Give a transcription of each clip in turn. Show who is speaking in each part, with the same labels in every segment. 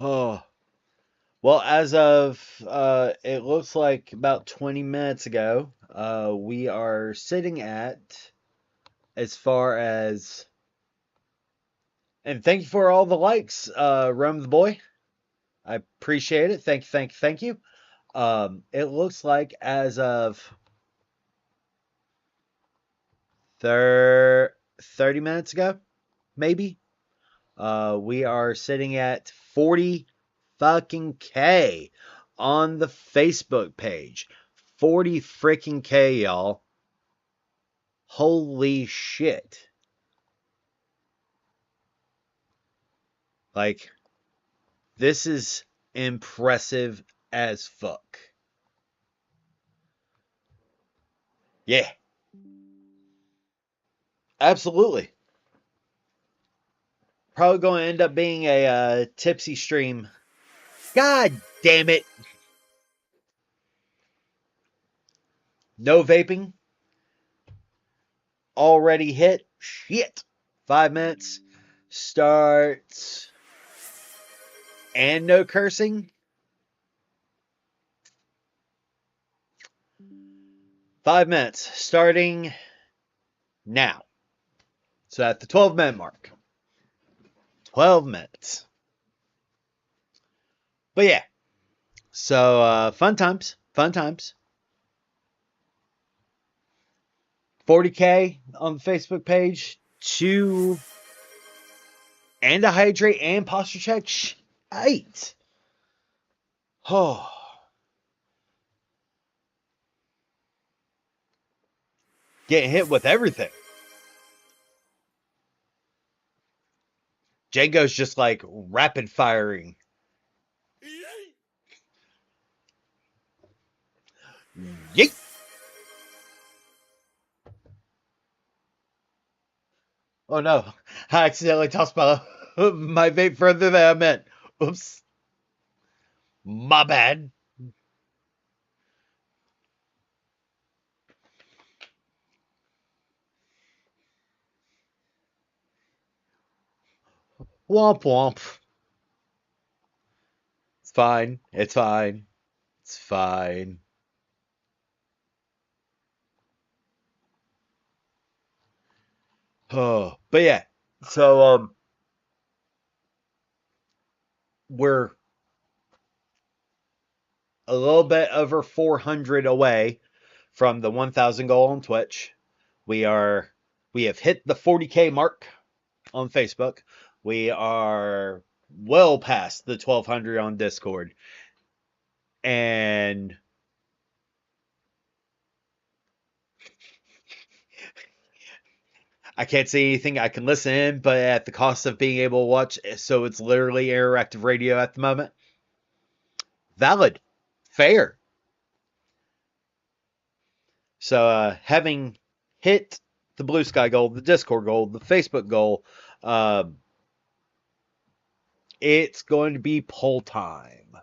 Speaker 1: Oh, well, as of it looks like about 20 minutes ago, we are sitting at as far as, and thank you for all the likes, Rome the boy. I appreciate it. Thank you, thank you, thank you. It looks like as of 30 minutes ago, maybe, we are sitting at 40 fucking K on the Facebook page. 40 freaking K, y'all. Holy shit. Like, this is impressive as fuck. Yeah, absolutely. Probably going to end up being a tipsy stream. God damn it. No vaping. Already hit. Shit. 5 minutes. Starts. And no cursing. 5 minutes. Starting now. So at the 12-minute mark. 12 minutes. But yeah. So fun times. Fun times. 40K on the Facebook page. Two and a hydrate and posture check. 8. Oh. Getting hit with everything. Django's just like rapid firing. Yeet. Oh no. I accidentally tossed my vape further than I meant. Oops. My bad. Womp womp. It's fine. It's fine. It's fine. Oh, but yeah. So we're a little bit over 400 away from the 1,000 goal on Twitch. We have hit the 40K mark on Facebook. We are well past the 1,200 on Discord. And I can't say anything. I can listen in, but at the cost of being able to watch, so it's literally interactive radio at the moment. Valid. Fair. So having hit the Blue Sky goal, the Discord goal, the Facebook goal, uh, it's going to be poll time.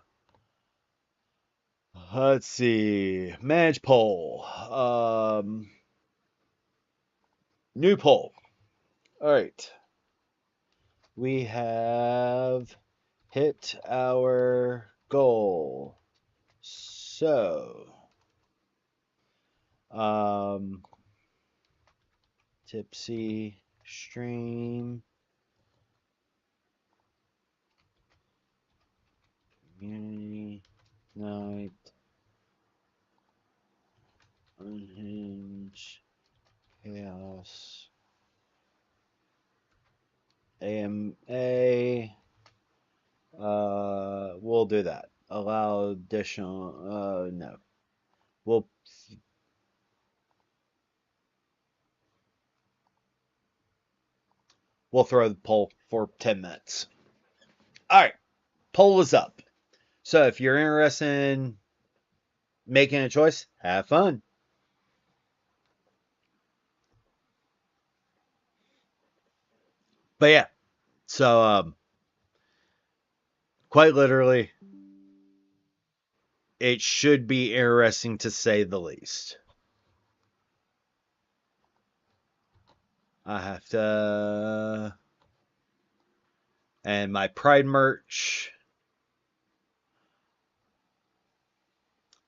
Speaker 1: Let's see. Manage poll. New poll. All right. We have hit our goal. So, um, tipsy stream community night unhinged chaos AMA. We'll do that. Allow additional. No, we'll we'll throw the poll for 10 minutes. All right, poll is up. So if you're interested in making a choice, have fun. But yeah, so quite literally, it should be interesting to say the least. I have to. And my Pride merch.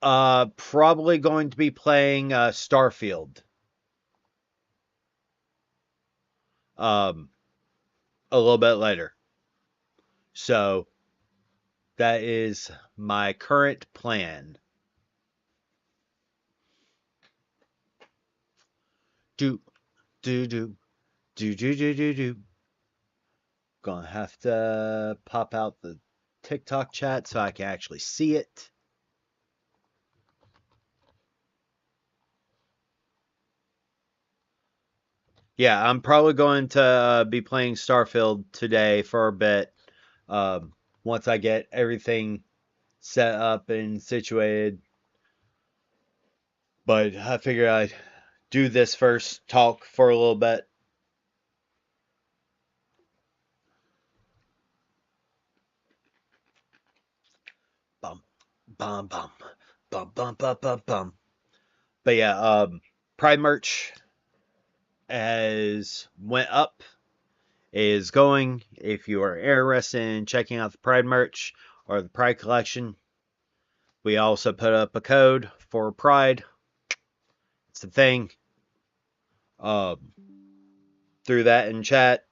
Speaker 1: Probably going to be playing Starfield. Um, a little bit later. So that is my current plan. Do do do do do do do do. Gonna have to pop out the TikTok chat so I can actually see it. Yeah, I'm probably going to be playing Starfield today for a bit. Once I get everything set up and situated. But I figured I'd do this first, talk for a little bit. Bum, bum, bum, bum, bum, bum, bum, bum. But yeah, Pride merch has went up, is going. If you are interested in checking out the Pride merch or the Pride collection, we also put up a code for Pride. It's the thing. Um, through that in chat,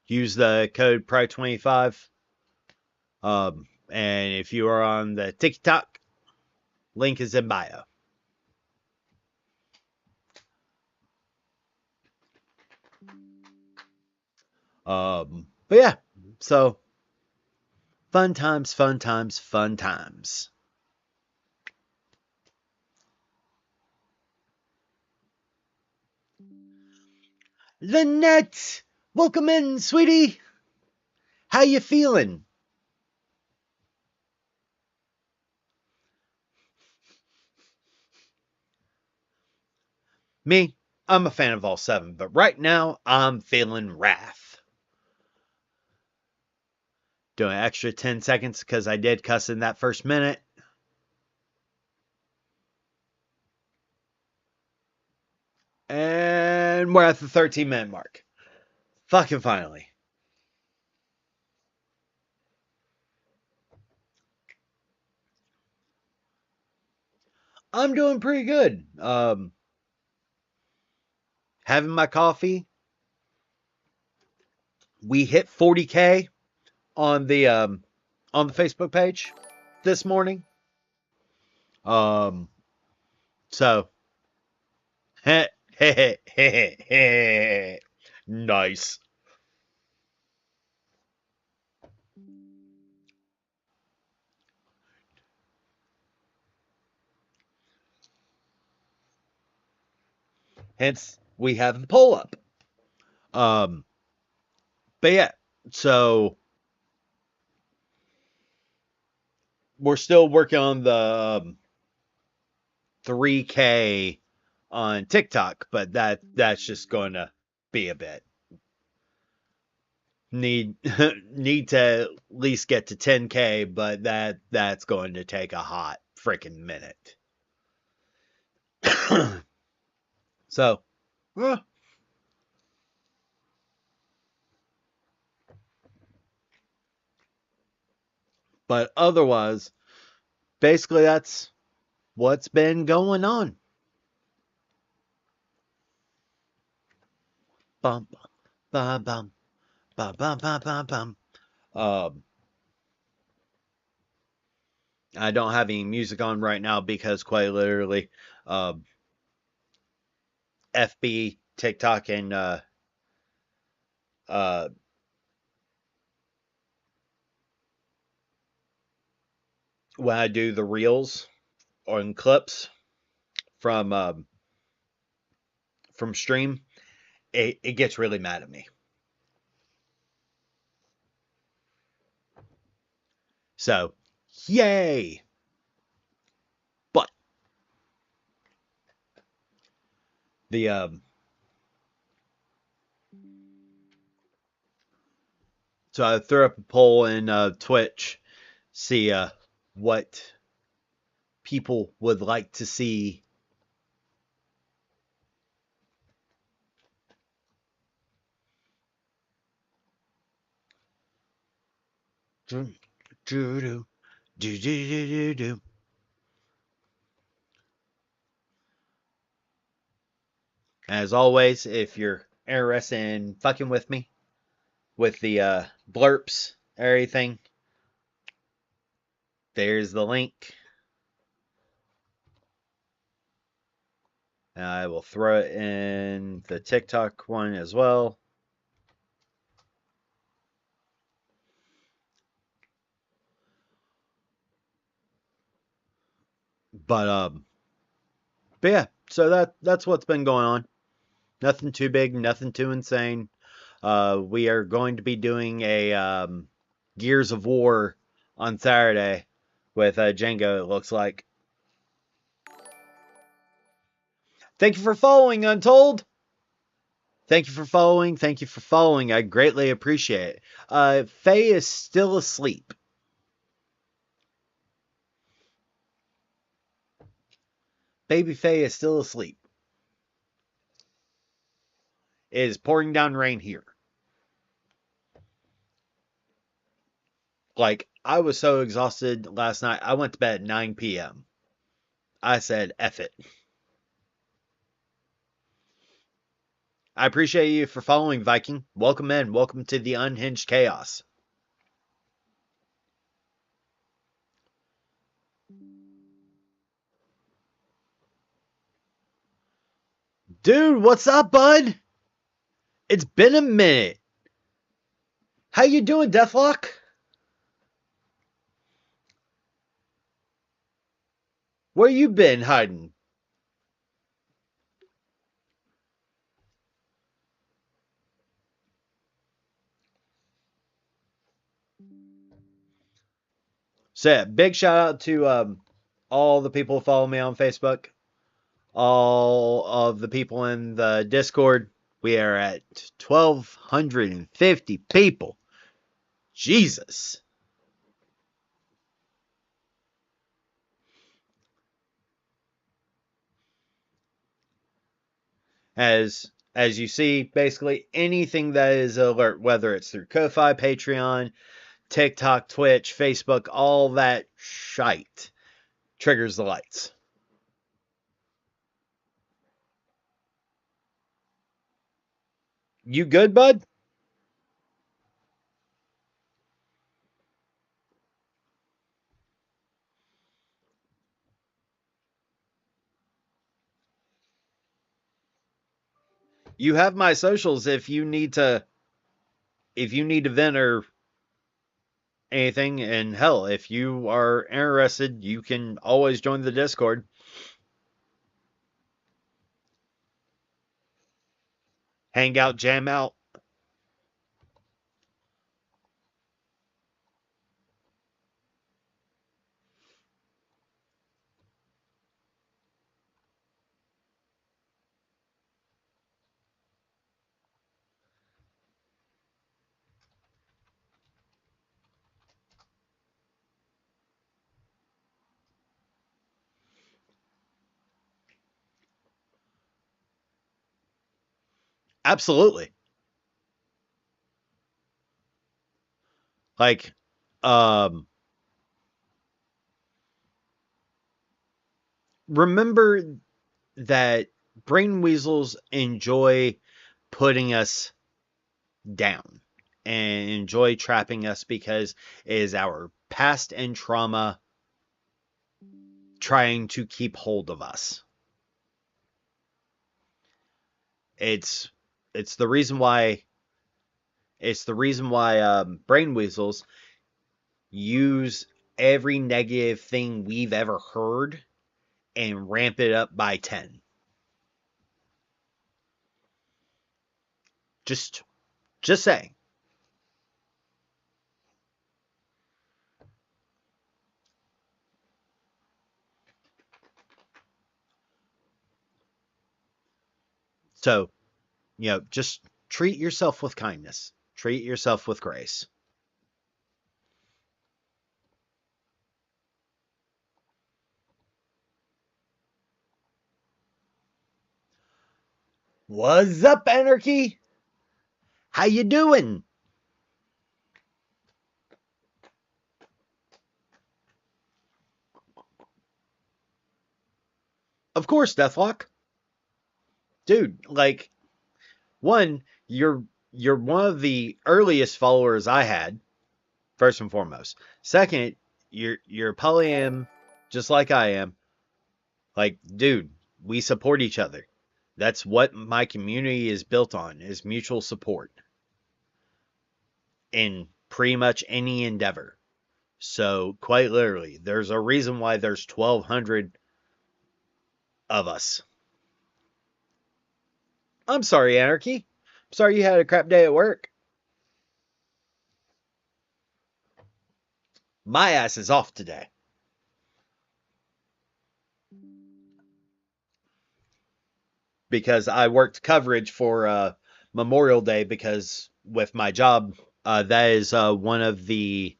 Speaker 1: use the code Pride25. And if you are on the TikTok, link is in bio. But yeah, so fun times, fun times, fun times. Lynette, welcome in, sweetie. How you feeling? Me, I'm a fan of all seven, but right now I'm feeling wrath. Doing an extra 10 seconds because I did cuss in that first minute. And we're at the 13-minute mark. Fucking finally. I'm doing pretty good. Having my coffee. We hit 40K on the Facebook page this morning. Um, so nice. Hence, we have the poll up. Um, but yeah, so we're still working on the 3K on TikTok, but that's just going to be a bit. Need need to at least get to 10K, but that's going to take a hot freaking minute. So, uh, but otherwise, basically that's what's been going on. Bum bum bum bum bum bum bum bum. Um, I don't have any music on right now because quite literally, um, FB, TikTok, and uh, when I do the reels or in clips from stream, it gets really mad at me. So, yay! But the so I threw up a poll in Twitch, see what people would like to see. Do do do do do do do. As always, if you're interested in fucking with me with the blurps, everything, there's the link. I will throw it in the TikTok one as well. But yeah, so that's what's been going on. Nothing too big, nothing too insane. We are going to be doing a Gears of War on Saturday with Django, it looks like. Thank you for following, Untold. Thank you for following. Thank you for following. I greatly appreciate it. Faye is still asleep. Baby Faye is still asleep. It is pouring down rain here. Like, I was so exhausted last night. I went to bed at 9 p.m. I said, F it. I appreciate you for following, Viking. Welcome in. Welcome to the Unhinged Chaos. Dude, what's up, bud? It's been a minute. How you doing, Deathlock? Where you been hiding? So, yeah, big shout out to all the people who follow me on Facebook, all of the people in the Discord. We are at 1,250 people. Jesus. As you see, basically anything that is alert, whether it's through Ko-Fi, Patreon, TikTok, Twitch, Facebook, all that shite triggers the lights. You good, bud? You have my socials if you need to vent or anything, and hell, if you are interested, you can always join the Discord. Hang out, jam out. Absolutely. Like, um, remember that brain weasels enjoy putting us down and enjoy trapping us because it is our past and trauma trying to keep hold of us. It's it's the reason why brain weasels use every negative thing we've ever heard and ramp it up by 10. Just just saying. So, just treat yourself with kindness. Treat yourself with grace. What's up, Anarchy? How you doing? Of course, Deathlock. dude, like, one, you're one of the earliest followers I had, first and foremost. Second, you're polyam just like I am. Like, dude, we support each other. That's what my community is built on, is mutual support in pretty much any endeavor. So, quite literally, there's a reason why there's 1,200 of us. I'm sorry, Anarchy. I'm sorry you had a crap day at work. My ass is off today. Because I worked coverage for Memorial Day because with my job, that is one of the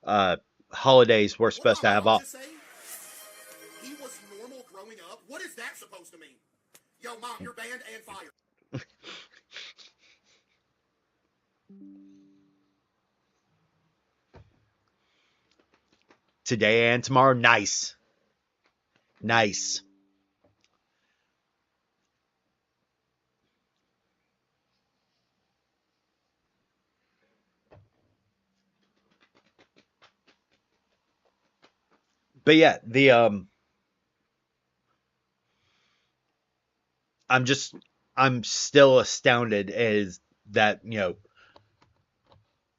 Speaker 1: uh, holidays we're supposed to have off.
Speaker 2: He was normal growing up. What is that supposed to mean? Yo, mom, you're banned and fired.
Speaker 1: Today and tomorrow, nice. Nice. But yeah, I'm still astounded as that,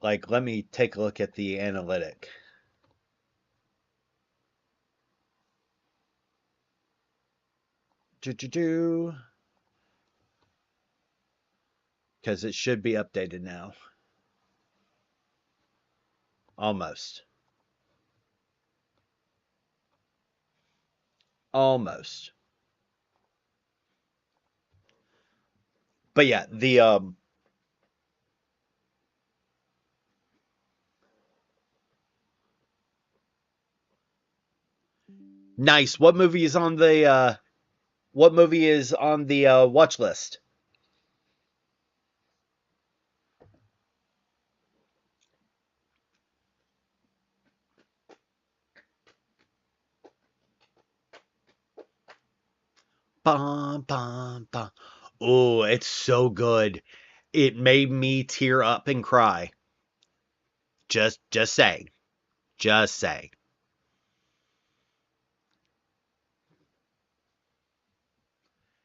Speaker 1: like, let me take a look at the analytic. Because it should be updated now. Almost. Almost. But yeah, nice. What movie is on the watch list? Bum, bum, bum. Oh, it's so good. It made me tear up and cry. Just saying. Just saying.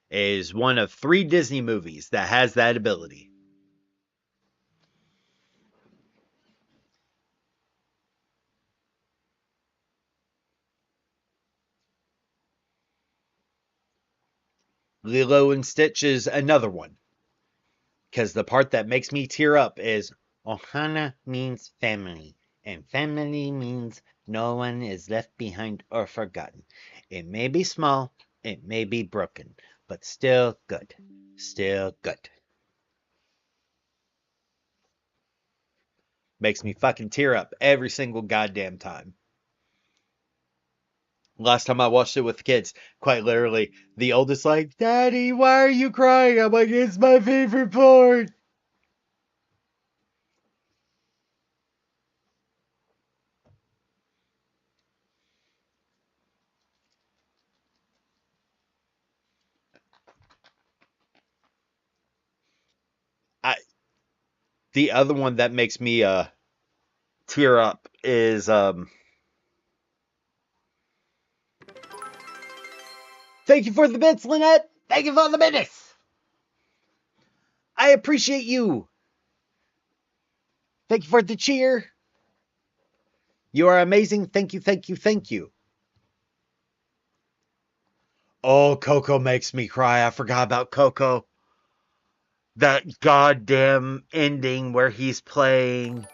Speaker 1: It is one of 3 Disney movies that has that ability. Lilo and Stitch is another one. Because the part that makes me tear up is Ohana means family, and family means no one is left behind or forgotten. It may be small, it may be broken, but still good. Still good. Makes me fucking tear up every single goddamn time. Last time I watched it with the kids, quite literally, the oldest like, Daddy, why are you crying? I'm like, it's my favorite part. I The other one that makes me tear up is thank you for the bits, Lynette. Thank you for the minutes. I appreciate you. Thank you for the cheer. You are amazing. Thank you, thank you, thank you. Oh, Coco makes me cry. I forgot about Coco. That goddamn ending where he's playing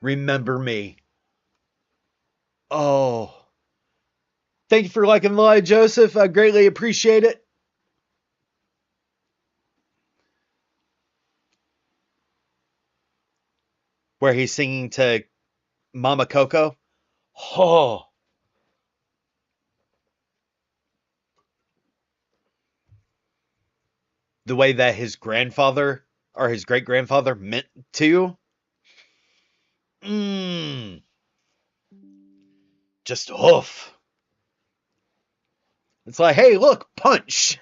Speaker 1: Remember Me. Oh. Thank you for liking the live, Joseph. I greatly appreciate it. Where he's singing to Mama Coco. Oh. The way that his grandfather or his great grandfather meant to. Mmm. Just oof. It's like, hey, look, punch.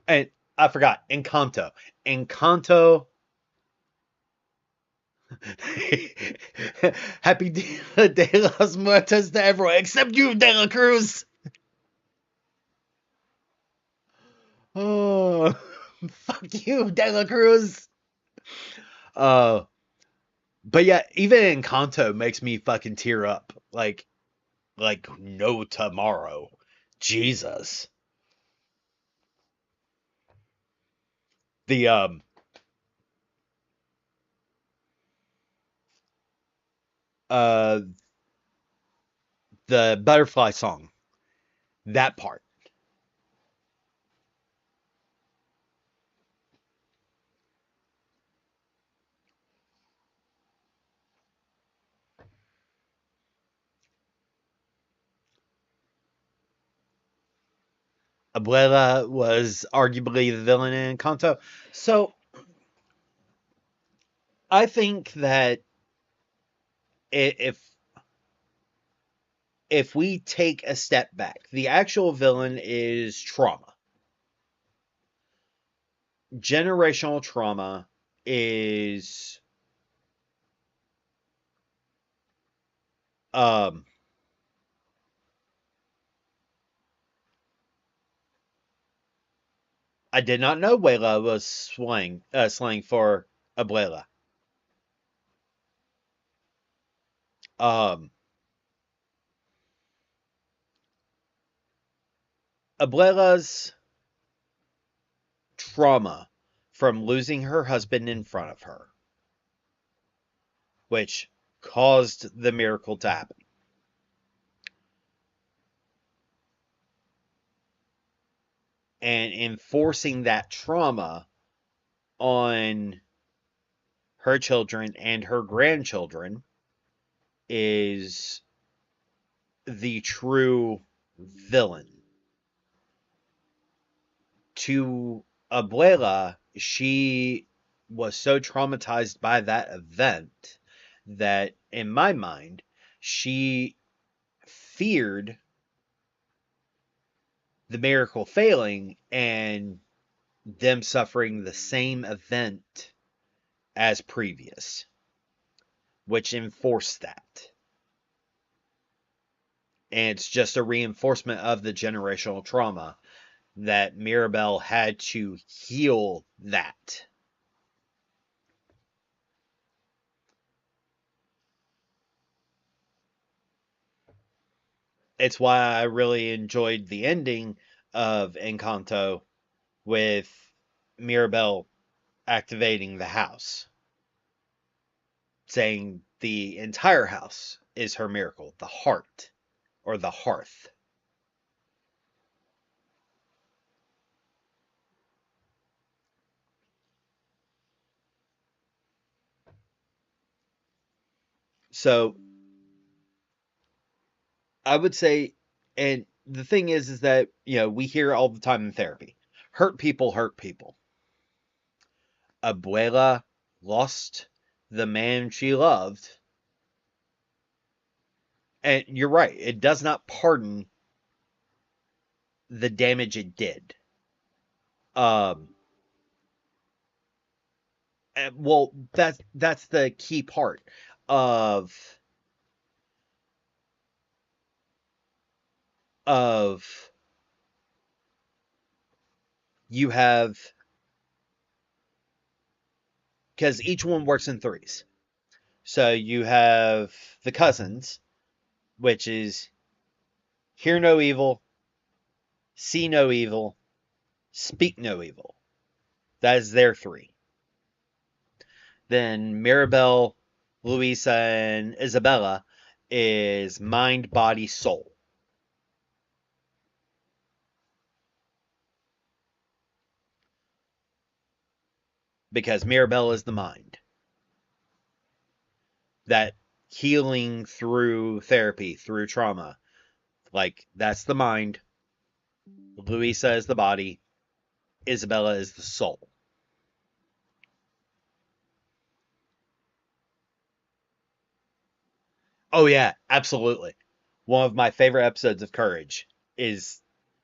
Speaker 1: And I forgot, Encanto. Encanto. Happy Dia de los Muertos to everyone except you, De La Cruz. Oh, fuck you, De La Cruz. Uh, but yeah, even Encanto makes me fucking tear up. Like no tomorrow. Jesus. The uh the butterfly song, that part. Abuela was arguably the villain in Encanto. So I think that if we take a step back, the actual villain is trauma. Generational trauma is um I did not know Wela was slang for abuela. Um Abuela's trauma from losing her husband in front of her, which caused the miracle to happen. And enforcing that trauma on her children and her grandchildren is the true villain. To Abuela, she was so traumatized by that event that, in my mind, she feared the miracle failing and them suffering the same event as previous, which enforced that. And it's just a reinforcement of the generational trauma that Mirabelle had to heal that. It's why I really enjoyed the ending of Encanto with Mirabelle activating the house, saying the entire house is her miracle, the heart or the hearth. So I would say, and the thing is that, we hear all the time in therapy, hurt people hurt people. Abuela lost the man she loved. And you're right, it does not pardon the damage it did. Um, well, that's the key part of of you have, because each one works in threes. So you have the cousins, which is hear no evil, see no evil, speak no evil. That is their three. Then Mirabelle, Louisa, and Isabella is mind, body, soul. Because Mirabelle is the mind. That healing through therapy, through trauma, like that's the mind. Louisa is the body. Isabella is the soul. Oh yeah, absolutely. One of my favorite episodes of Courage is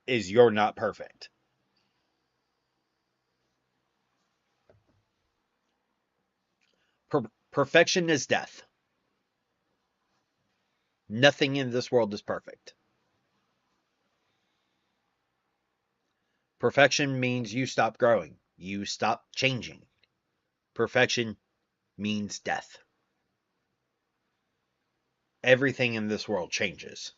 Speaker 1: You're Not Perfect. Perfection is death. Nothing in this world is perfect. Perfection means you stop growing, you stop changing. Perfection means death. Everything in this world changes.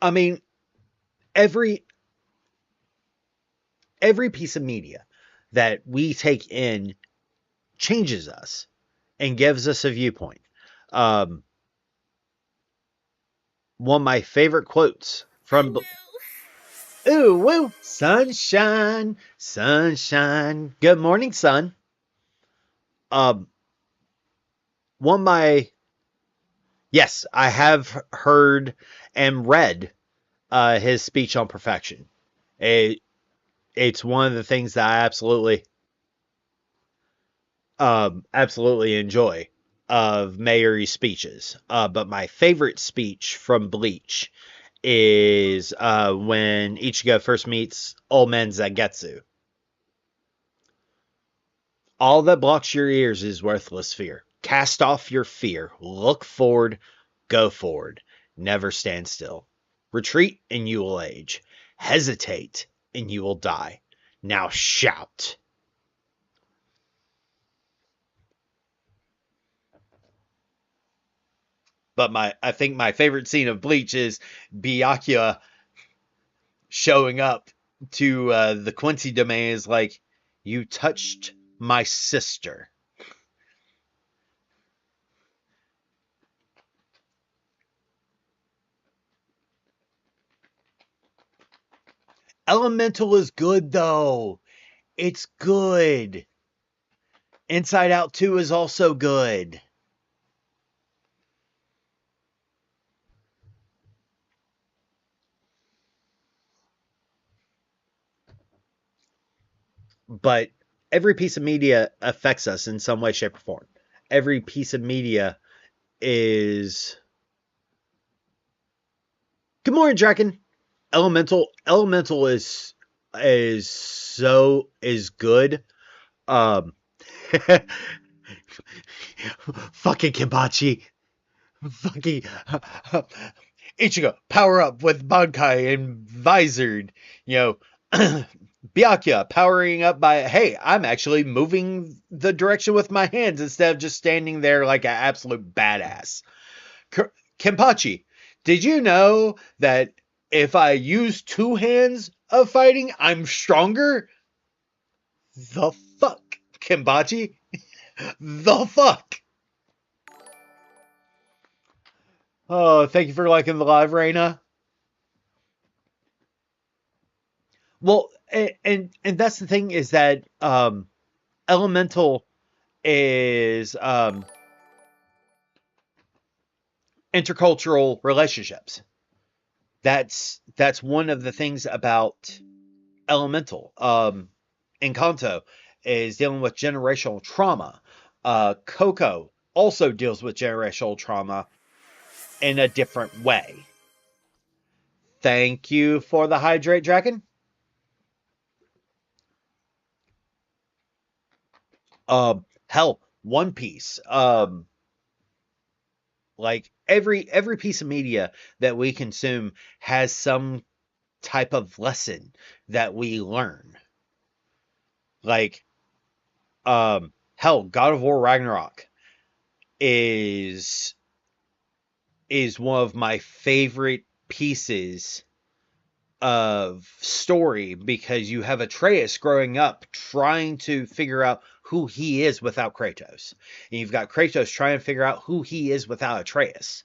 Speaker 1: I mean, every every piece of media that we take in changes us and gives us a viewpoint. Um, One of my favorite quotes from Ooh Woo Sunshine, Sunshine. Good morning, sun. Um, one of my Yes, I have heard and read his speech on perfection. It, it's one of the things that I absolutely enjoy of Mayor's speeches. But my favorite speech from Bleach is when Ichigo first meets Old Man Zangetsu. All that blocks your ears is worthless fear. Cast off your fear. Look forward. Go forward. Never stand still. Retreat and you will age. Hesitate and you will die. Now shout. But I think my favorite scene of Bleach is Byakuya showing up to the Quincy domain is like, you touched my sister. Elemental is good though. It's good. Inside Out 2 is also good. But every piece of media affects us in some way, shape, or form. Every piece of media is. Good morning, Draken. Elemental is good. Um, fucking Kibachi. Fucking Ichigo, power up with Bankai and Visored. You know, Byakuya powering up by, hey, I'm actually moving the direction with my hands instead of just standing there like an absolute badass. Kenpachi, did you know that if I use two hands of fighting, I'm stronger? The fuck, Kenpachi? The fuck? Oh, thank you for liking the live, Reina. Well, and that's the thing is that elemental is intercultural relationships. That's one of the things about elemental. Encanto is dealing with generational trauma. Coco also deals with generational trauma in a different way. Thank you for the hydrate, Dragon. Hell, One Piece. Like every piece of media that we consume has some type of lesson that we learn. Like hell, God of War Ragnarok is is one of my favorite pieces of story because you have Atreus growing up trying to figure out who he is without Kratos. And you've got Kratos trying to figure out who he is without Atreus.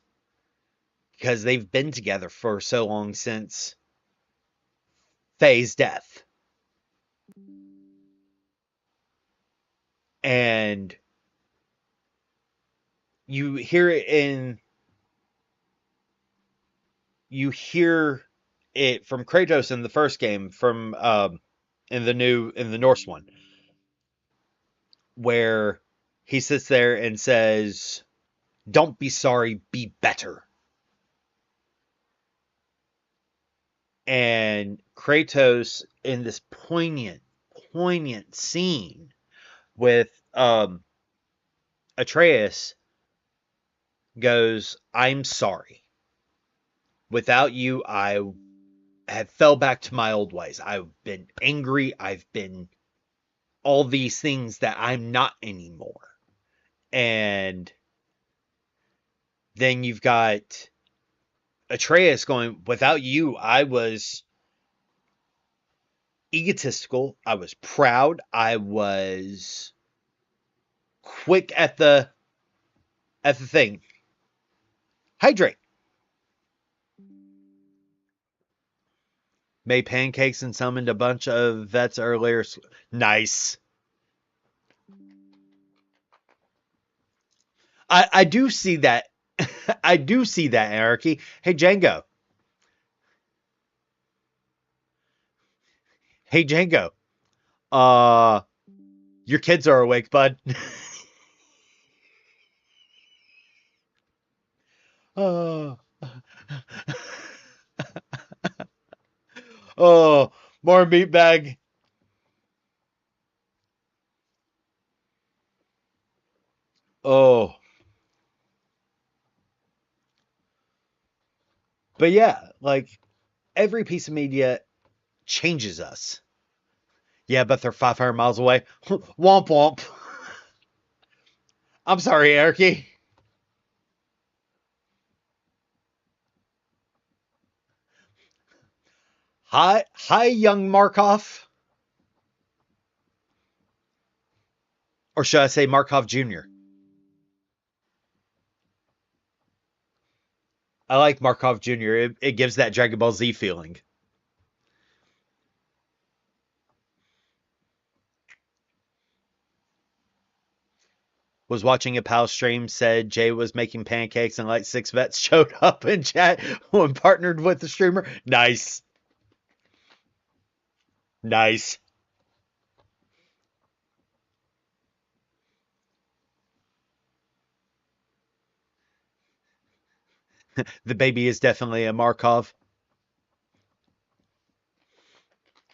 Speaker 1: Because they've been together for so long since Faye's death. And you hear it in you hear it from Kratos in the first game, from in the Norse one, where he sits there and says, Don't be sorry, be better. And Kratos in this poignant scene with Atreus goes, I'm sorry. Without you, I have fell back to my old ways. I've been angry. I've been all these things that I'm not anymore. And then you've got Atreus going, without you, I was egotistical. I was proud. I was quick at the thing. Hydrate. Made pancakes and summoned a bunch of vets earlier. Nice. I do see that. I do see that anarchy. Hey, Django. Hey, Django. Uh, your kids are awake, bud. Oh, oh, more meatbag. Oh, but yeah, like every piece of media changes us. Yeah, but they're 500 miles away. Womp womp. I'm sorry, Anarchy. Hi, young Markov. Or should I say Markov Jr.? I like Markov Jr. It gives that Dragon Ball Z feeling. Was watching a pal stream, said Jay was making pancakes and like 6 vets showed up in chat when partnered with the streamer. Nice. Nice. The baby is definitely a Markov.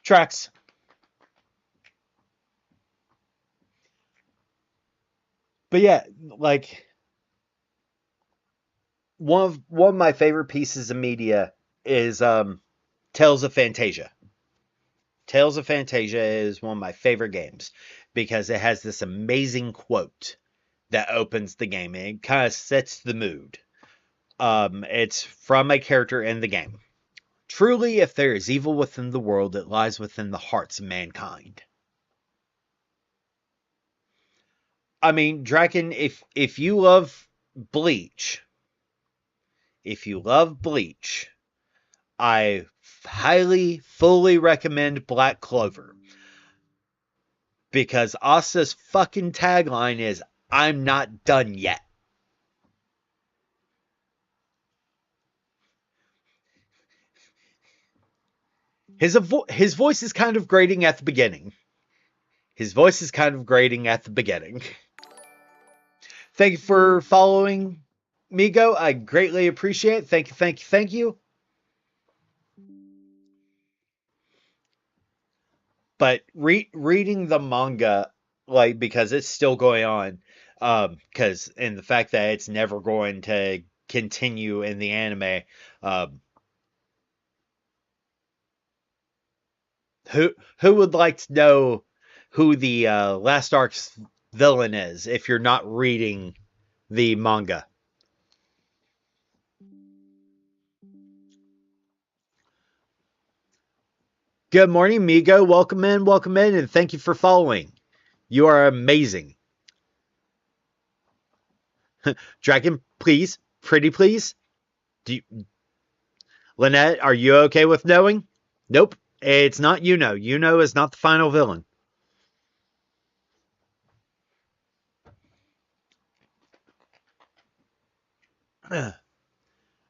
Speaker 1: Tracks. But yeah, like one of my favorite pieces of media is Tales of Fantasia. Tales of Fantasia is one of my favorite games because it has this amazing quote that opens the game and it kind of sets the mood. It's from a character in the game. Truly, if there is evil within the world, it lies within the hearts of mankind. I mean, Draken, if you love Bleach, if you love Bleach, I highly, fully recommend Black Clover. Because Asa's fucking tagline is, I'm not done yet. His voice is kind of grating at the beginning. His voice is kind of grating at the beginning. Thank you for following, Migo. I greatly appreciate it. Thank you, thank you, thank you. But reading the manga, like, because it's still going on, because and the fact that it's never going to continue in the anime, um, who would like to know who the last arc's villain is if you're not reading the manga? Good morning, Migo. Welcome in, and thank you for following. You are amazing. Dragon, please, pretty please. Do you, Lynette, are you okay with knowing? Nope. It's not Yuno. Yuno is not the final villain.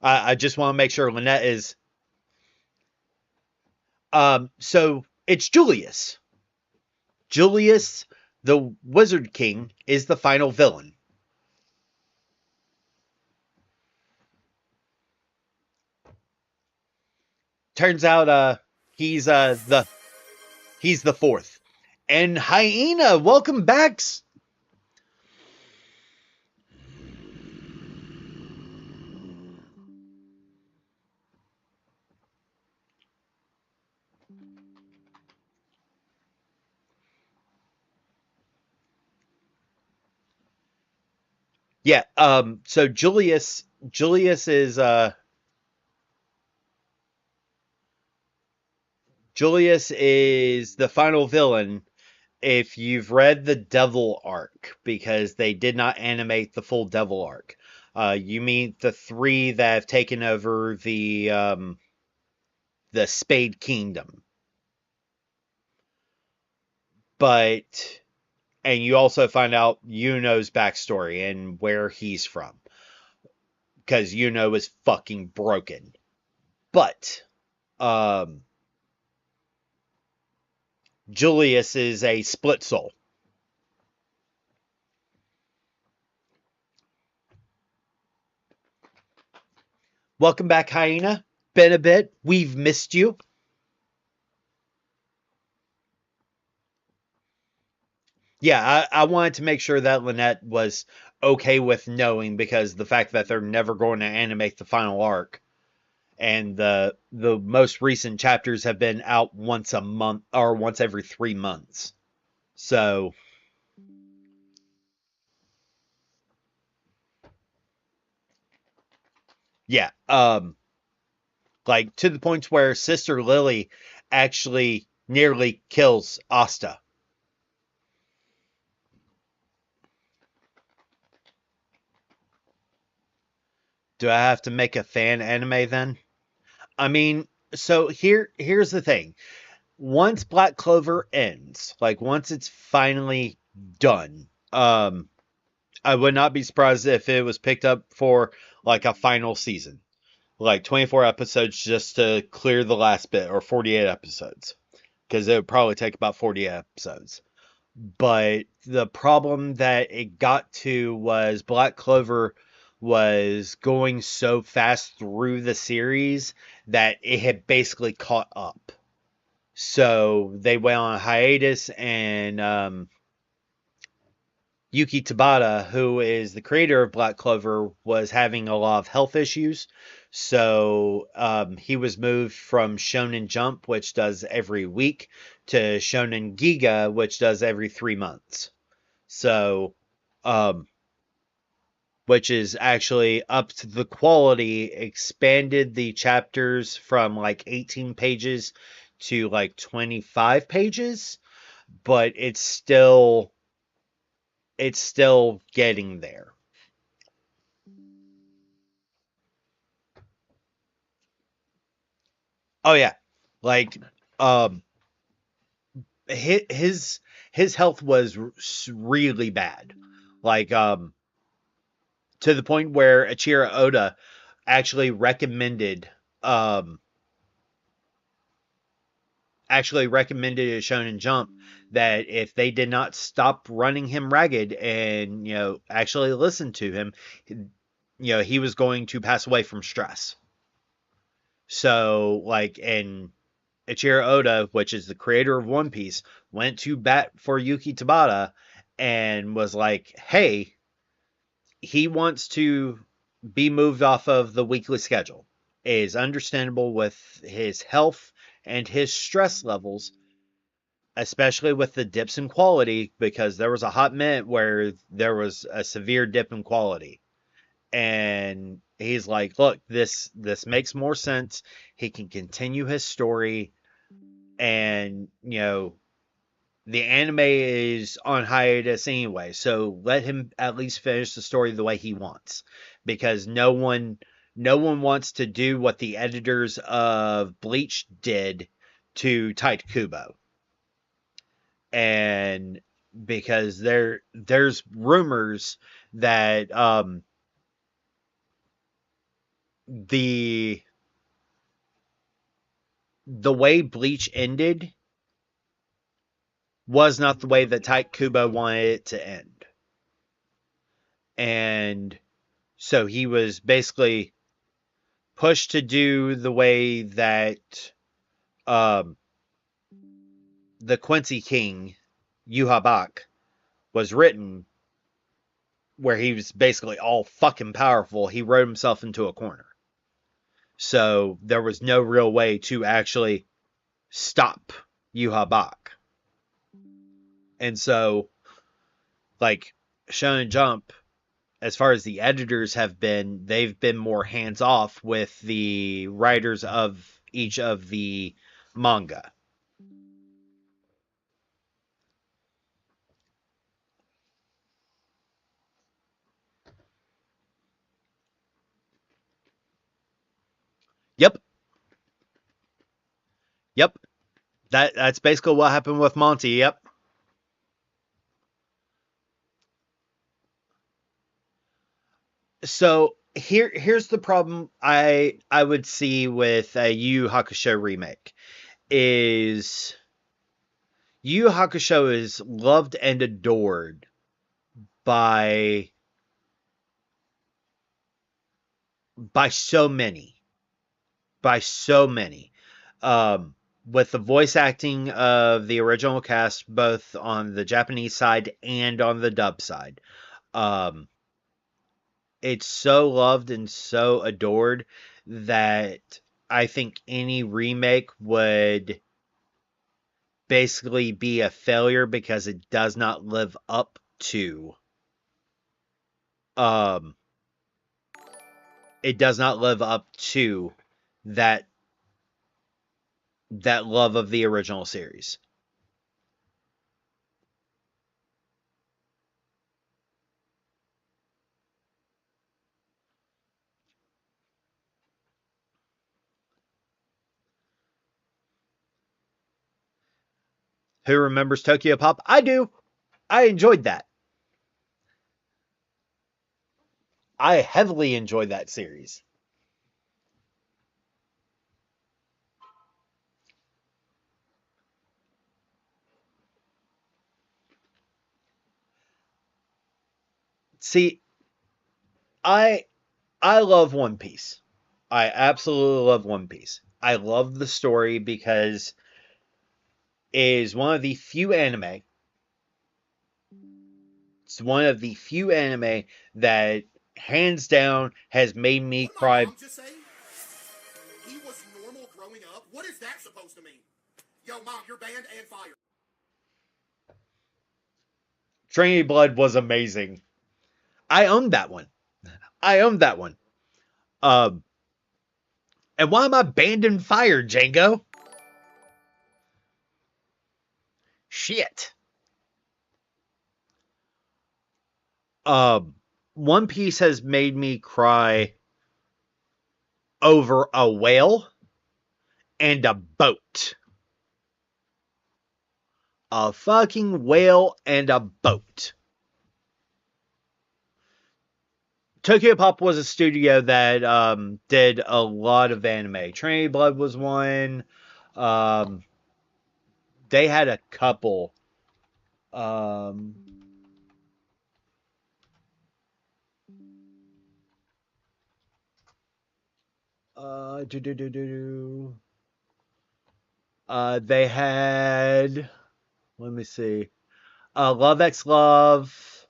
Speaker 1: I just want to make sure Lynette is. So it's Julius. Julius, the Wizard King, is the final villain. turns out he's he's the fourth. And Hyena, welcome back. Yeah, so Julius is Julius is the final villain if you've read the Devil arc, because they did not animate the full Devil arc. You meet the three that have taken over the Spade Kingdom, but and you also find out Yuno's backstory and where he's from, because Yuno is fucking broken. But um, Julius is a split soul. Welcome back, Hyena. Been a bit. We've missed you. Yeah, I wanted to make sure that Lynette was okay with knowing, because the fact that they're never going to animate the final arc, and the most recent chapters have been out once a month or once every 3 months. So yeah, like to the point where Sister Lily actually nearly kills Asta. Do I have to make a fan anime then? I mean, so here's the thing. Once Black Clover ends, like once it's finally done, I would not be surprised if it was picked up for like a final season, like 24 episodes just to clear the last bit, or 48 episodes, because it would probably take about 40 episodes. But the problem that it got to was Black Clover was going so fast through the series that it had basically caught up. So they went on a hiatus, and Yuki Tabata, who is the creator of Black Clover, was having a lot of health issues. So he was moved from Shonen Jump, which does every week, to Shonen Giga, which does every 3 months. So, um, which is actually up to the quality, expanded the chapters from like 18 pages to like 25 pages, but it's still getting there. Oh yeah, like um, his health was really bad, like to the point where Achira Oda actually recommended um actually recommended a Shonen Jump that if they did not stop running him ragged and actually listen to him, he was going to pass away from stress. So like, and Ichiro Oda, which is the creator of One Piece, went to bat for Yuki Tabata and was like, hey, he wants to be moved off of the weekly schedule. It is understandable with his health and his stress levels, especially with the dips in quality, because there was a hot minute where there was a severe dip in quality. And he's like, look, this makes more sense. He can continue his story, and the anime is on hiatus anyway, so let him at least finish the story the way he wants, because no one wants to do what the editors of Bleach did to Tite Kubo. And because there's rumors that the the way Bleach ended was not the way that Tite Kubo wanted it to end. And so he was basically pushed to do the way that um, the Quincy King, Yuha Bach, was written, where he was basically all fucking powerful, he wrote himself into a corner. So there was no real way to actually stop Yuha Bach. And so, like, Shonen Jump, as far as the editors have been, they've been more hands off with the writers of each of the manga. Yep, yep. That's basically what happened with Monty. Yep. So here's the problem I would see with a Yu Yu Hakusho remake is Yu Yu Hakusho is loved and adored by by so many by so many. Um, with the voice acting of the original cast, both on the Japanese side and on the dub side. Um, it's so loved and so adored that I think any remake would basically be a failure because it does not live up to um it does not live up to that that love of the original series. Who remembers Tokyo Pop? I do. I enjoyed that. I heavily enjoyed that series. See, I I love One Piece. I absolutely love One Piece. I love the story because it is one of the few anime. It's one of the few anime that hands down has made me
Speaker 2: What did my
Speaker 1: cry.
Speaker 2: mom just say? He was normal growing up? What is that supposed to mean? Yo, mom, you're banned and fired.
Speaker 1: Trinity Blood was amazing. I owned that one. I owned that one. Um, and why am I banned and fired, Django? Shit. Um, One Piece has made me cry over a whale and a boat. A fucking whale and a boat. Tokyo Pop was a studio that did a lot of anime. Trinity Blood was one. Um, they had a couple. Um, do, do, do, do, do. They had. Let me see. Love X Love.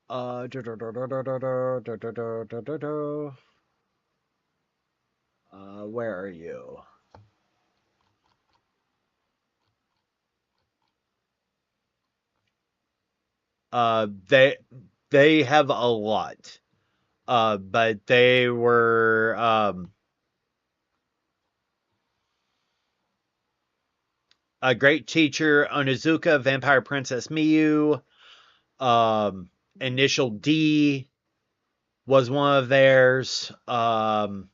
Speaker 1: Do, do, do, do, do, do, do, do, do, do, do, do. Where are you? They have a lot. But they were a great teacher, Onizuka, Vampire Princess Miyu, um, Initial D was one of theirs. Where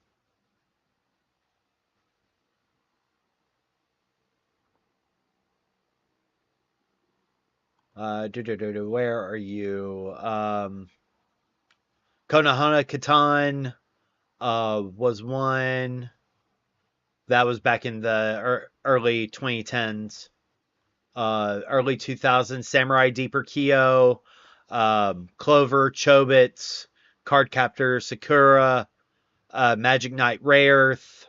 Speaker 1: are you? Konohana Katan was one. That was back in the early 2010s. Early 2000s, Samurai Deeper Kyo, Clover, Chobits, Cardcaptor, Sakura. Magic Knight Rayearth.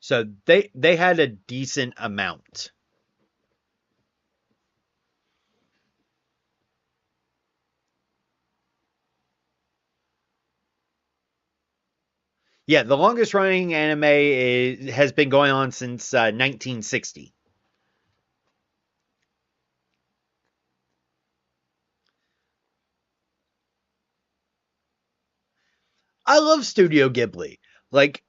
Speaker 1: So they had a decent amount. Yeah, the longest running anime has been going on since 1960. I love Studio Ghibli. Like,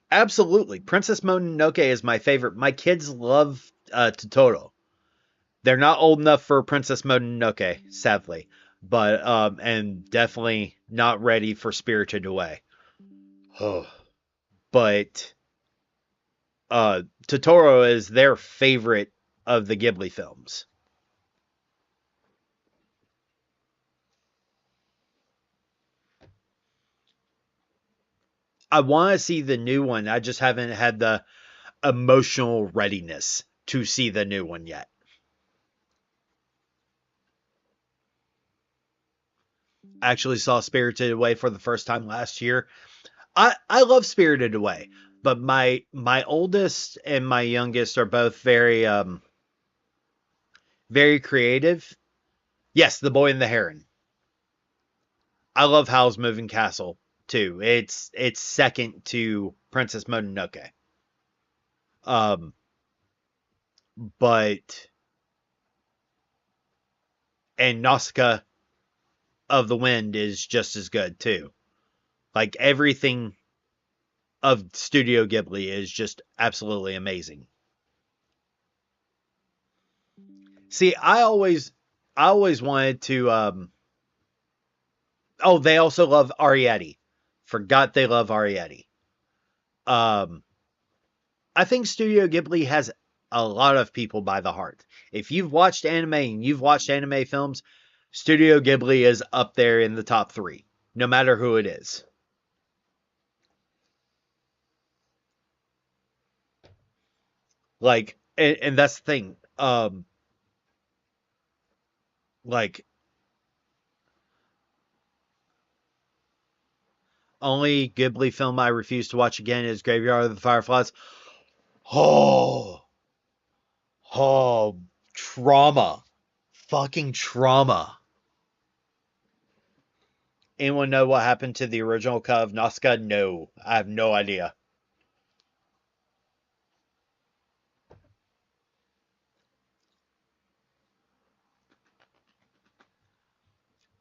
Speaker 1: absolutely. Princess Mononoke is my favorite. My kids love Totoro. They're not old enough for Princess Mononoke, sadly, but and definitely not ready for Spirited Away. Oh, but Totoro is their favorite of the Ghibli films. I want to see the new one. I just haven't had the emotional readiness to see the new one yet. I actually saw Spirited Away for the first time last year. I love Spirited Away, but my oldest and my youngest are both very creative. Yes, The Boy and the Heron. I love Howl's Moving Castle too. It's second to Princess Mononoke. Um, but and Nausicaa of the Wind is just as good too. Like everything of Studio Ghibli is just absolutely amazing. See, I always wanted to oh, they also love Arietti. Forgot they love Arietti. Um I think Studio Ghibli has a lot of people by the heart. If you've watched anime and you've watched anime films, Studio Ghibli is up there in the top 3, no matter who it is. Like and that's the thing. Like only Ghibli film I refuse to watch again is Graveyard of the Fireflies. Oh, oh, trauma. Fucking trauma. Anyone know what happened to the original cut of Nazca? No, I have no idea.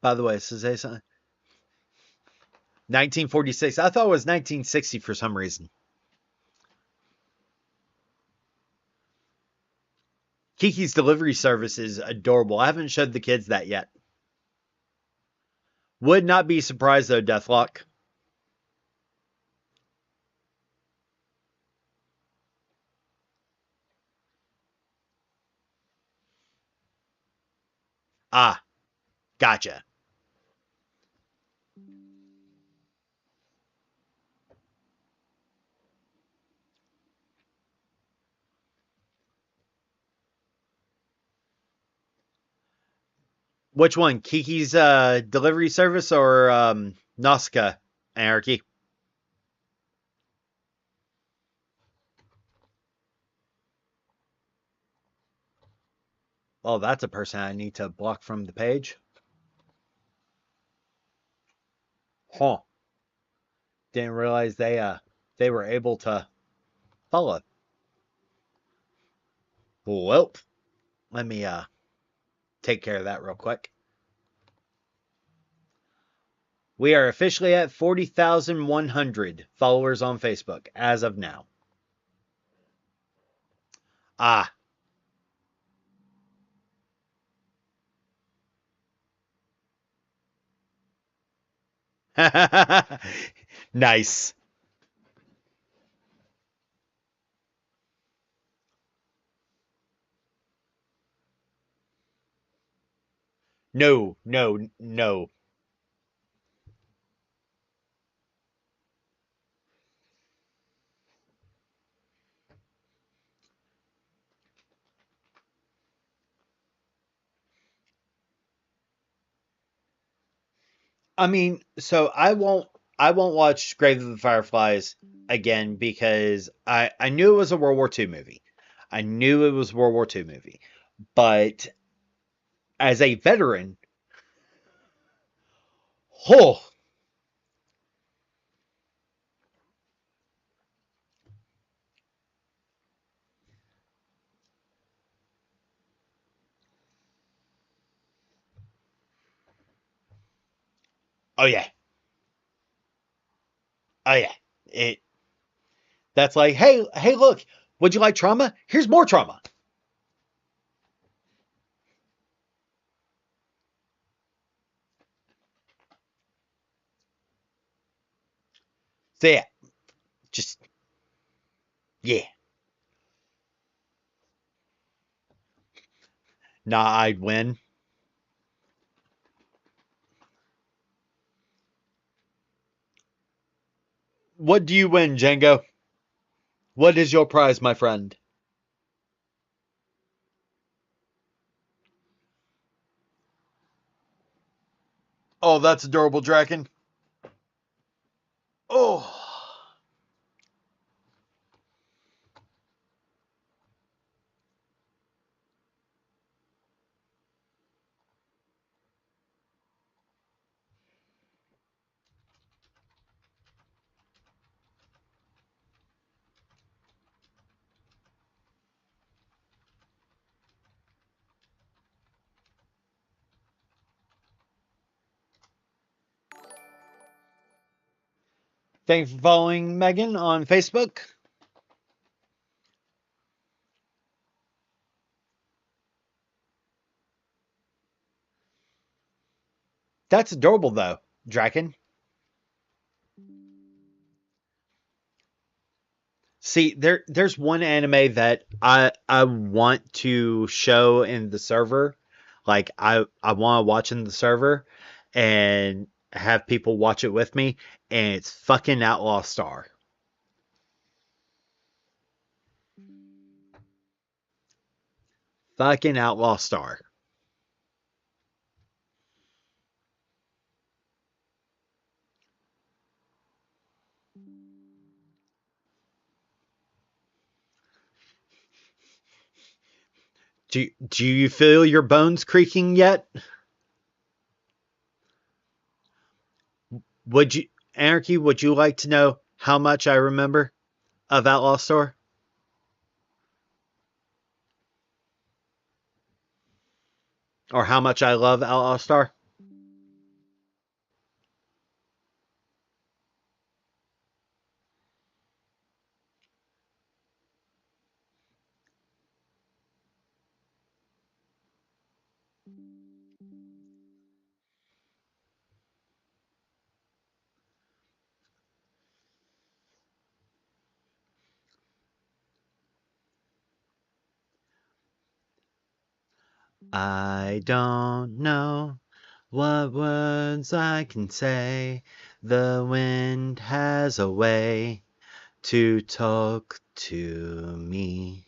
Speaker 1: By the way, Suze 1946. I thought it was 1960 for some reason. Kiki's delivery service is adorable. I haven't showed the kids that yet. Would not be surprised though, Deathlock. Ah, gotcha. Which one? Kiki's delivery service or Nausicaa Anarchy? Oh, that's a person I need to block from the page. Huh. Didn't realize they were able to follow. Well, let me take care of that real quick. We are officially at 40,100 followers on Facebook as of now. Ah. Nice. No, no, no. I mean, so I won't. I won't watch Grave of the Fireflies again because I knew it was a World War II movie. I knew it was a World War II movie. But as a veteran, oh, oh yeah, oh yeah. It That's like, hey, look, would you like trauma? Here's more trauma. So yeah, just yeah. Nah, I'd win. What do you win, Django? What is your prize, my friend? Oh, that's adorable, Draken. Oh, thanks for following Megan on Facebook. That's adorable, though, Draken. See, there's one anime that I want to show in the server. Like I want to watch in the server and have people watch it with me, and it's fucking Outlaw Star. Fucking Outlaw Star. Do you feel your bones creaking yet? Would you Anarchy, would you like to know how much I remember of Outlaw Star? Or how much I love Outlaw Star? I don't know what words I can say. The wind has a way to talk to me.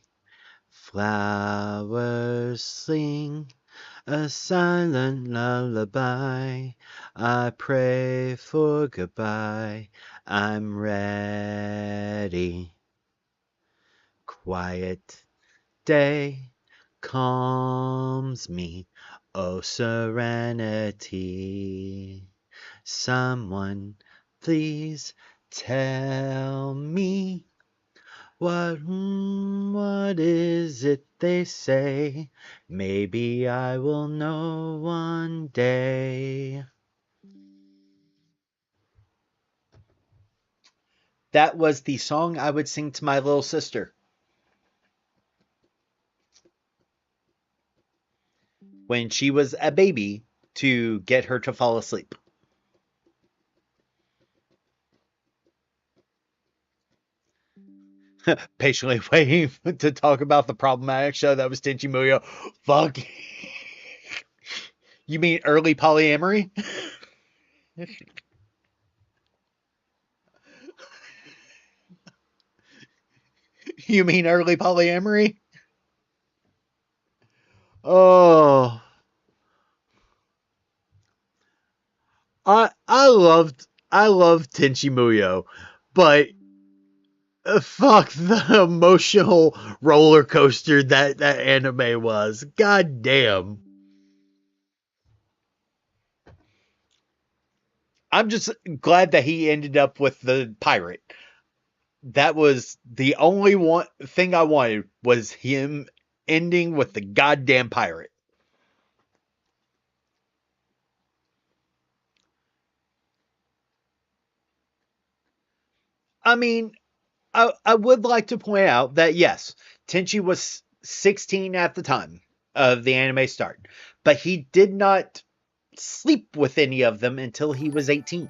Speaker 1: Flowers sing a silent lullaby. I pray for goodbye. I'm ready. Quiet day calms me. Oh, serenity. Someone, please tell me what is it they say? Maybe I will know one day. That was the song I would sing to my little sister when she was a baby to get her to fall asleep. Patiently waiting to talk about the problematic show that was Tenchi Muyo. Fuck. You mean early polyamory? You mean early polyamory? Oh, I loved I love Tenchi Muyo, but fuck the emotional roller coaster that anime was. God damn. I'm just glad that he ended up with the pirate. That was the only one thing I wanted was him ending with the goddamn pirate. I mean, I would like to point out that yes, Tenchi was 16 at the time of the anime start, but he did not sleep with any of them until he was 18.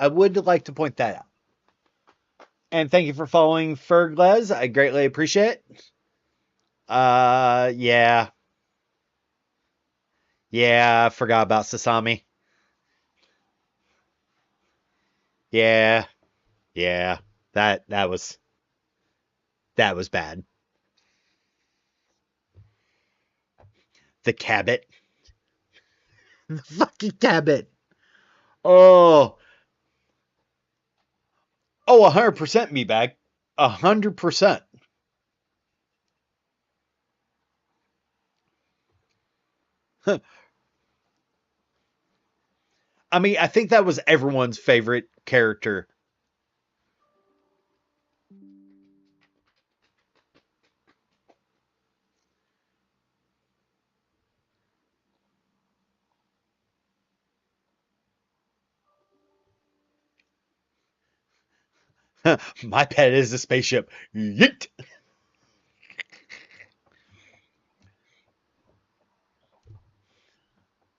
Speaker 1: I would like to point that out. And thank you for following Ferglez. I greatly appreciate it. Yeah. Yeah, I forgot about Sasami. Yeah. Yeah. That that was bad. The Cabot. The fucking Cabot. Oh. Oh, 100% me back. 100%. I mean, I think that was everyone's favorite character. My pet is a spaceship. Yeet.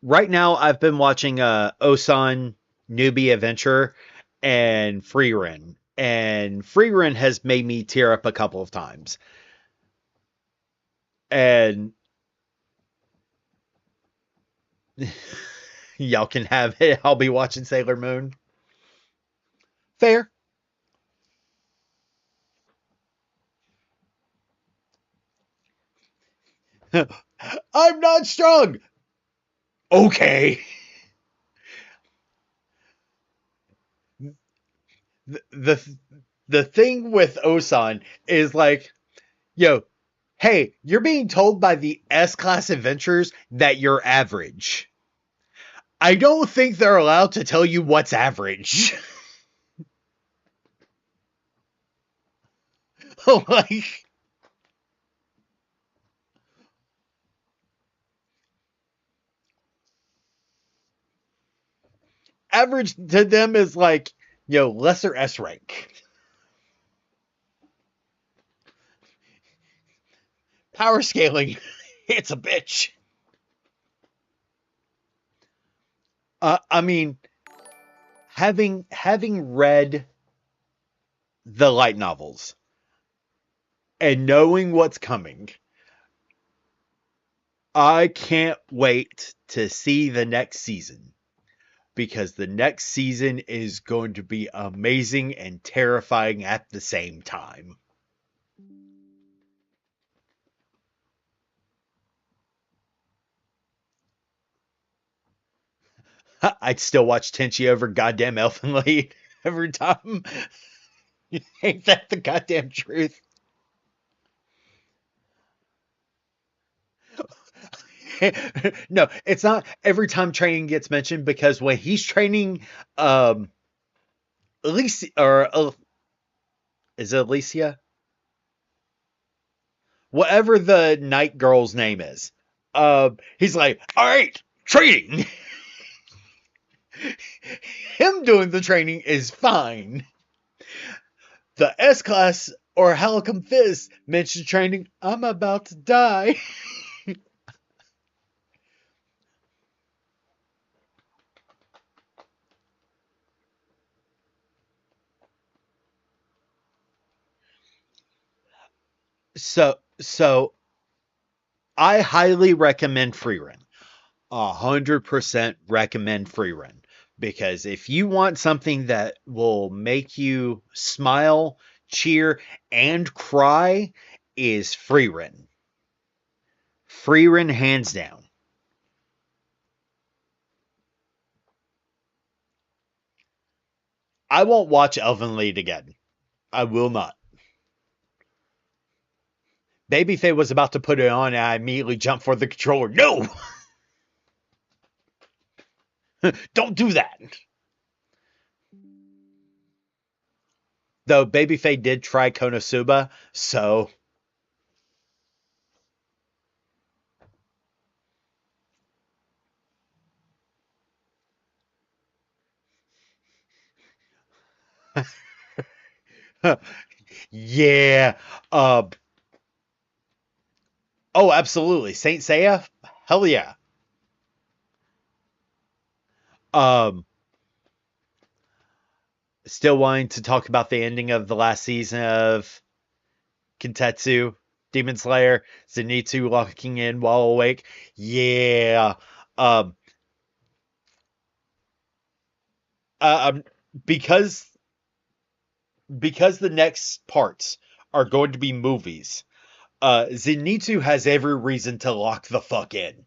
Speaker 1: Right now, I've been watching Osan Newbie Adventure and Freerun. And Freerun has made me tear up a couple of times. And y'all can have it. I'll be watching Sailor Moon. Fair. I'm not strong. Okay. The the thing with Osan is like, yo, hey, you're being told by the S class adventures that you're average. I don't think they're allowed to tell you what's average. Like, average to them is like, yo, lesser S rank. Power scaling, it's a bitch. I mean, having read the light novels and knowing what's coming, I can't wait to see the next season because the next season is going to be amazing and terrifying at the same time. I'd still watch Tenchi over goddamn Elfen Lied every time. Ain't that the goddamn truth? No, it's not every time training gets mentioned because when he's training, um, Alicia or is it Alicia? Whatever the night girl's name is. He's like, all right, training. Him doing the training is fine. The S class or Halcom Fizz mentioned training. I'm about to die. So I highly recommend Freerun. 100% recommend Freerun because if you want something that will make you smile, cheer, and cry, is Freerun. Freerun hands down. I won't watch Elven Lied again. I will not. Babyface was about to put it on, and I immediately jumped for the controller. No! Don't do that! Though Babyface did try Konosuba, so... yeah. Oh, absolutely. Saint Seiya? Hell yeah. Um, Still wanting to talk about the ending of the last season of Kintetsu, Demon Slayer, Zenitsu locking in while awake. Yeah. Um, um, because the next parts are going to be movies. Zenitsu has every reason to lock the fuck in.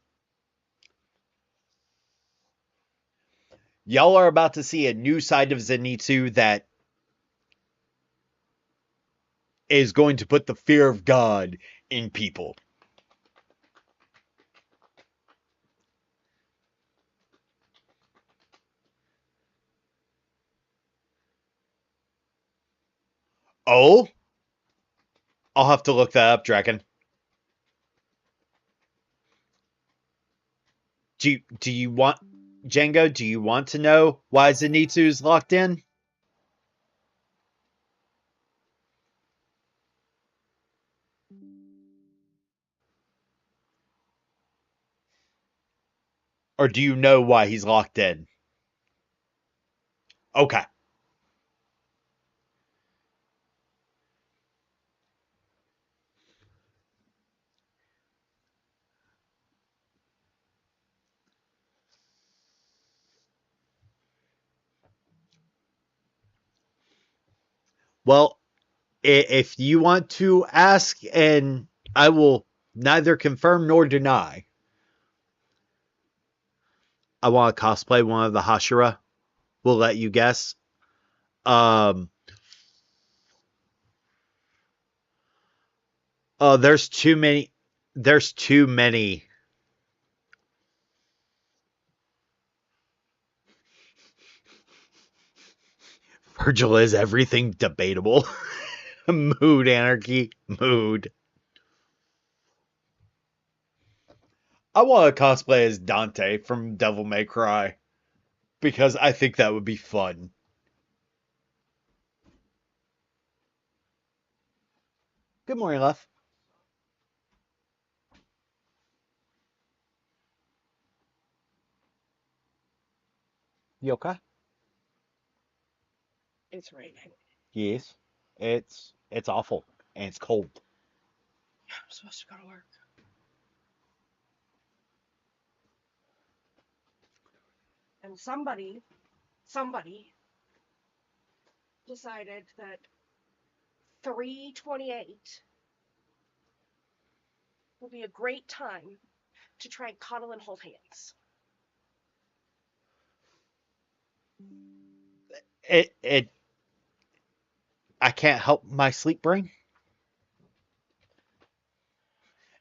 Speaker 1: Y'all are about to see a new side of Zenitsu that is going to put the fear of God in people. Oh, I'll have to look that up, Draken. Do you want Django? Do you want to know why Zenitsu's locked in, or do you know why he's locked in? Okay. Well, if you want to ask, and I will neither confirm nor deny, I want to cosplay one of the Hashira. We'll let you guess. Um, oh, there's too many. There's too many. Virgil is everything debatable. Mood anarchy. Mood. I want to cosplay as Dante from Devil May Cry because I think that would be fun. Good morning, Left. You okay?
Speaker 3: It's raining.
Speaker 1: Yes. It's awful and it's cold.
Speaker 3: I'm supposed to go to work. And somebody decided that 3:28 will be a great time to try and cuddle and hold hands.
Speaker 1: It I can't help my sleep brain.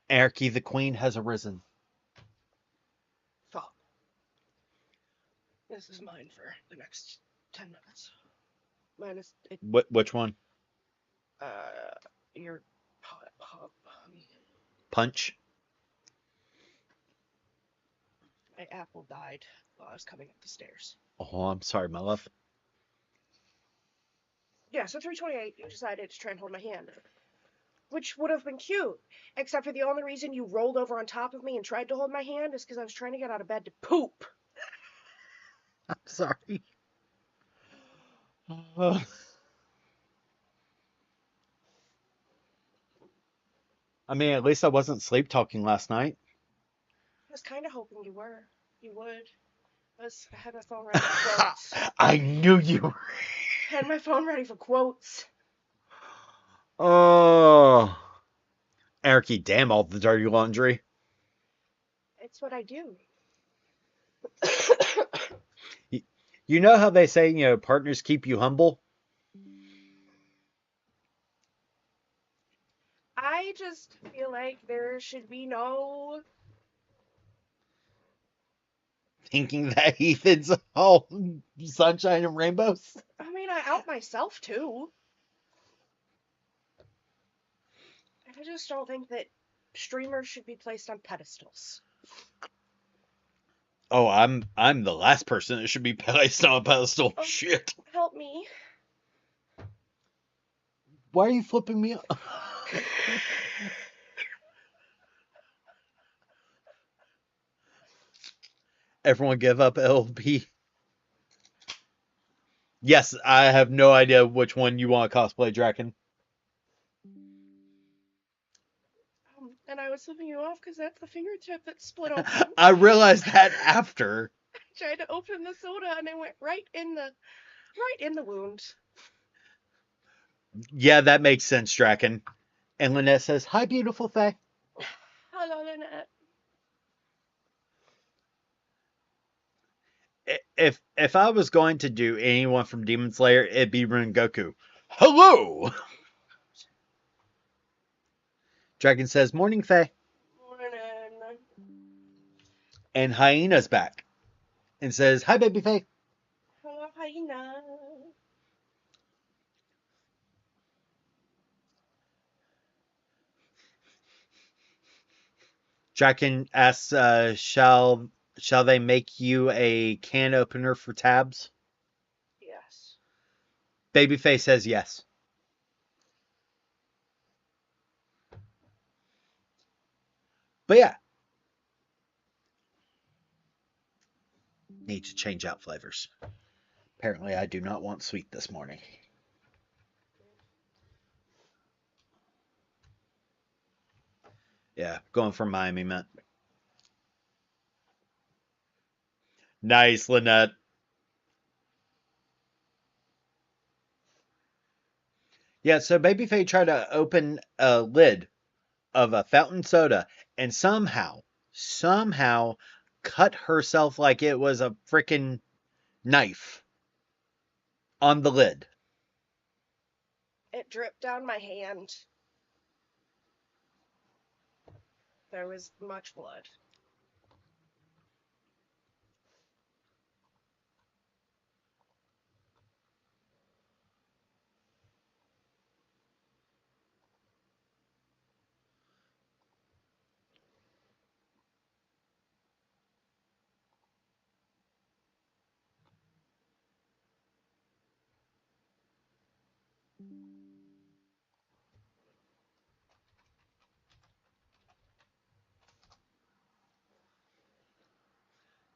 Speaker 1: Anarchy the Queen has arisen.
Speaker 3: Fuck. This is mine for the next 10 minutes. Minus it,
Speaker 1: Which one?
Speaker 3: uh, your pub.
Speaker 1: Punch.
Speaker 3: My apple died while I was coming up the stairs.
Speaker 1: Oh, I'm sorry, my love.
Speaker 3: Yeah, so 3:28, you decided to try and hold my hand. Which would have been cute, except for the only reason you rolled over on top of me and tried to hold my hand is because I was trying to get out of bed to poop.
Speaker 1: I'm sorry. I mean, at least I wasn't sleep talking last night.
Speaker 3: I was kind of hoping you were. You would. I had my phone ready for quotes.
Speaker 1: I knew you were.
Speaker 3: I had my phone ready for quotes.
Speaker 1: Oh. Anarchy, damn all the dirty laundry.
Speaker 3: It's what I do.
Speaker 1: You know how they say, partners keep you humble?
Speaker 3: I just feel like there should be no.
Speaker 1: Thinking that Ethan's all sunshine and rainbows?
Speaker 3: I mean, I out myself too. I just don't think that streamers should be placed on pedestals.
Speaker 1: Oh, I'm the last person that should be placed on a pedestal.
Speaker 3: Oh,
Speaker 1: Shit.
Speaker 3: help me.
Speaker 1: Why are you flipping me up? Everyone give up LP. Yes, I have no idea which one you want to cosplay, Draken.
Speaker 3: And I was flipping you off because that's the fingertip that split open.
Speaker 1: I realized that after.
Speaker 3: I tried to open the soda and it went right in the wound.
Speaker 1: Yeah, that makes sense, Draken. And Lynette says, "Hi, beautiful Faye."
Speaker 3: Hello, Lynette.
Speaker 1: If I was going to do anyone from Demon Slayer, it'd be Rengoku. Hello! Dragon says, "Morning, Faye."
Speaker 3: Morning.
Speaker 1: And Hyena's back and says, "Hi, baby Faye."
Speaker 3: Hello, hyena.
Speaker 1: Draken asks, shall they make you a can opener for tabs?
Speaker 3: Yes.
Speaker 1: Babyface says yes. But yeah. Need to change out flavors. Apparently I do not want sweet this morning. Yeah, going for Miami Mint. Nice, Lynette. Yeah, so Babyface tried to open a lid of a fountain soda and somehow cut herself like it was a freaking knife on the lid.
Speaker 3: It dripped down my hand. There was much blood.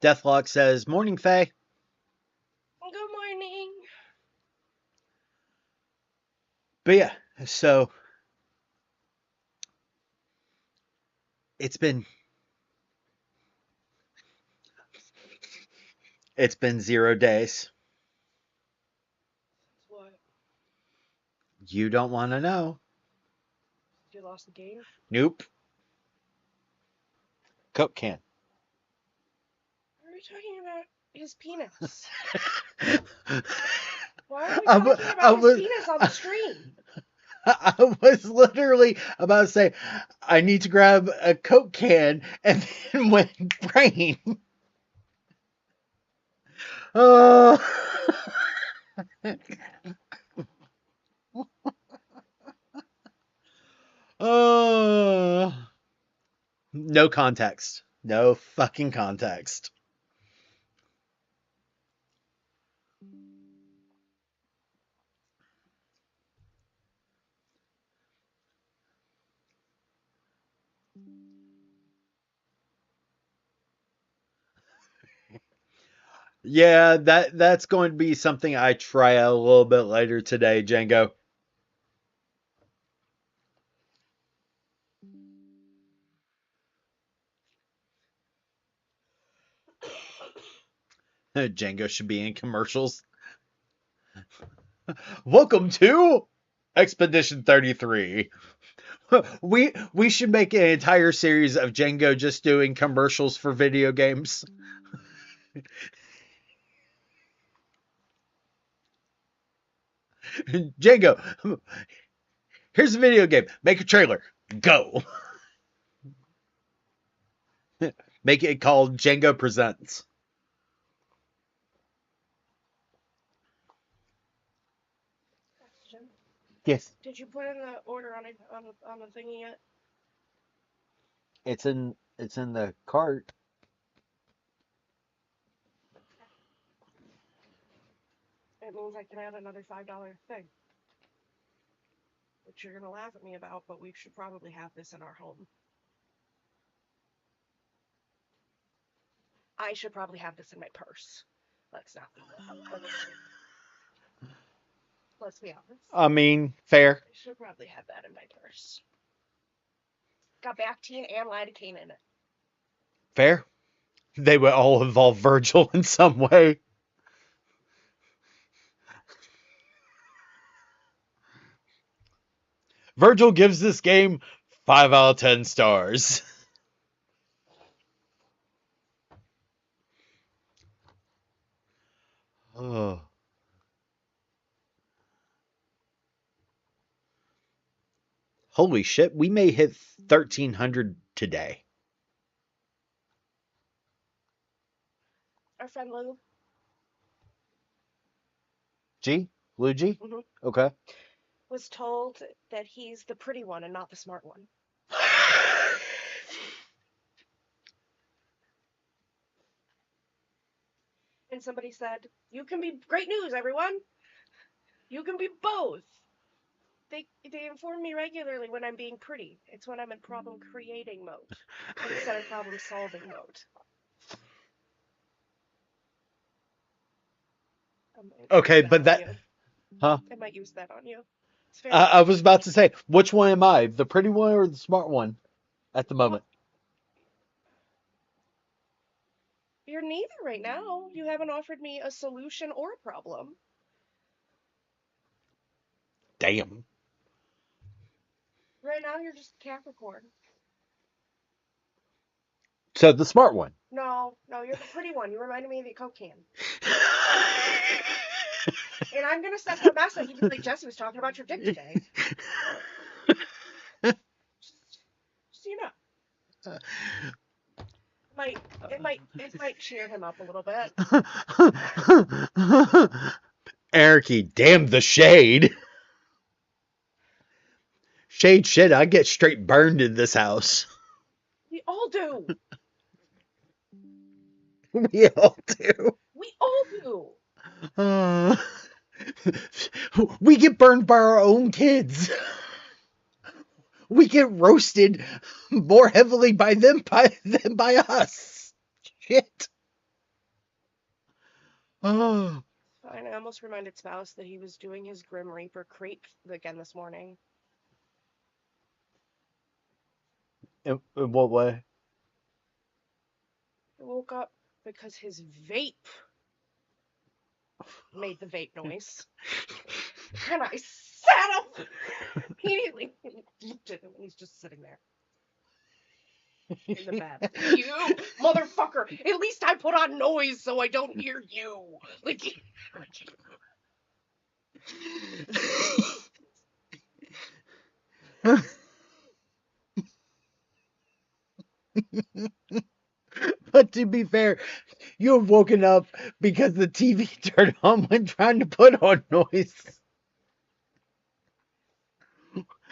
Speaker 1: Deathlock says, "Morning, Faye."
Speaker 3: Good morning.
Speaker 1: But yeah, so it's been 0 days.
Speaker 3: What?
Speaker 1: You don't want to know.
Speaker 3: You lost the game?
Speaker 1: Nope. Coke can.
Speaker 3: Why are we talking about his penis? Why are we
Speaker 1: I
Speaker 3: talking about his penis on the stream?
Speaker 1: I was literally about to say, I need to grab a Coke can, and then went brain. Oh. Oh. No context. No fucking context. Yeah, that's going to be something I try out a little bit later today, Django. Django should be in commercials. Welcome to Expedition 33. We should make an entire series of Django just doing commercials for video games. Django, here's a video game. Make a trailer. Go. Make it called Django Presents.
Speaker 3: Question.
Speaker 1: Yes.
Speaker 3: Did you put in the order on the thingy yet?
Speaker 1: It's in the cart.
Speaker 3: It means I can add another $5 thing. Which you're gonna laugh at me about, but we should probably have this in our home. I should probably have this in my purse. Let's not. Let's be honest.
Speaker 1: I mean, fair.
Speaker 3: I should probably have that in my purse. Got Bactine and lidocaine in it.
Speaker 1: Fair. They would all involve Virgil in some way. Virgil gives this game 5 out of 10 stars. Oh. Holy shit, we may hit 1,300 today.
Speaker 3: Our friend Lou.
Speaker 1: G? Luigi?
Speaker 3: Mhm.
Speaker 1: Okay.
Speaker 3: Was told that he's the pretty one and not the smart one. And somebody said, "You can be great news, everyone. You can be both." They inform me regularly when I'm being pretty. It's when I'm in problem creating mode instead of problem solving mode.
Speaker 1: Okay, but that... Huh?
Speaker 3: I might use that on you. It's fair.
Speaker 1: I was about to say, which one am I? The pretty one or the smart one at the moment?
Speaker 3: You're neither right now. You haven't offered me a solution or a problem.
Speaker 1: Damn.
Speaker 3: Right now, you're just Capricorn.
Speaker 1: So the smart one.
Speaker 3: No, you're the pretty one. You reminded me of the Coke can. And I'm gonna send her a message and be like, "Jesse was talking about your dick today." Just so you know. It might cheer him up a little bit.
Speaker 1: Ericy, damn the shade. Shade shit, I get straight burned in this house.
Speaker 3: We all do.
Speaker 1: We all do.
Speaker 3: We all do.
Speaker 1: We get burned by our own kids. We get roasted more heavily by them than by us. Shit. Oh.
Speaker 3: Fine, I almost reminded Spouse that he was doing his Grim Reaper creep again this morning.
Speaker 1: In what way?
Speaker 3: I woke up because his vape made the vape noise. And I sat up immediately and looked at him, and he's just sitting there in the bed. You motherfucker! At least I put on noise so I don't hear you. Like.
Speaker 1: But to be fair, you have woken up because the TV turned on when trying to put on noise.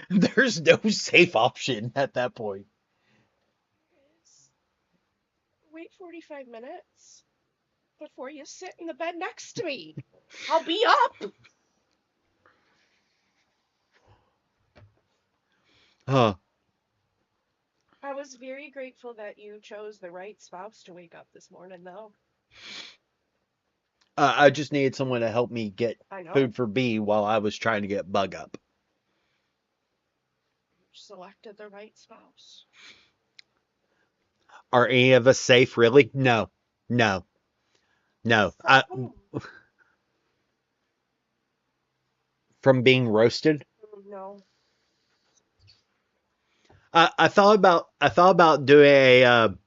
Speaker 1: There's no safe option at that point.
Speaker 3: Wait 45 minutes before you sit in the bed next to me. I'll be up.
Speaker 1: Huh.
Speaker 3: I was very grateful that you chose the right spouse to wake up this morning, though.
Speaker 1: I just needed someone to help me get
Speaker 3: I know.
Speaker 1: food for B while I was trying to get Bug up.
Speaker 3: Selected the right spouse.
Speaker 1: Are any of us safe, really? No. From being roasted?
Speaker 3: No.
Speaker 1: I thought about doing a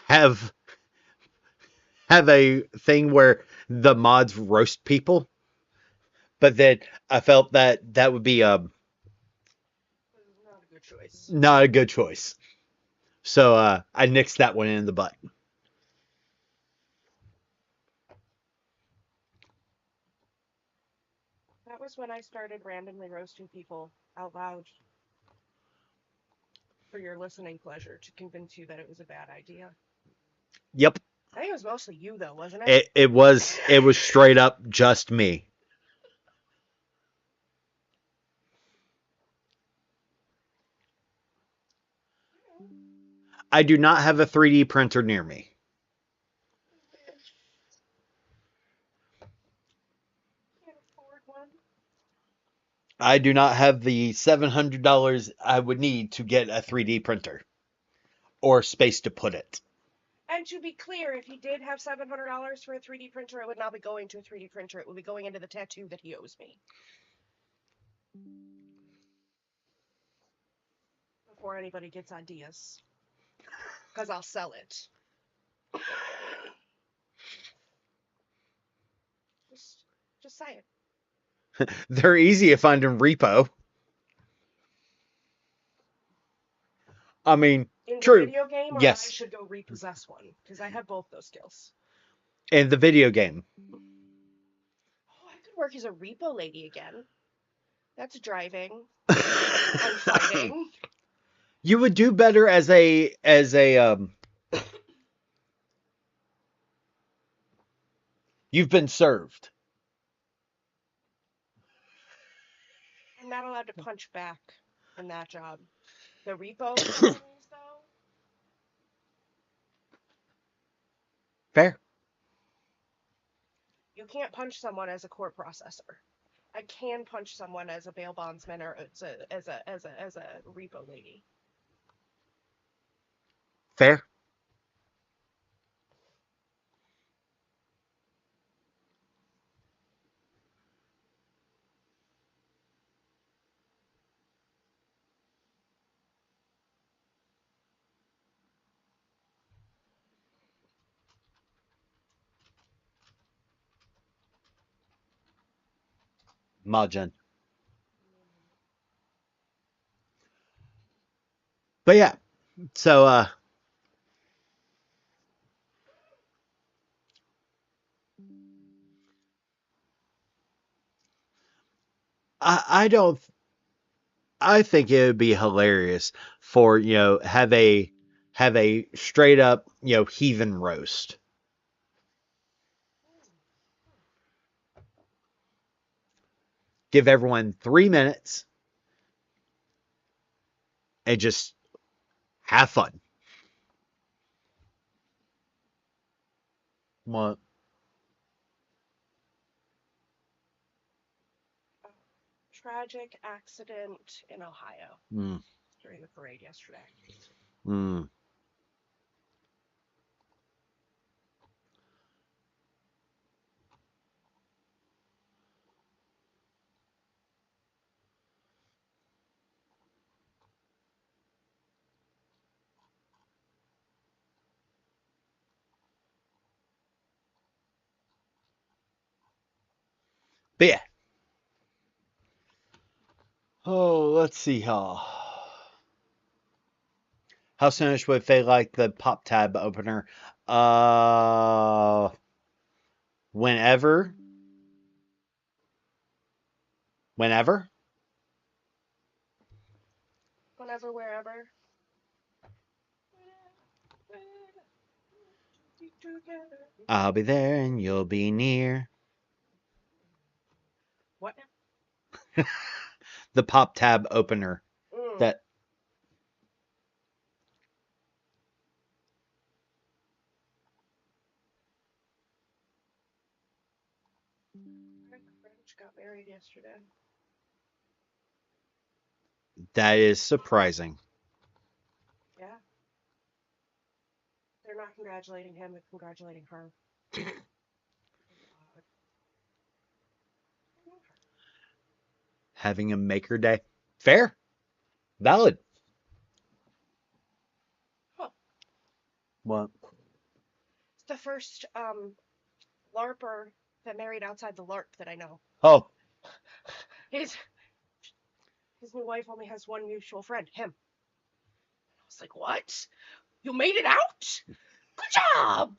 Speaker 1: have a thing where the mods roast people, But then I felt that would be
Speaker 3: Not a good choice.
Speaker 1: not a good choice. So I nixed that one in the butt.
Speaker 3: That was when I started randomly roasting people out loud for your listening pleasure to convince you that it was a bad idea.
Speaker 1: Yep.
Speaker 3: I think it was mostly you, though, wasn't it?
Speaker 1: It was straight up just me. I do not have a 3D printer near me.
Speaker 3: Can't afford one.
Speaker 1: I do not have the $700 I would need to get a 3D printer or space to put it.
Speaker 3: And to be clear, if he did have $700 for a 3D printer, it would not be going to a 3D printer. It would be going into the tattoo that he owes me. Before anybody gets ideas. Because I'll sell it. Just say it.
Speaker 1: They're easy to find in repo. I mean,
Speaker 3: In the
Speaker 1: true.
Speaker 3: video game, or I
Speaker 1: Yes.
Speaker 3: should go repossess one? Because I have both those skills.
Speaker 1: In the video game.
Speaker 3: Oh, I could work as a repo lady again. That's driving and fighting.
Speaker 1: You would do better as a you've been served.
Speaker 3: I'm not allowed to punch back in that job. The repo companies, though,
Speaker 1: Fair.
Speaker 3: you can't punch someone as a court processor. I can punch someone as a bail bondsman or as a repo lady.
Speaker 1: Fair. Majin. But yeah. So I don't I think it would be hilarious for, have a straight up, heathen roast. Give everyone 3 minutes and just have fun. What?
Speaker 3: A tragic accident in Ohio
Speaker 1: Mm,
Speaker 3: during the parade yesterday.
Speaker 1: mm. But yeah. Oh, let's see how soonish would Faye like the pop tab opener? Uh, whenever, whenever.
Speaker 3: Whenever, wherever.
Speaker 1: I'll be there and you'll be near.
Speaker 3: What?
Speaker 1: The pop tab opener
Speaker 3: Mm.
Speaker 1: that
Speaker 3: My French got married yesterday.
Speaker 1: that is surprising.
Speaker 3: Yeah. They're not congratulating him, they're congratulating her.
Speaker 1: Having a maker day. Fair. Valid.
Speaker 3: Huh.
Speaker 1: What?
Speaker 3: It's the first LARPer that married outside the LARP that I know.
Speaker 1: Oh.
Speaker 3: His new wife only has one mutual friend, him. I was like, what? You made it out? Good job.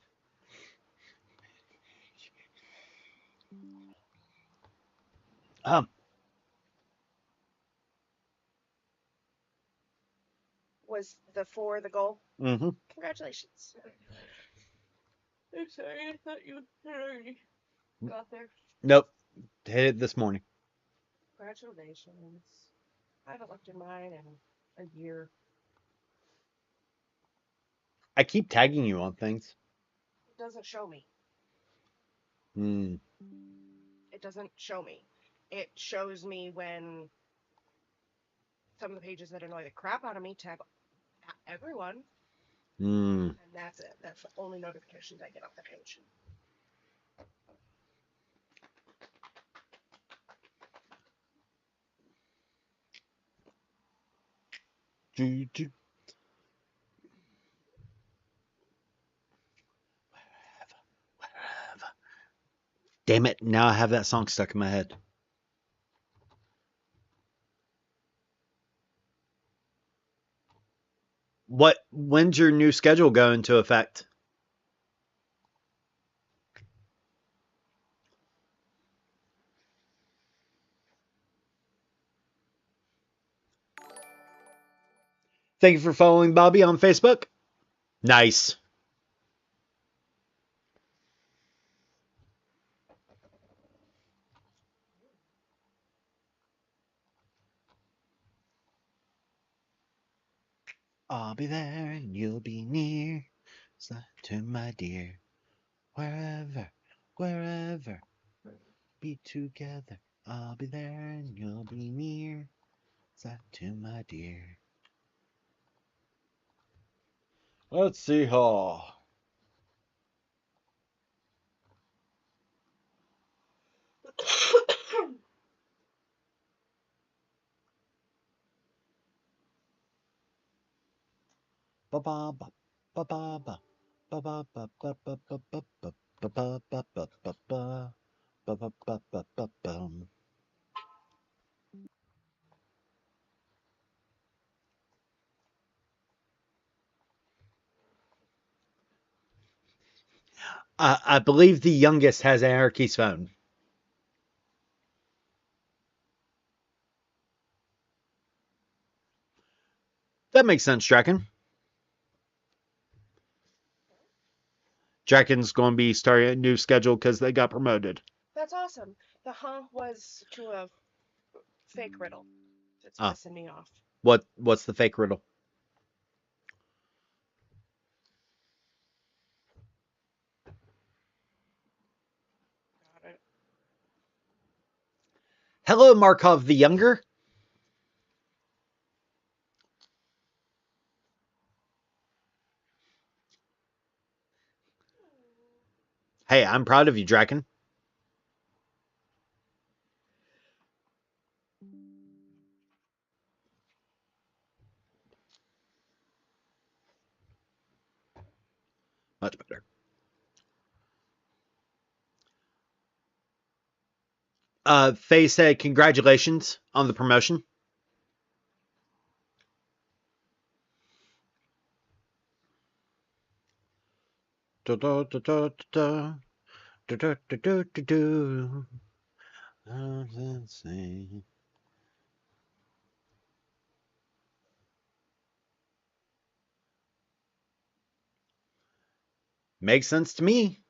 Speaker 1: Um,
Speaker 3: Was the goal?
Speaker 1: mm-hmm.
Speaker 3: Congratulations. I'm sorry, I thought you had already got there.
Speaker 1: Nope. Hit it this morning.
Speaker 3: Congratulations. I haven't looked in mine in a year.
Speaker 1: I keep tagging you on things.
Speaker 3: It doesn't show me.
Speaker 1: Hmm.
Speaker 3: It doesn't show me. It shows me when some of the pages that annoy the crap out of me tag everyone,
Speaker 1: Hmm.
Speaker 3: and that's it. That's the only notifications I get off the page.
Speaker 1: Do, do. Damn it! Now I have that song stuck in my head. When's your new schedule go into effect? Thank you for following Bobby on Facebook. Nice. I'll be there and you'll be near. So to my dear, wherever, wherever, be together. I'll be there and you'll be near. So to my dear. Let's see how. Ba ba ba ba ba ba ba ba ba ba ba ba ba ba ba ba ba ba ba ba. Ba-ba-ba-ba-ba-bum. I believe the youngest has Anarchy's phone. That makes sense, Draken. Draken's going to be starting a new schedule because they got promoted.
Speaker 3: That's awesome. The was to a fake riddle. It's
Speaker 1: Ah,
Speaker 3: pissing me off.
Speaker 1: what's the fake riddle?
Speaker 3: Got it.
Speaker 1: Hello, Markov the Younger. Hey, I'm proud of you, Draken. Much better. Faye said congratulations on the promotion. Da, da, da, da, da, da, da, da, da, da, da. Let's see. Makes sense to me.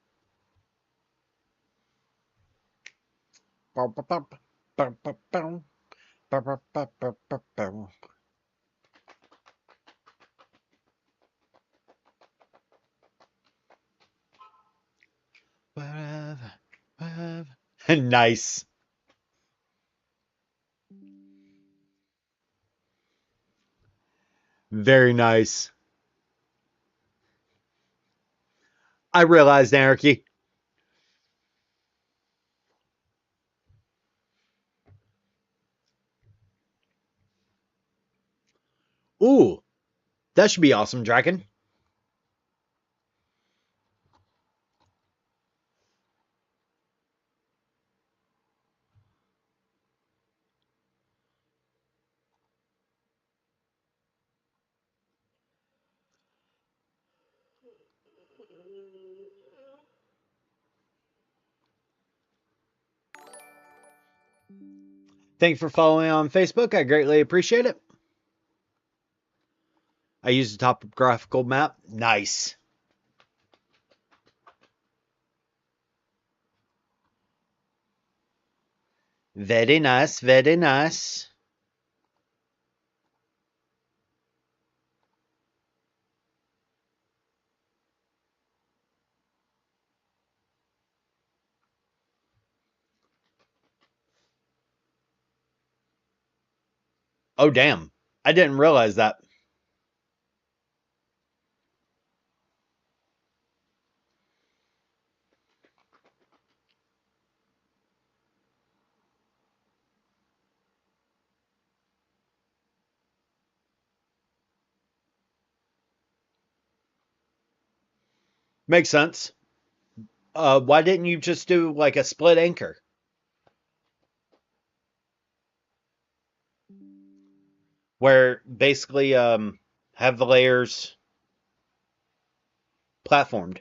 Speaker 1: Wherever, wherever. Nice. Very nice. I realized Anarchy. Ooh, that should be awesome, Dragon. Thank you for following on Facebook. I greatly appreciate it. I use a topographical map. Nice. Very nice, very nice. Oh, damn. I didn't realize that. Makes sense. Why didn't you just do like a split anchor? Where basically have the layers platformed.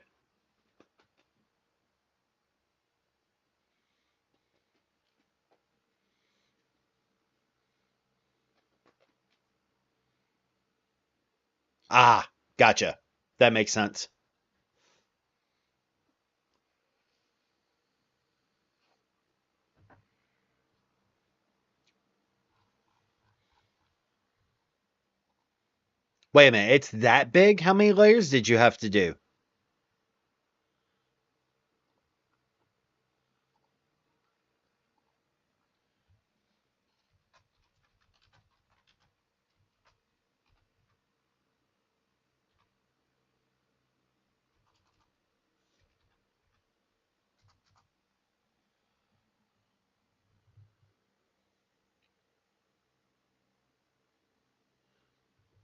Speaker 1: Ah, gotcha. That makes sense. Wait a minute, it's that big? How many layers did you have to do?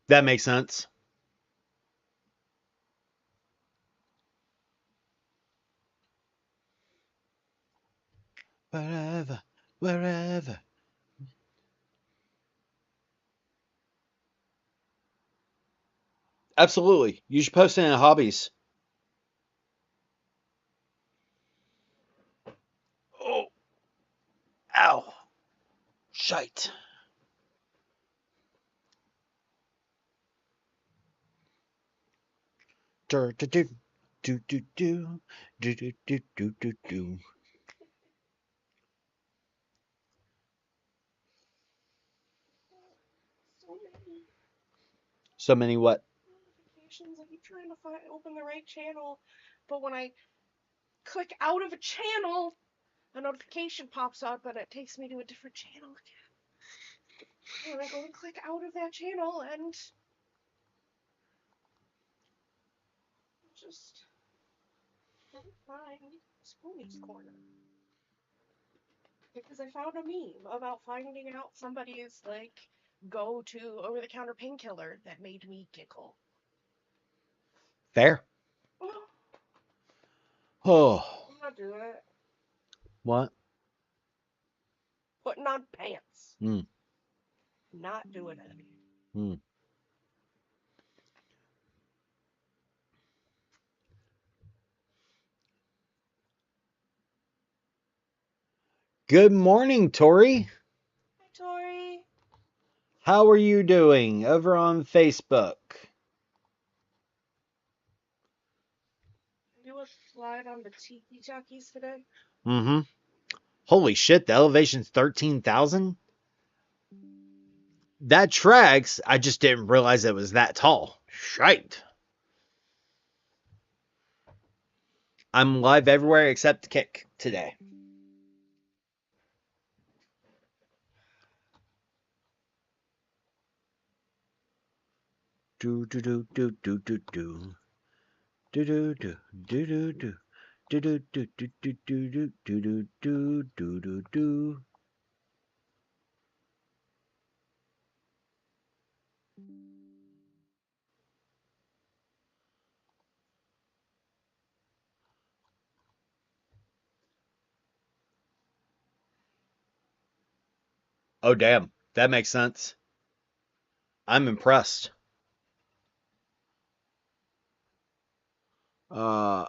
Speaker 1: That makes sense. Wherever, wherever. Absolutely. You should post it in hobbies. Oh, ow. Shite. Do do do do do do do do do do do do.
Speaker 3: So many
Speaker 1: So many what?
Speaker 3: notifications. I keep trying to open the right channel, but when I click out of a channel, a notification pops up and it takes me to a different channel again. And I go to click out of that channel and just can't find Spoony's Corner. Because I found a meme about finding out somebody's like go to over the counter painkiller that made me giggle.
Speaker 1: Fair.
Speaker 3: Oh,
Speaker 1: Oh,
Speaker 3: I'm not doing it.
Speaker 1: what?
Speaker 3: Putting on pants.
Speaker 1: Hmm.
Speaker 3: Not doing it.
Speaker 1: Hmm. Good morning, Tori.
Speaker 3: Hi, Tori.
Speaker 1: How are you doing over on Facebook?
Speaker 3: Do a slide on the Tiki Talkies today.
Speaker 1: Mm-hmm. Holy shit, the elevation's 13,000? That tracks. I just didn't realize it was that tall. Shite. I'm live everywhere except Kick today. Do do do do do do do. Do do do do do do. Do do do do do do do do do do do do. Oh damn, that makes sense. I'm impressed.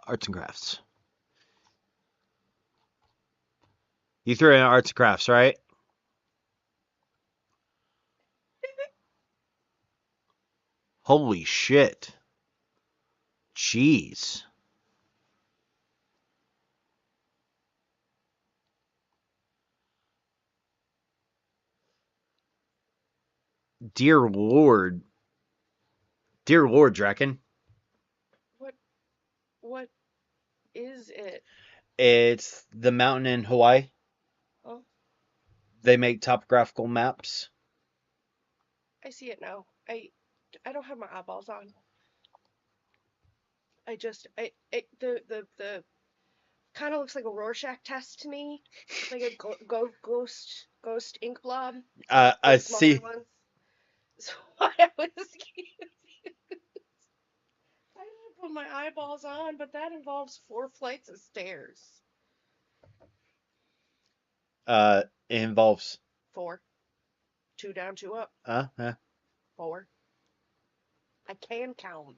Speaker 1: Arts and crafts. You threw in arts and crafts, right? Holy shit. Jeez. Dear Lord. Dear Lord, Draken.
Speaker 3: What what is it?
Speaker 1: It's the mountain in Hawaii.
Speaker 3: Oh,
Speaker 1: They make topographical maps.
Speaker 3: I see it now. I don't have my eyeballs on. I just I it the kind of looks like a Rorschach test to me, like a ghost ink blob, like
Speaker 1: I
Speaker 3: the smaller
Speaker 1: see.
Speaker 3: ones. So I was I didn't put my eyeballs on, but that involves 4 flights of stairs.
Speaker 1: It involves.
Speaker 3: Four, two down, two up.
Speaker 1: Uh, uh,
Speaker 3: Four. I can count.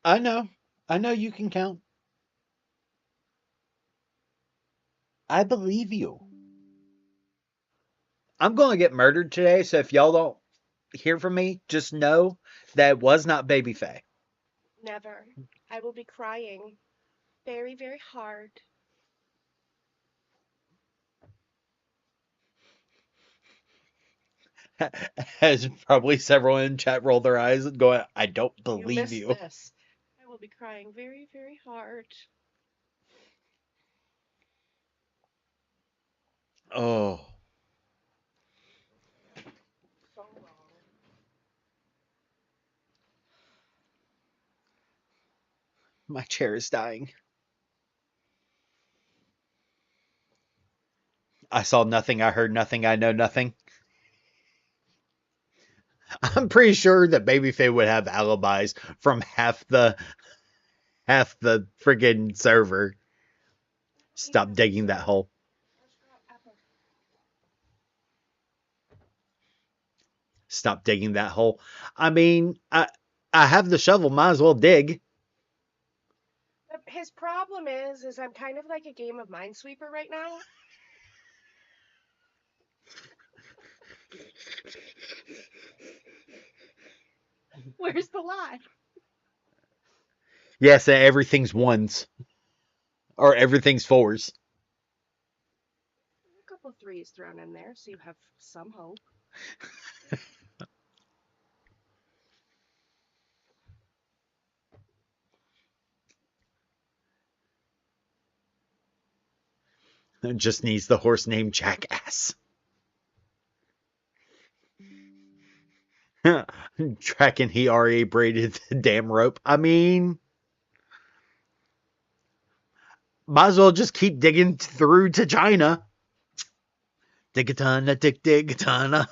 Speaker 1: I know. I know you can count. I believe you. I'm going to get murdered today, so if y'all don't hear from me, just know that it was not Baby Faye.
Speaker 3: Never. I will be crying very, very hard.
Speaker 1: As probably several in chat roll their eyes and going, I don't
Speaker 3: You
Speaker 1: believe
Speaker 3: missed
Speaker 1: you.
Speaker 3: this. I will be crying very, very hard.
Speaker 1: Oh,
Speaker 3: So wrong.
Speaker 1: my chair is dying. I saw nothing, I heard nothing, I know nothing. I'm pretty sure that Baby Faye would have alibis from half the friggin' server. Stop digging that hole. Stop digging that hole. I mean, I have the shovel, might as well dig.
Speaker 3: His problem is I'm kind of like a game of Minesweeper right now. Where's the lie?
Speaker 1: Yes, everything's ones. Or everything's fours.
Speaker 3: A couple of threes thrown in there, so you have some hope.
Speaker 1: It just needs the horse named Jackass. Tracking he already braided the damn rope. I mean, might as well just keep digging through to China. Digatana, digatana.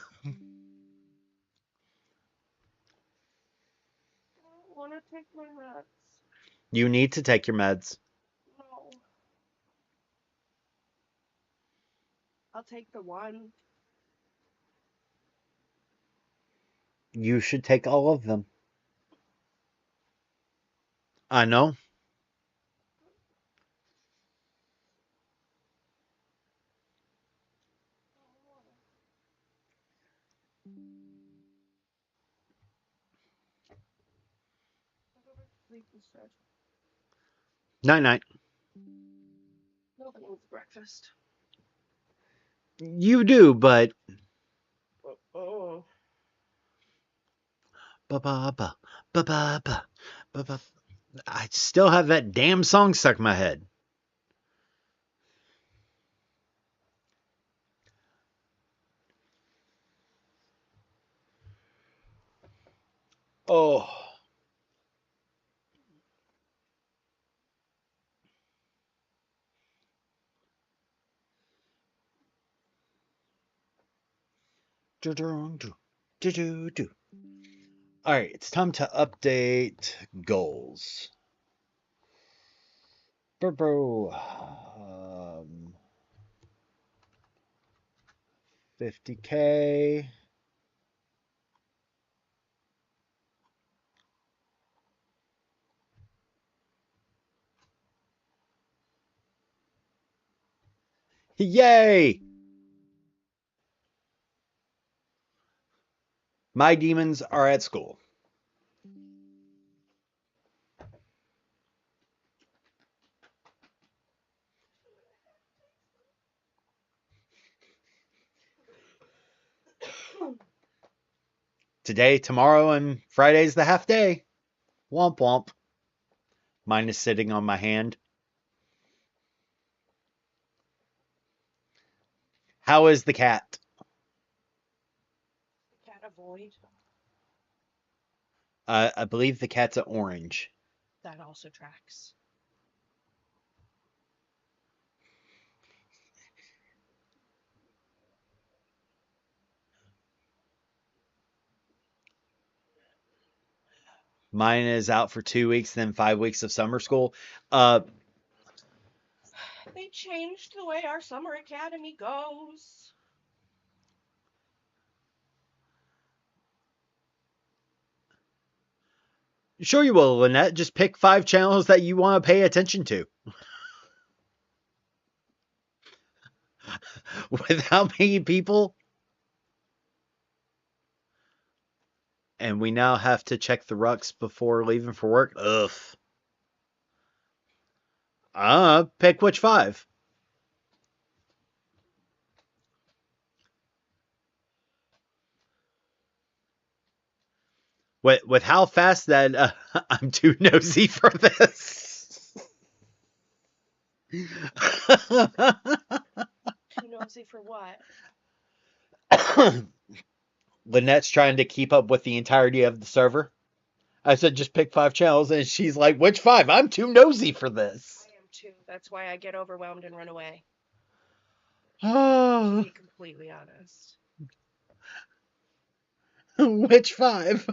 Speaker 3: I don't want to take my meds.
Speaker 1: You need to take your meds.
Speaker 3: No. I'll take the one.
Speaker 1: You should take all of them. I know.
Speaker 3: Sleep instead.
Speaker 1: Night night.
Speaker 3: Nobody needs breakfast.
Speaker 1: You do, but
Speaker 3: Oh.
Speaker 1: ba ba ba ba ba ba ba ba. I still have that damn song stuck in my head. Oh. Do do do do do do. All right, it's time to update goals. Bro, 50K. Yay! My demons are at school. Today, tomorrow, and Friday's the half day. Womp womp. Mine is sitting on my hand. How is the cat?
Speaker 3: Cat avoid.
Speaker 1: I believe the cat's an orange.
Speaker 3: That also tracks.
Speaker 1: Mine is out for 2 weeks, then 5 weeks of summer school.
Speaker 3: They changed the way our summer academy goes.
Speaker 1: Sure you will, Lynette. Just pick 5 channels that you want to pay attention to. With how many people? And we now have to check the rucks before leaving for work. Ugh. Pick which 5. With how fast that I'm too nosy for this.
Speaker 3: Too nosy for what?
Speaker 1: Lynette's trying to keep up with the entirety of the server. I said just pick 5 channels, and she's like, which 5? I'm too nosy for this.
Speaker 3: I am too. That's why I get overwhelmed and run away. To
Speaker 1: Oh,
Speaker 3: be completely honest.
Speaker 1: which 5?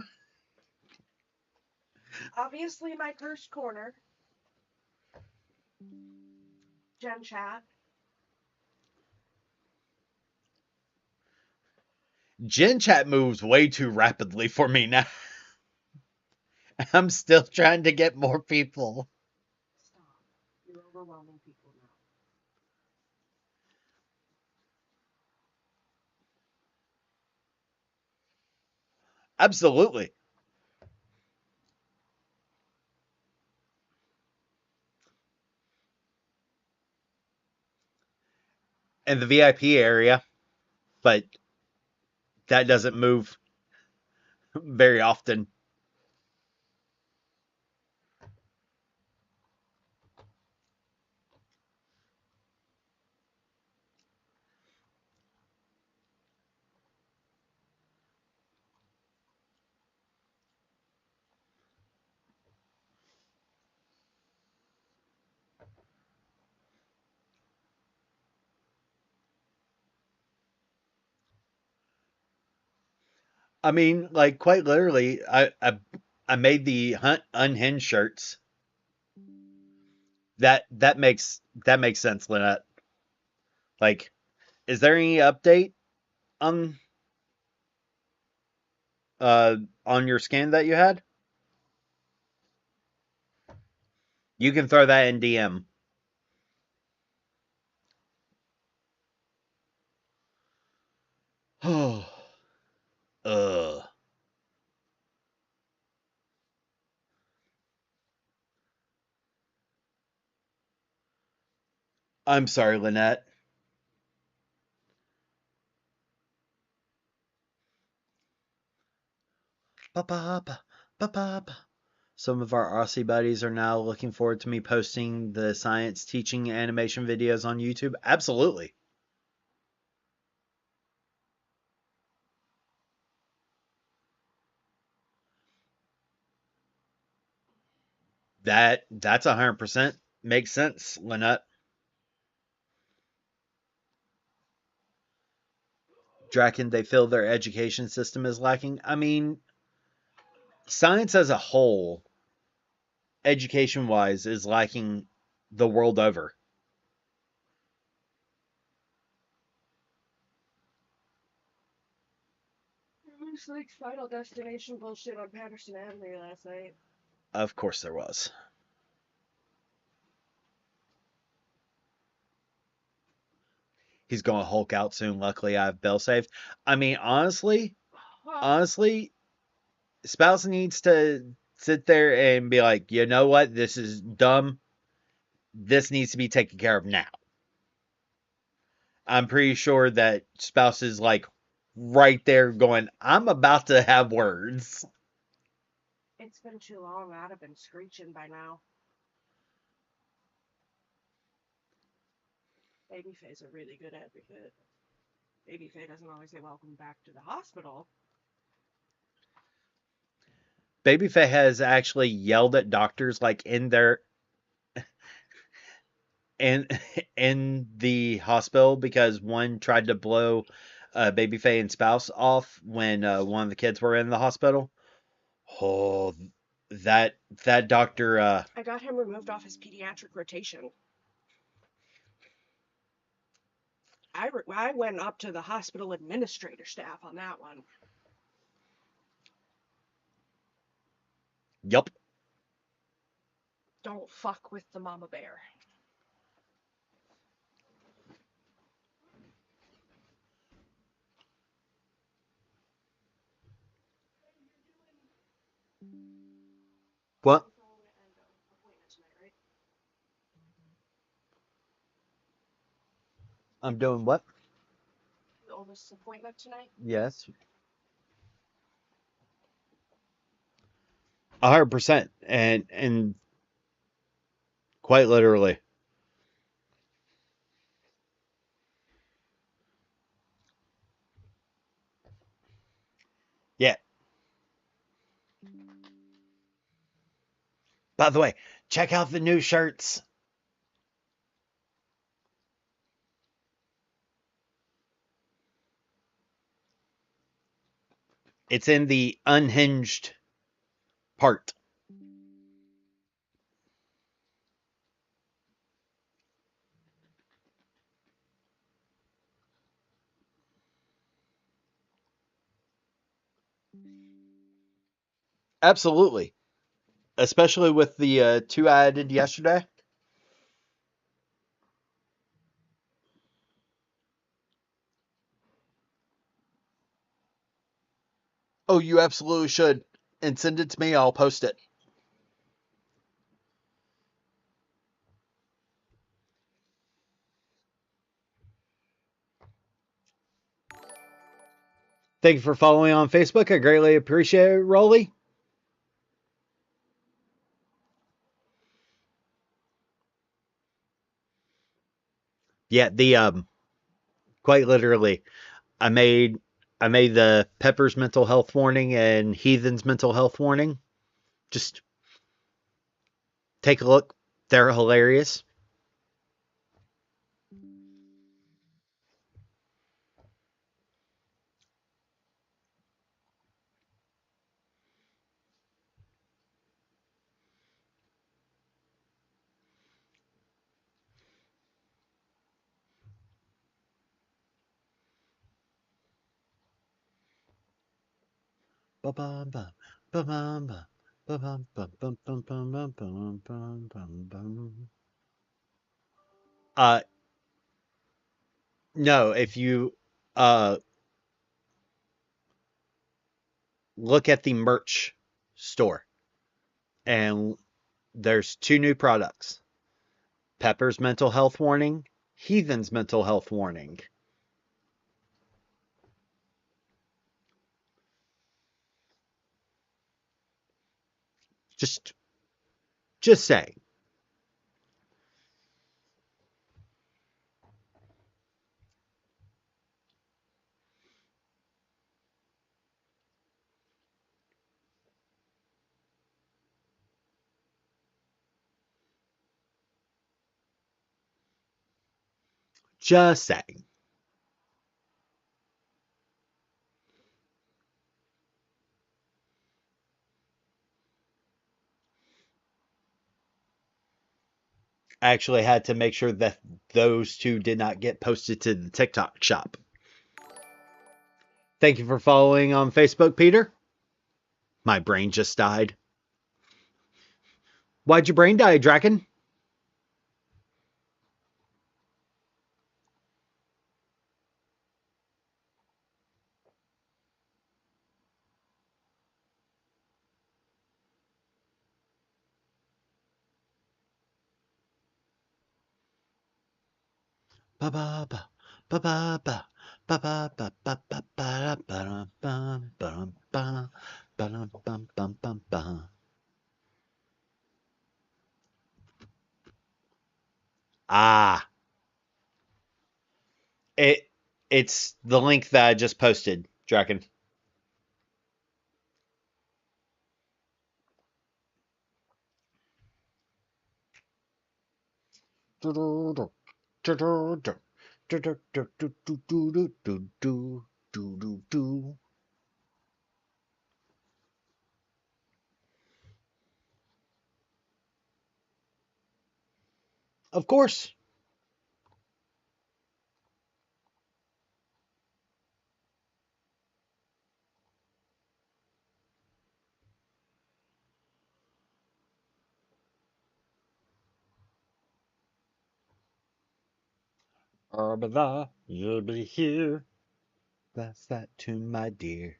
Speaker 3: Obviously, my first corner. Gen chat.
Speaker 1: Gen chat moves way too rapidly for me now. I'm still trying to get more people.
Speaker 3: Stop. You're overwhelming people now.
Speaker 1: Absolutely. In the VIP area, but that doesn't move very often. I mean, like quite literally, I made the unhinged shirts. That makes sense, Lynette. Like, is there any update on on your scan that you had? You can throw that in DM. Oh, ugh. I'm sorry, Lynette. Ba-ba-ba, ba-ba-ba. Some of our Aussie buddies are now looking forward to me posting the science teaching animation videos on YouTube. Absolutely. That's 100% makes sense, Lynette. Draken, they feel their education system is lacking. I mean, science as a whole, education wise, is lacking the world over.
Speaker 3: It was like Final Destination bullshit on Patterson Avenue last night.
Speaker 1: Of course there was. He's going to Hulk out soon. Luckily, I have Bell saved. I mean, honestly, honestly, spouse needs to sit there and be like, you know what, this is dumb. This needs to be taken care of now. I'm pretty sure that spouse is like right there going, I'm about to have words.
Speaker 3: It's been too long. I'd have been screeching by now. Babyface a really good advocate. Babyface doesn't always say welcome back to the hospital.
Speaker 1: Babyface has actually yelled at doctors like in in the hospital because one tried to blow Babyface and spouse off when one of the kids were in the hospital. Oh, that doctor.
Speaker 3: I got him removed off his pediatric rotation. I went up to the hospital administrator staff on that one.
Speaker 1: Yup.
Speaker 3: Don't fuck with the mama bear.
Speaker 1: What? I'm doing what?
Speaker 3: The oldest appointment tonight?
Speaker 1: Yes. 100%. And quite literally. Yeah. By the way, check out the new shirts. It's in the unhinged part. Absolutely. Especially with the two I did yesterday. Oh, you absolutely should. And send it to me. I'll post it. Thank you for following on Facebook. I greatly appreciate it, Rolly. Yeah, the quite literally, I made I made the Pepper's mental health warning and Heathen's mental health warning. Just take a look. They're hilarious. Ba-bum-bum, ba-bum-bum, ba-bum-bum-bum-bum-bum-bum-bum-bum. Uh, no, if you uh look at the merch store and there's two new products. Pepper's mental health warning, Heathen's mental health warning. Just just say. Just saying. I actually had to make sure that those two did not get posted to the TikTok shop. Thank you for following on Facebook, Peter. My brain just died. Why'd your brain die, Draken? ba ba ba ba ba ba ba ba ba ba ba ba ba ba ba ba ba. Ah, it's the link that I just posted, Draken. Of course. Arbala, you'll be here. That's that tune, my dear.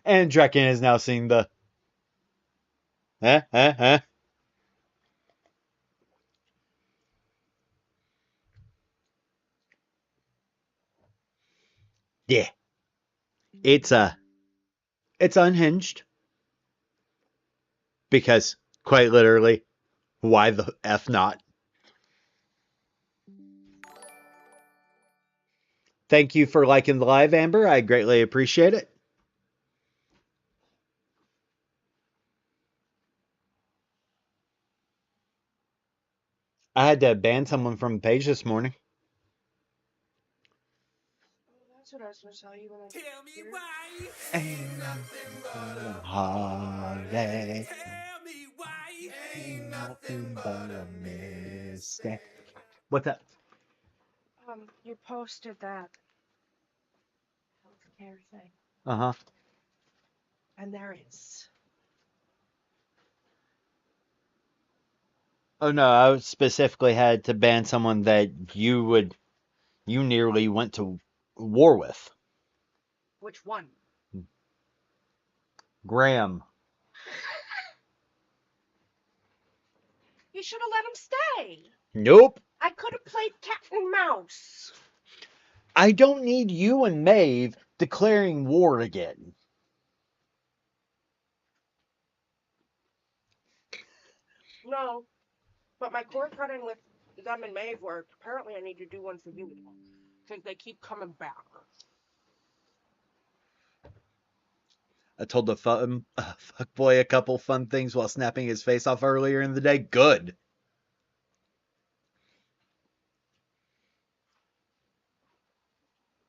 Speaker 1: And Draken is now seeing the huh. Yeah, it's it's unhinged because quite literally, why the f not? Thank you for liking the live, Amber. I greatly appreciate it. I had to ban someone from the page this morning.
Speaker 3: That's what I was going to tell you when I
Speaker 2: Tell me
Speaker 3: here.
Speaker 2: why.
Speaker 1: Ain't nothing but a heartache.
Speaker 2: Tell me why.
Speaker 1: Ain't nothing but a mistake. What's that?
Speaker 3: You posted that healthcare thing,
Speaker 1: Uh huh.
Speaker 3: and there is.
Speaker 1: Oh no, I specifically had to ban someone that you nearly went to war with.
Speaker 3: Which one?
Speaker 1: Graham.
Speaker 3: You should have let him stay.
Speaker 1: Nope.
Speaker 3: I could have played cat and mouse.
Speaker 1: I don't need you and Maeve declaring war again.
Speaker 3: No, but my cord cutting with them and Maeve worked. Apparently, I need to do one for you because they keep coming back.
Speaker 1: I told the fuck boy a couple fun things while snapping his face off earlier in the day. Good.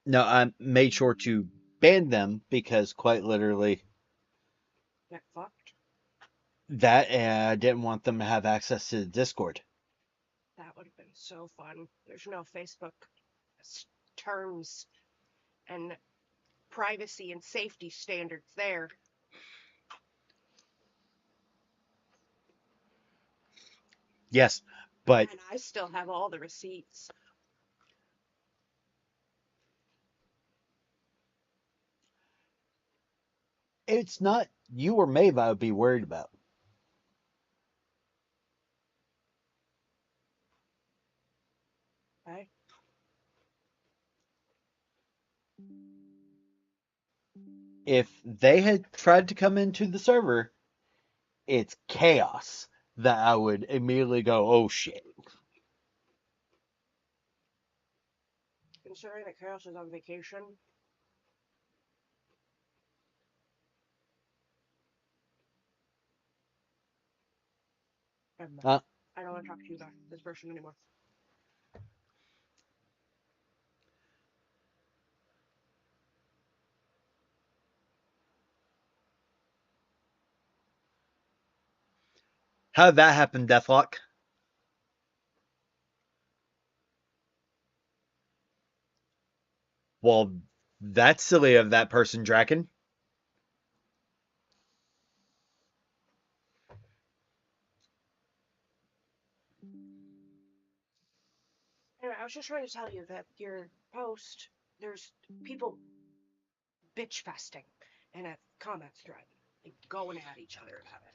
Speaker 1: No, I made sure to ban them because quite literally
Speaker 3: Get fucked.
Speaker 1: that I didn't want them to have access to the Discord.
Speaker 3: That would have been so fun. There's no Facebook terms and privacy and safety standards there.
Speaker 1: Yes, but
Speaker 3: And I still have all the receipts.
Speaker 1: it's not you or Maeve I would be worried about.
Speaker 3: Okay?
Speaker 1: If they had tried to come into the server, it's chaos that I would immediately go, oh shit.
Speaker 3: Considering that Chaos is on vacation,
Speaker 1: Uh,
Speaker 3: I don't want to talk to you about this person anymore.
Speaker 1: how did that happen, Deathlock? Well, that's silly of that person, Draken.
Speaker 3: Anyway, I was just trying to tell you that your post, there's people bitch festing in a comment thread, like going at each other about it.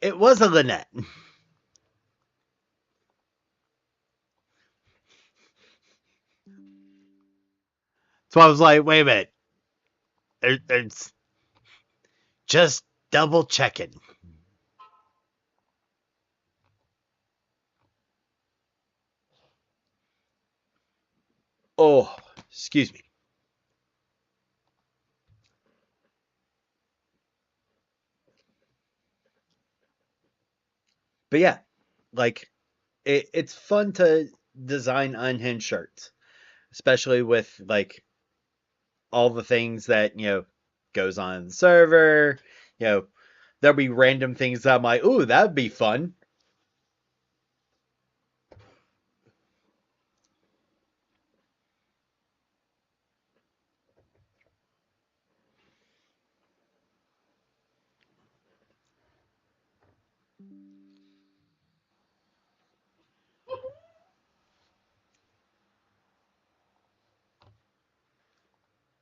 Speaker 1: It was a Lynette. So I was like, wait a minute. There's just double checking. Oh, excuse me. But yeah, like it's fun to design unhinged shirts, especially with like all the things that goes on in the server. You know, there'll be random things that I'm like, ooh, that'd be fun.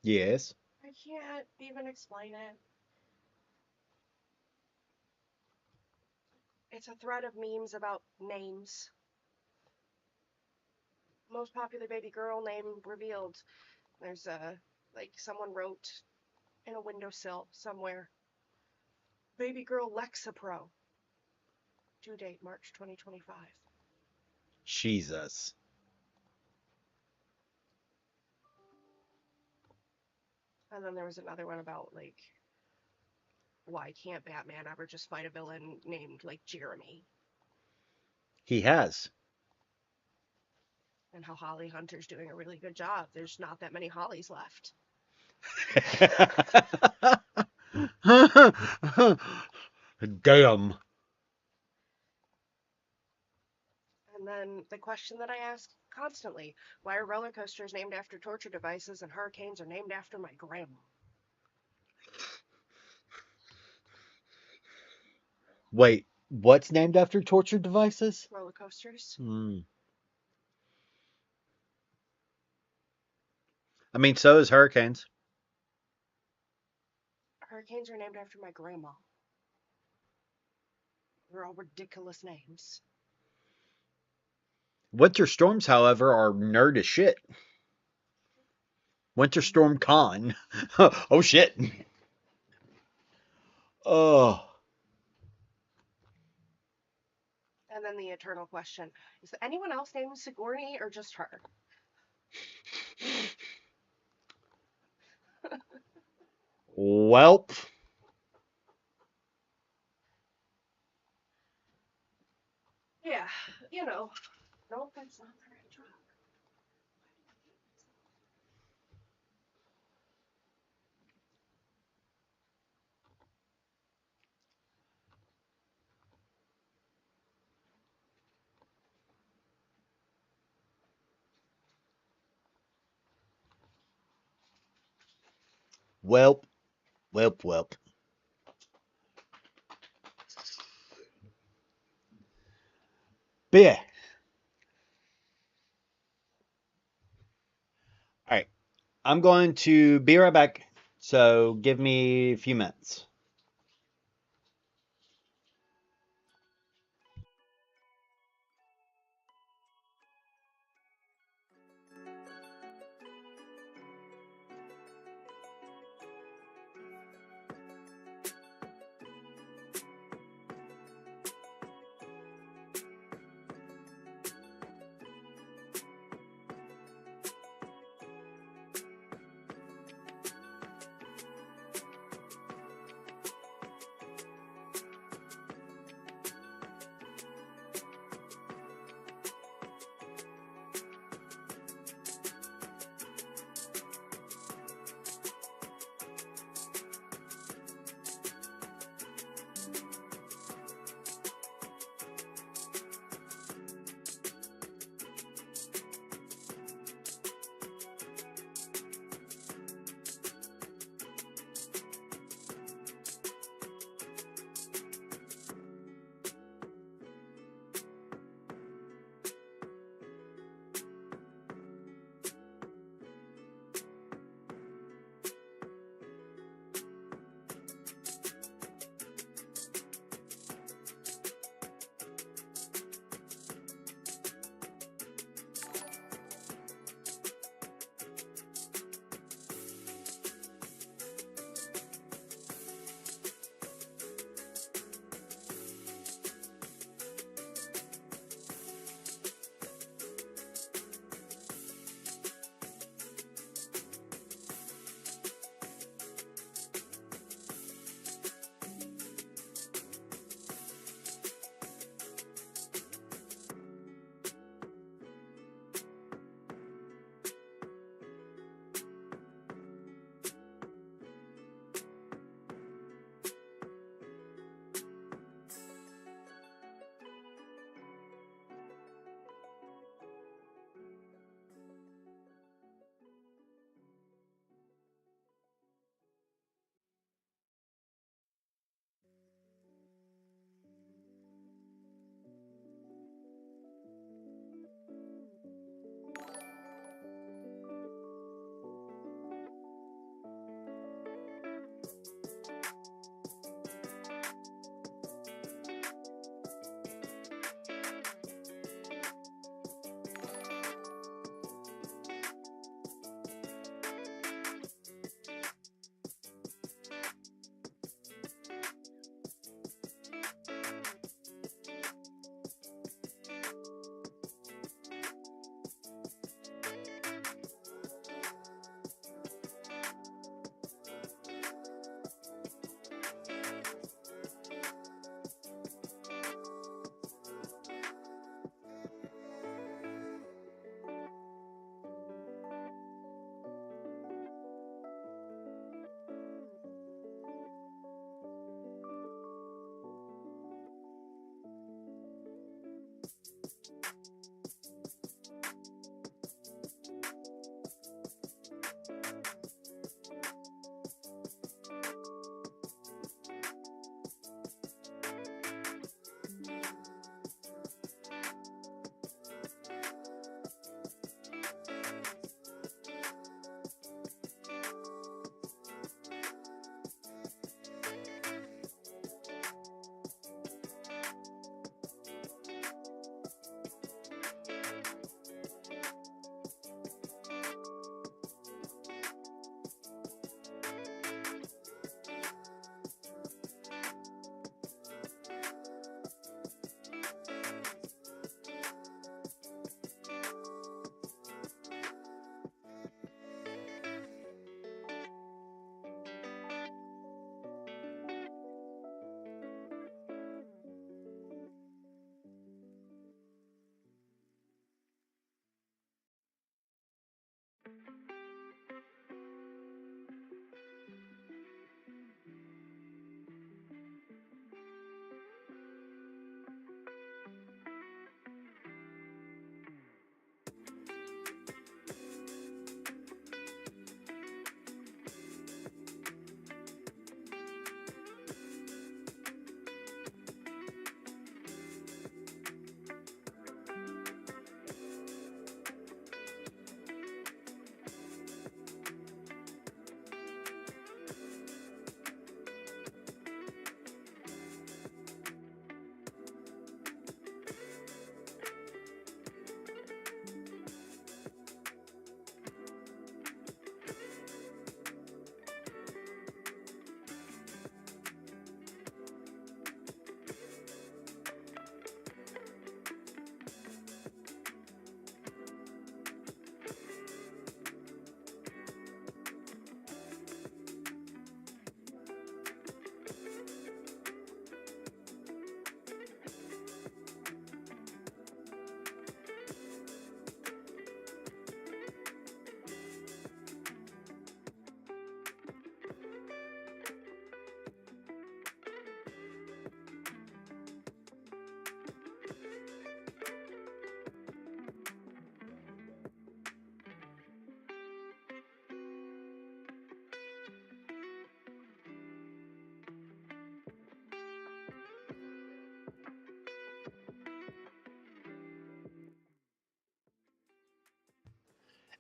Speaker 1: Yes.
Speaker 3: I can't even explain it. It's a thread of memes about names. Most popular baby girl name revealed. There's like someone wrote in a windowsill somewhere. Baby girl Lexapro. Due date March 2025.
Speaker 1: Jesus.
Speaker 3: And then there was another one about like why can't Batman ever just fight a villain named like Jeremy?
Speaker 1: He has.
Speaker 3: And how Holly Hunter's doing a really good job. There's not that many Hollies left.
Speaker 1: Damn.
Speaker 3: And then the question that I ask constantly, why are roller coasters named after torture devices and hurricanes are named after my grandma?
Speaker 1: Wait, what's named after torture devices?
Speaker 3: Roller coasters?
Speaker 1: Hmm. I mean, so is hurricanes.
Speaker 3: Hurricanes are named after my grandma. They're all ridiculous names.
Speaker 1: Winter storms, however, are nerd as shit. Winter Storm Con. Oh shit. Oh.
Speaker 3: And then the eternal question, is there anyone else named Sigourney or just her?
Speaker 1: Welp.
Speaker 3: Yeah, you know. Nope, that's not the right drug.
Speaker 1: Welp. Welp. Welp. But yeah. All right. I'm going to be right back. So give me a few minutes.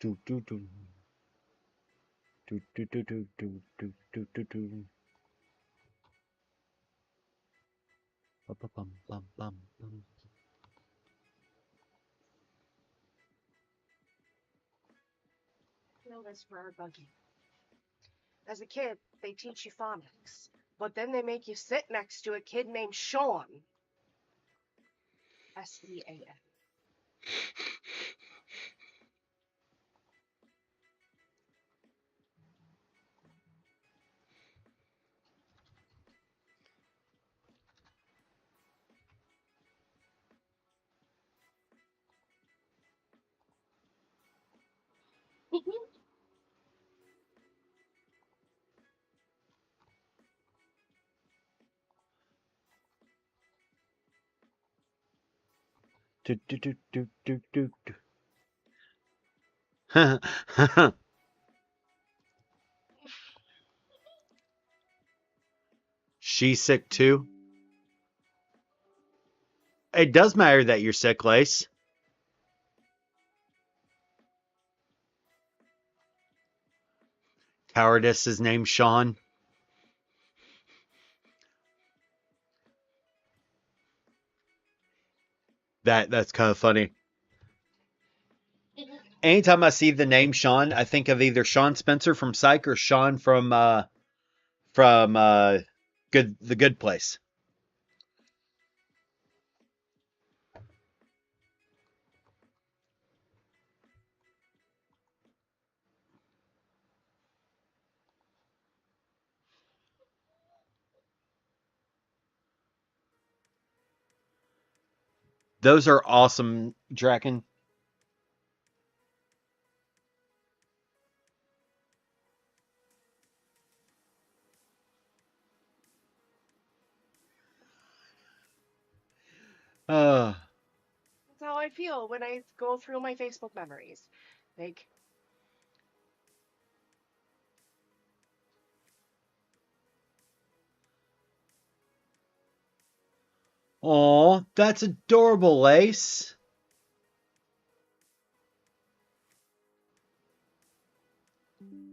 Speaker 1: Do, do, do. Do, do, do, do, do, do, do, do, do. Bum, bum, bum, bum, bum.
Speaker 3: You know this for our buggy. As a kid, they teach you phonics, but then they make you sit next to a kid named Sean. Sean.
Speaker 1: Do, do, do, do, do, do, do. She's sick too. It does matter that you're sick, Lace. Cowardice is named Sean. That's kind of funny. Anytime I see the name Sean, I think of either Sean Spencer from Psych or Sean from the Good Place. Those are awesome, Draken. Uh,
Speaker 3: That's how I feel when I go through my Facebook memories. Like,
Speaker 1: Aw, that's adorable, Lace.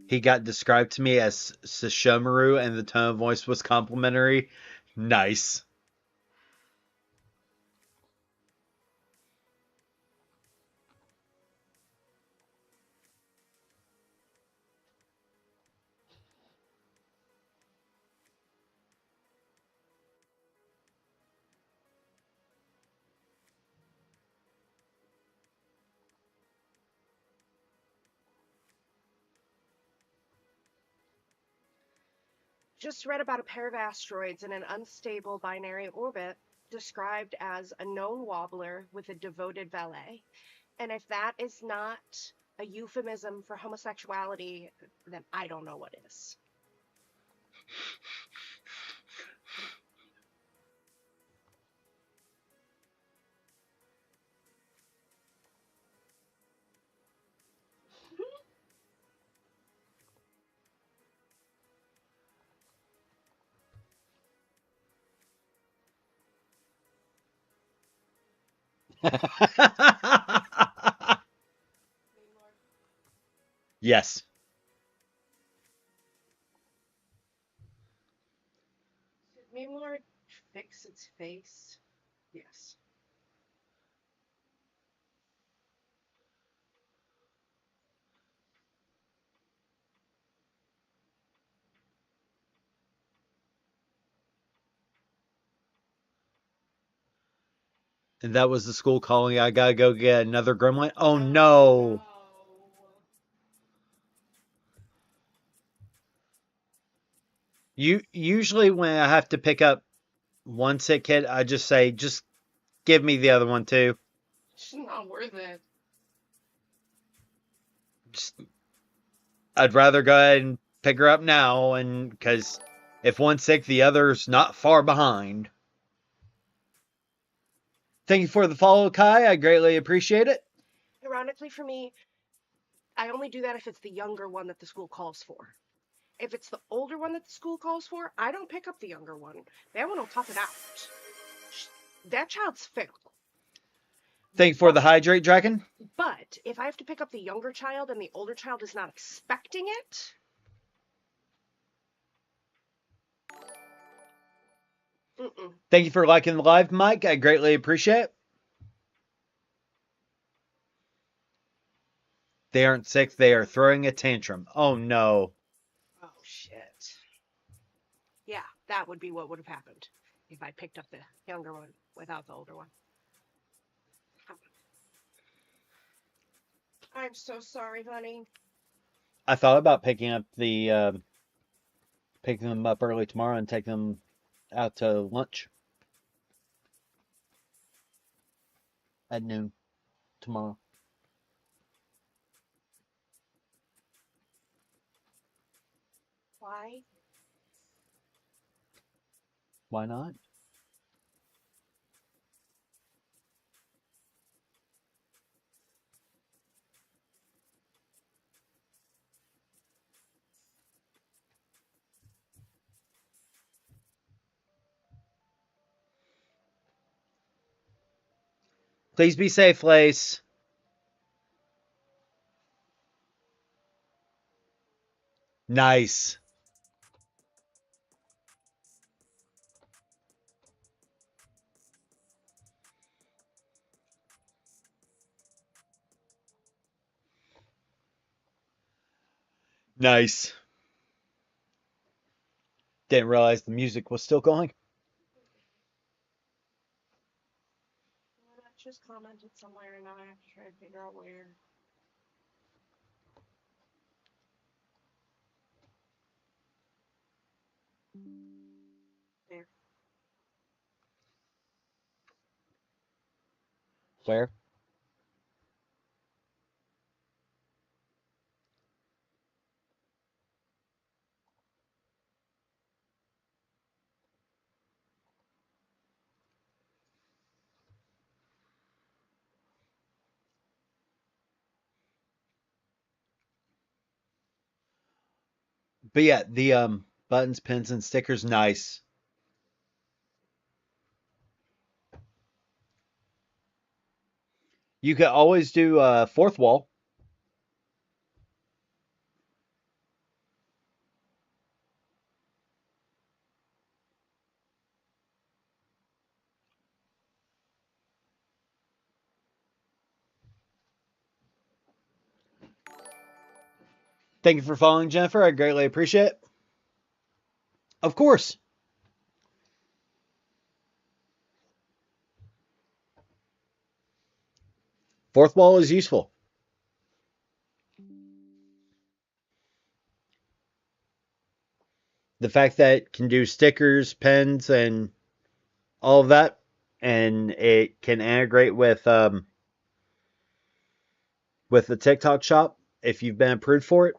Speaker 1: He got described to me as Sashomaru, and the tone of voice was complimentary. Nice.
Speaker 3: just read about a pair of asteroids in an unstable binary orbit described as a known wobbler with a devoted valet. And if that is not a euphemism for homosexuality, then I don't know what is.
Speaker 1: Yes.
Speaker 3: Did Meme Lord fix its face? Yes.
Speaker 1: And that was the school calling. I gotta go get another gremlin. Oh
Speaker 3: Oh
Speaker 1: no.
Speaker 3: no.
Speaker 1: Usually when I have to pick up one sick kid, I just say, just give me the other one too.
Speaker 3: It's not worth it.
Speaker 1: Just, I'd rather go ahead and pick her up now, and because if one's sick, the other's not far behind. Thank you for the follow, Kai. I greatly appreciate it.
Speaker 3: Ironically for me, I only do that if it's the younger one that the school calls for. If it's the older one that the school calls for, I don't pick up the younger one. That one will tough it out. That child's feral.
Speaker 1: Thank you for the hydrate, Dragon.
Speaker 3: But if I have to pick up the younger child and the older child is not expecting it,
Speaker 1: Thank you for liking the live, Mike. I greatly appreciate it. They aren't sick. They are throwing a tantrum. Oh, no.
Speaker 3: oh shit. Yeah, that would be what would have happened if I picked up the younger one without the older one. I'm so sorry, honey.
Speaker 1: I thought about picking them up early tomorrow and taking them out to lunch at noon tomorrow.
Speaker 3: Why?
Speaker 1: Why not? Please be safe, Lace. Nice. Nice. Didn't realize the music was still going.
Speaker 3: I just commented somewhere and now I have to try to figure out where. There.
Speaker 1: Where? But yeah, the buttons, pins, and stickers, nice. You could always do fourth wall. Thank you for following, Jennifer. I greatly appreciate it. Of course. Fourth wall is useful. The fact that it can do stickers, pens, and all of that, and it can integrate with the TikTok shop if you've been approved for it,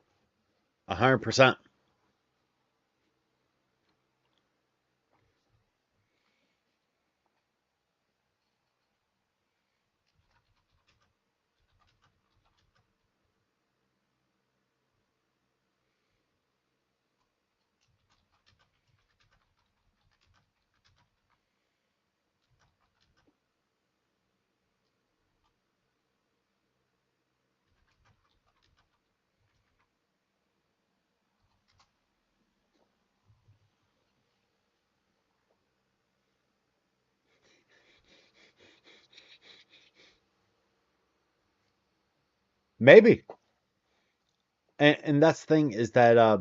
Speaker 1: 100%. Maybe. And that's the thing is that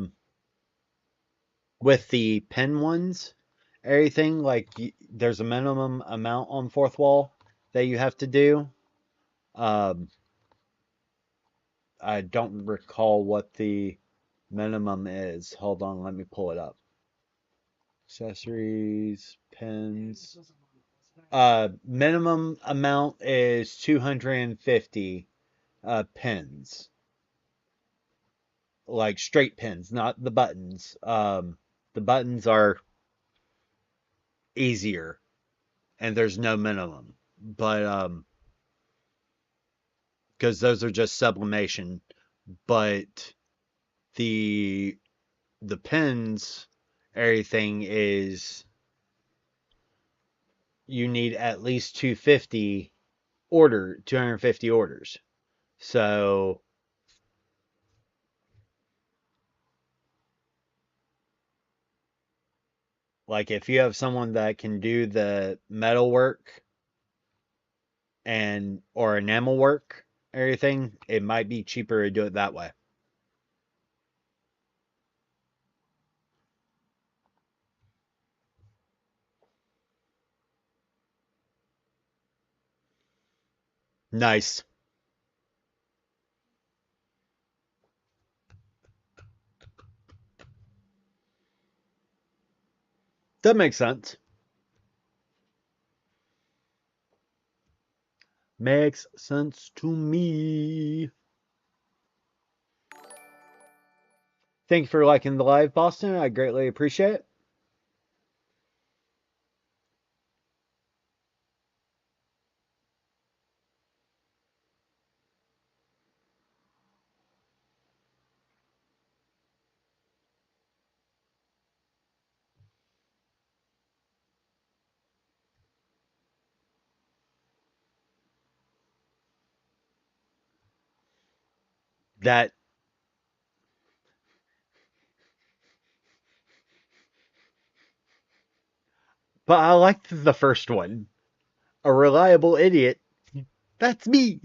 Speaker 1: with the pen ones, everything like there's a minimum amount on fourth wall that you have to do. Um, I don't recall what the minimum is. Hold on, let me pull it up. Accessories, pens. Minimum amount is 250 pins. Like straight pins, not the buttons. The buttons are easier and there's no minimum. But because those are just sublimation, but the the pins, everything is you need at least 250 order 250 orders. So like if you have someone that can do the metal work and or enamel work, everything, it might be cheaper to do it that way. Nice. That makes sense. Makes sense to me. Thank you for liking the live, Boston. I greatly appreciate it. That, but I liked the first one. A reliable idiot. That's me.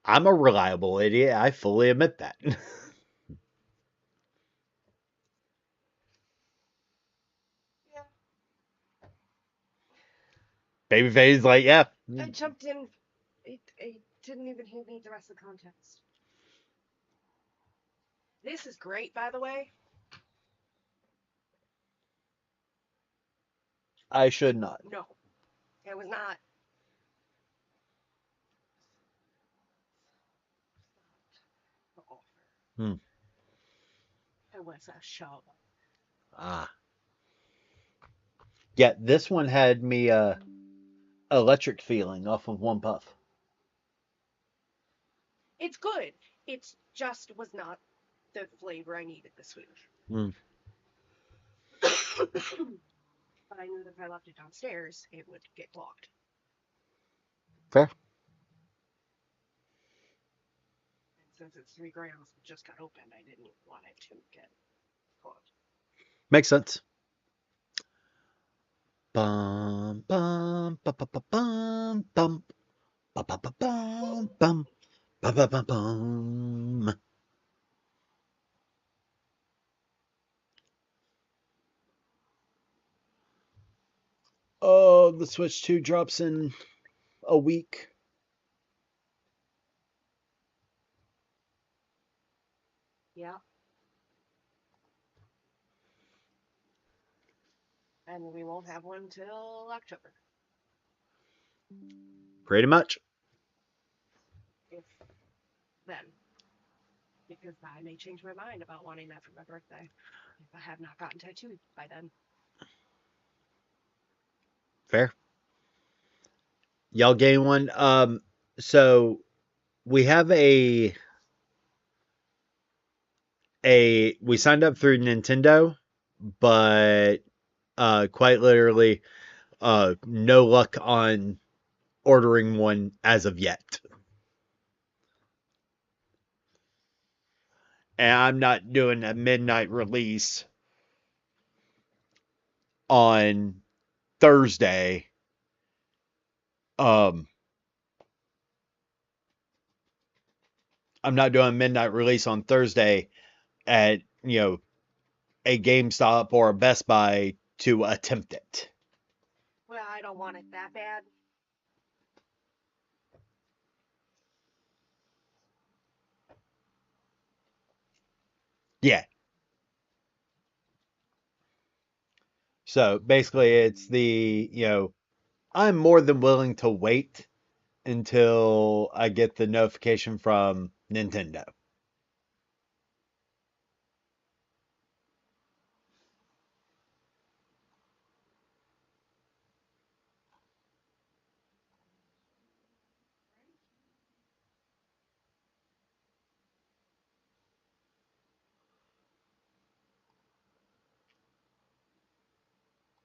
Speaker 1: I'm a reliable idiot. I fully admit that.
Speaker 3: Yeah.
Speaker 1: Babyface, like, yeah.
Speaker 3: I jumped in. It didn't even need the rest of the context. This is great, by the way.
Speaker 1: I should not.
Speaker 3: No, it was not. The offer.
Speaker 1: Hmm.
Speaker 3: It was a show.
Speaker 1: Ah. Yeah, this one had me electric feeling off of one puff.
Speaker 3: It's good. It's just was not the flavor I needed this week.
Speaker 1: Hmm.
Speaker 3: But I knew that if I left it downstairs, it would get clogged.
Speaker 1: Fair.
Speaker 3: And since it's 3 grams, it just got opened. I didn't want it to get clogged.
Speaker 1: Makes sense. Bum bum ba ba ba bum bum ba ba ba bum bum ba ba ba bum. Oh, the Switch 2 drops in a week.
Speaker 3: Yeah. And we won't have one till October.
Speaker 1: Pretty much.
Speaker 3: If then. Because I may change my mind about wanting that for my birthday. If I have not gotten tattooed by then.
Speaker 1: Fair. Y'all getting one? So we have we signed up through Nintendo, but quite literally no luck on ordering one as of yet. And I'm not doing a midnight release on Thursday. Um, I'm not doing a midnight release on Thursday at a GameStop or a Best Buy to attempt it.
Speaker 3: Well, I don't want it that bad.
Speaker 1: Yeah. So basically, it's I'm more than willing to wait until I get the notification from Nintendo.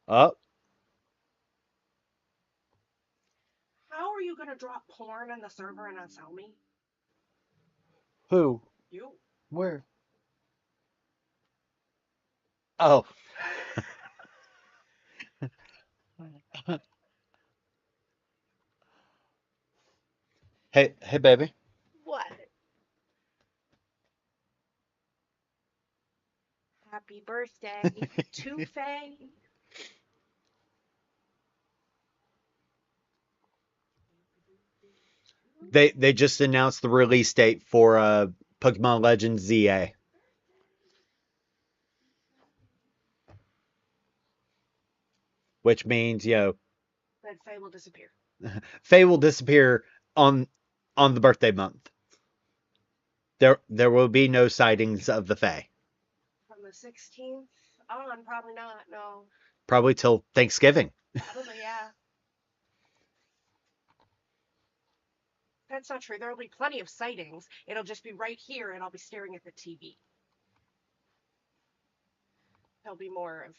Speaker 1: Oh,
Speaker 3: How are you gonna drop porn in the server and not tell me?
Speaker 1: who?
Speaker 3: You.
Speaker 1: Where? Oh. Hey, baby.
Speaker 3: What? Happy birthday to Faye.
Speaker 1: They just announced the release date for Pokemon Legends ZA, which means
Speaker 3: Then Faye will disappear.
Speaker 1: Faye will disappear on the birthday month. There will be no sightings of the Fae.
Speaker 3: From the 16th on, probably not. No.
Speaker 1: Probably till Thanksgiving.
Speaker 3: Probably, yeah. That's not true. There'll be plenty of sightings. It'll just be right here, and I'll be staring at the TV. There'll be more of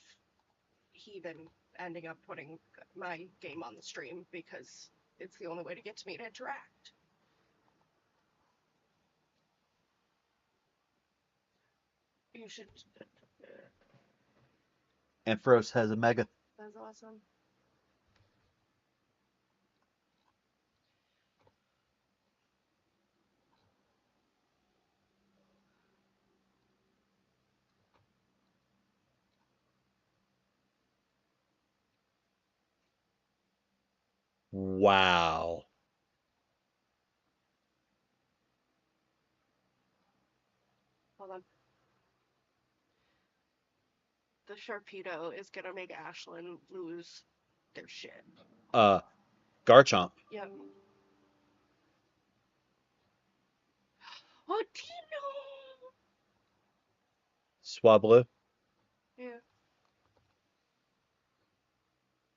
Speaker 3: Heathen ending up putting my game on the stream because it's the only way to get to me to interact. You should.
Speaker 1: Ampharos has a mega.
Speaker 3: That's awesome.
Speaker 1: Wow.
Speaker 3: Hold on. The Sharpedo is gonna make Ashlyn lose their shit.
Speaker 1: Uh, Garchomp.
Speaker 3: Yep. Oh, Tino!
Speaker 1: Swablu.
Speaker 3: Yeah.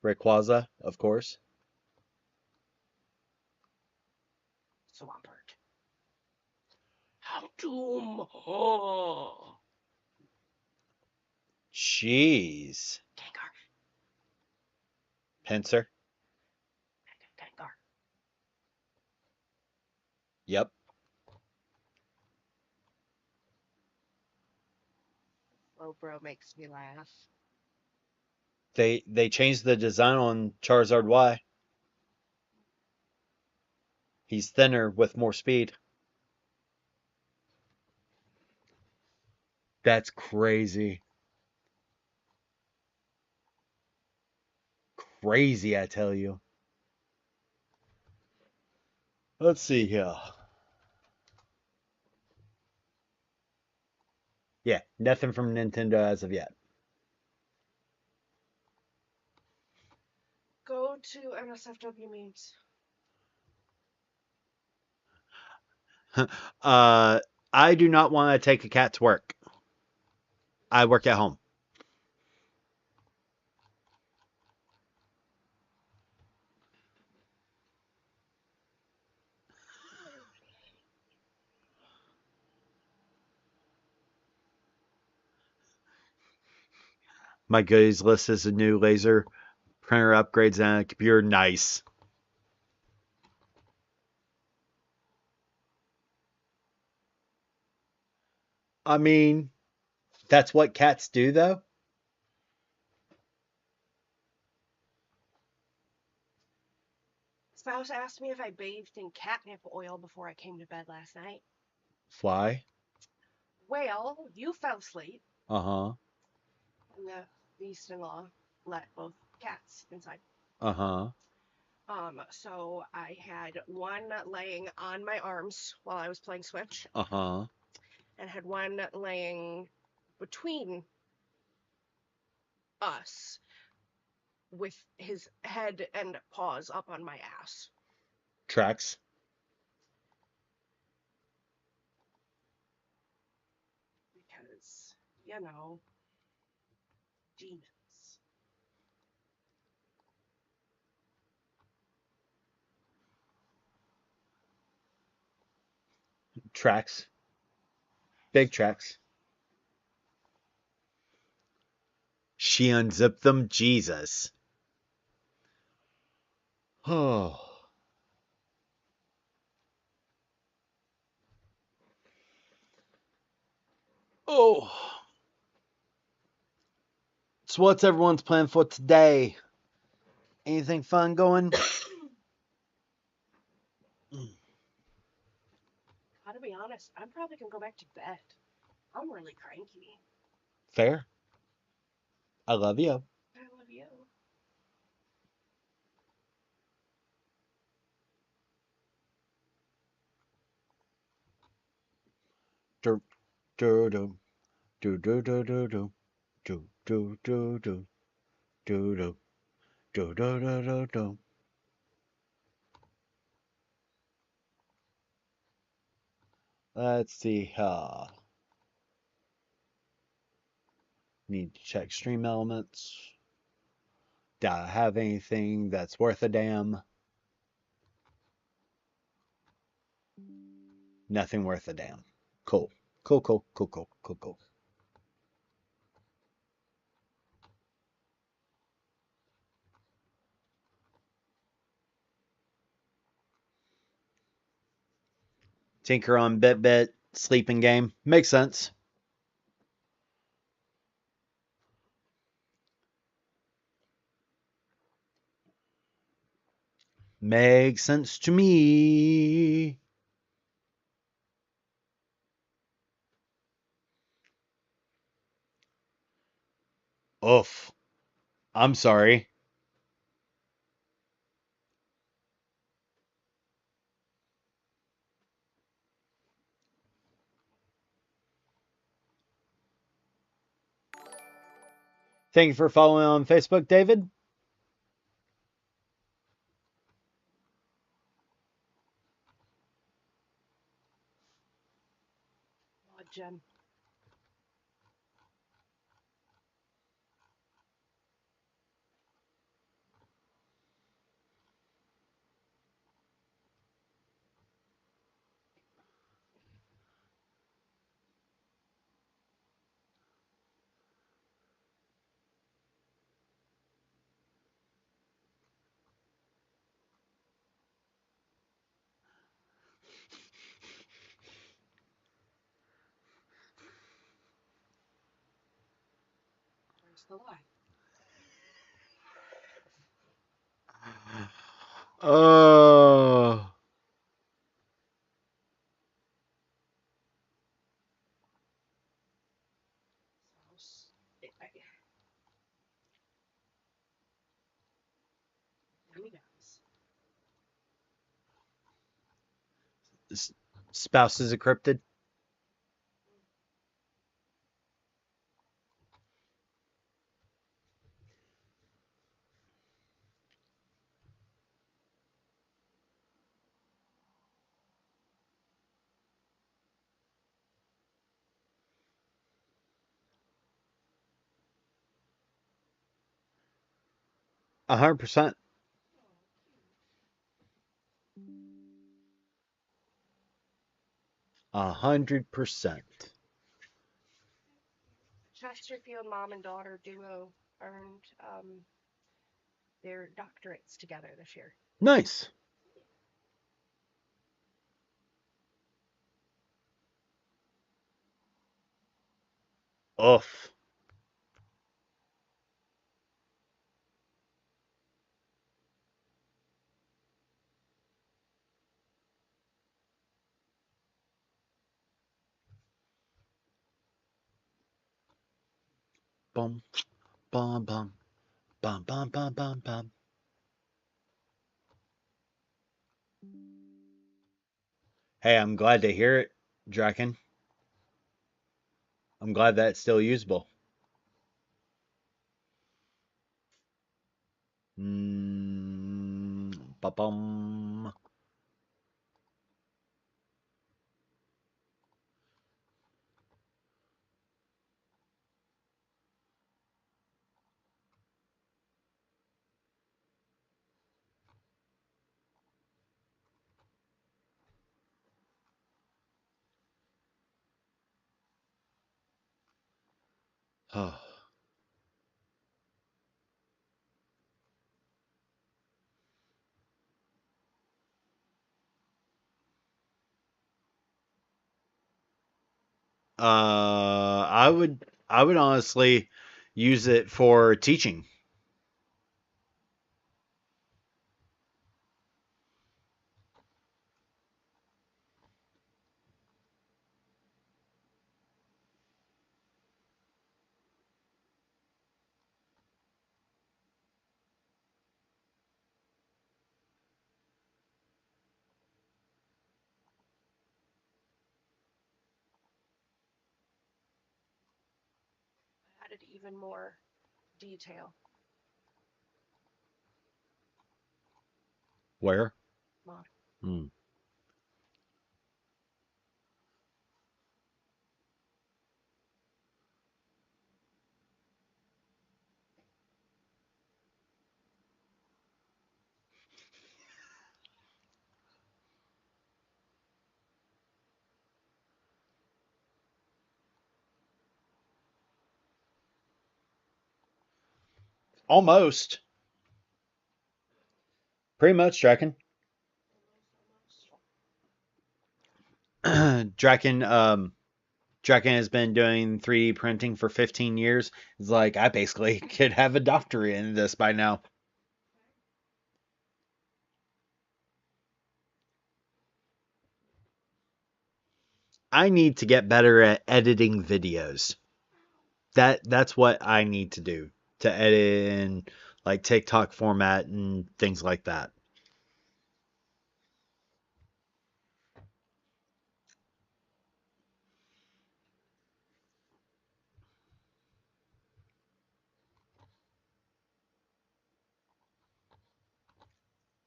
Speaker 1: Rayquaza, of course.
Speaker 3: Swampert. Houndoom! Oh.
Speaker 1: Jeez.
Speaker 3: Gengar.
Speaker 1: Pinsir.
Speaker 3: Gengar.
Speaker 1: Yep.
Speaker 3: Slowbro makes me laugh.
Speaker 1: They changed the design on Charizard Y. He's thinner with more speed. That's crazy. Crazy, I tell you. Let's see here. Yeah, nothing from Nintendo as of yet.
Speaker 3: Go to NSFW memes.
Speaker 1: I do not want to take a cat to work. I work at home. My goodies list is a new laser printer upgrades and a computer. Nice. I mean, that's what cats do, though.
Speaker 3: Spouse asked me if I bathed in catnip oil before I came to bed last night.
Speaker 1: Fly.
Speaker 3: Well, you fell asleep,
Speaker 1: Uh huh.
Speaker 3: and the beast-in-law let both cats inside.
Speaker 1: Uh huh.
Speaker 3: So I had one laying on my arms while I was playing Switch,
Speaker 1: Uh huh.
Speaker 3: and had one laying between us with his head and paws up on my ass.
Speaker 1: Tracks.
Speaker 3: you know, demons.
Speaker 1: Tracks. Big tracks. She unzipped them. Jesus. Oh. Oh. So what's everyone's plan for today? Anything fun going?
Speaker 3: To be honest, I'm probably gonna go back to bed. I'm really cranky.
Speaker 1: Fair. I love you.
Speaker 3: I love you.
Speaker 1: Do do do do do do do do do do do do do do do do do do. Let's see. Need to check stream elements. Do I have anything that's worth a damn? Nothing worth a damn. Cool. Cool, cool, cool, cool, cool, cool. Tinker on Bit, sleeping game. Makes sense. Makes sense to me. Oof. I'm sorry. Thank you for following on Facebook, David.
Speaker 3: Oh, Jen. 'Where's the lie?
Speaker 1: Oh.
Speaker 3: So, yummy guys.
Speaker 1: Spouse is a cryptid. A 100%. 100%.
Speaker 3: Chesterfield mom and daughter duo earned their doctorates together this year.
Speaker 1: Nice. Oof. Bum, bum, bum, bum, bum, bum, bum, bum. Hey, I'm glad to hear it, Draken. I'm glad that's still usable. Ba-bum. Oh. I would honestly use it for teaching.
Speaker 3: Added even more detail.
Speaker 1: Where?
Speaker 3: Mod.
Speaker 1: Hmm. Almost. Pretty much, Draken. Draken, Draken has been doing 3D printing for 15 years. It's like I basically could have a doctorate in this by now. I need to get better at editing videos. That's what I need to do to edit in like TikTok format and things like that.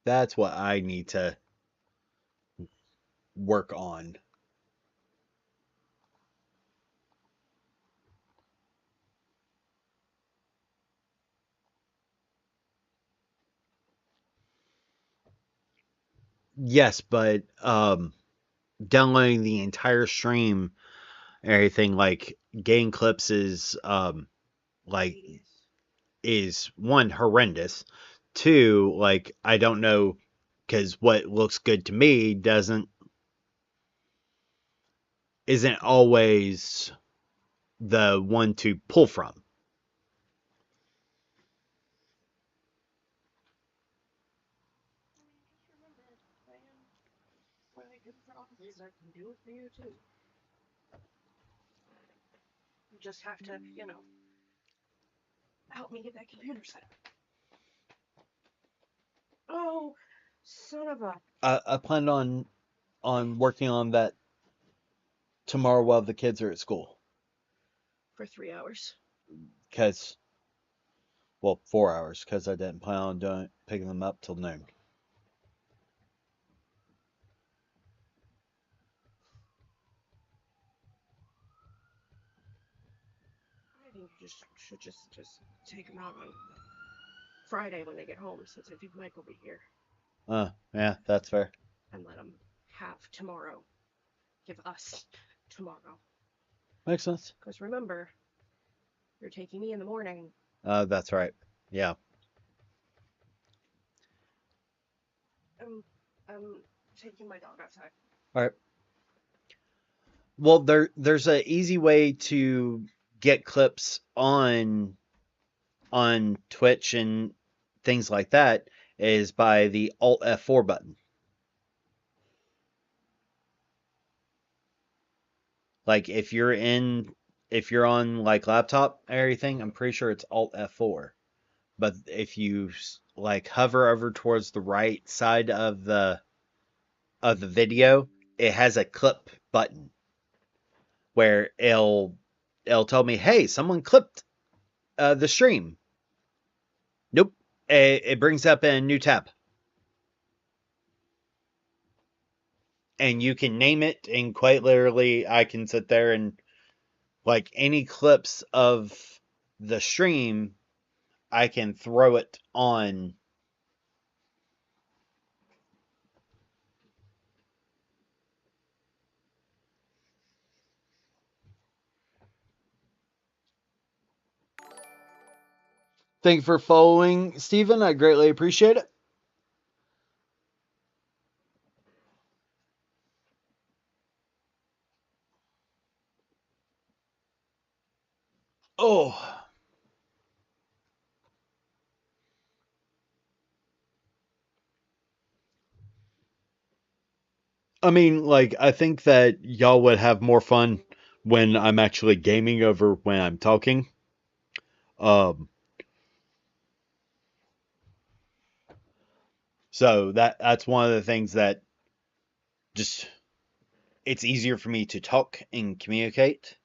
Speaker 1: That's what I need to work on. Yes, but downloading the entire stream, everything like getting clips is like is one horrendous. Two, like I don't know because what looks good to me doesn't isn't always the one to pull from.
Speaker 3: Just remember, I am really good friends. I can do it for you too. You just have to, help me get that computer set up. Oh, son of a.
Speaker 1: I plan on working on that tomorrow while the kids are at school.
Speaker 3: For 3 hours.
Speaker 1: Because, well, 4 hours, because I didn't plan on picking them up till noon.
Speaker 3: I think you should just take them out on Friday when they get home, since I think Mike will be here,
Speaker 1: Yeah, that's fair.
Speaker 3: and let them have tomorrow. Give us tomorrow.
Speaker 1: Makes sense.
Speaker 3: Because remember, you're taking me in the morning.
Speaker 1: That's right. Yeah.
Speaker 3: I'm taking my dog outside.
Speaker 1: All right. Well, there's a easy way to get clips on Twitch and things like that is by the Alt F4 button. Like if you're on like laptop or everything, I'm pretty sure it's Alt F4. But if you like hover over towards the right side of the video, it has a clip button where it'll tell me, "Hey, someone clipped the stream." Nope. It brings up a new tab. And you can name it, and quite literally I can sit there and like any clips of the stream, I can throw it on. Thank you for following, Stephen. I greatly appreciate it. Oh, I mean, like, I think that y'all would have more fun when I'm actually gaming over when I'm talking. Um, so that's one of the things that just it's easier for me to talk and communicate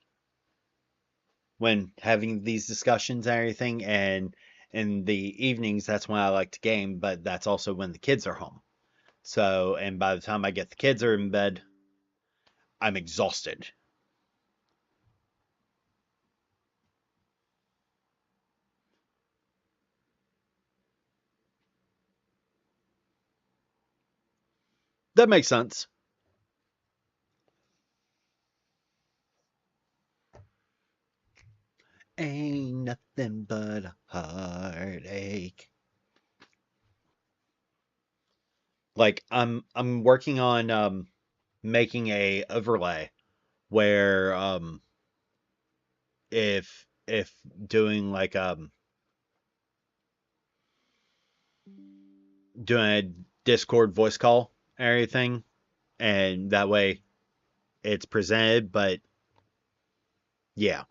Speaker 1: when having these discussions and everything. And in the evenings, that's when I like to game, but that's also when the kids are home. So, and by the time I get the kids are in bed, I'm exhausted. That makes sense. Ain't nothing but a heartache. Like I'm working on making a overlay where if doing like doing a Discord voice call and everything, and that way it's presented. But yeah,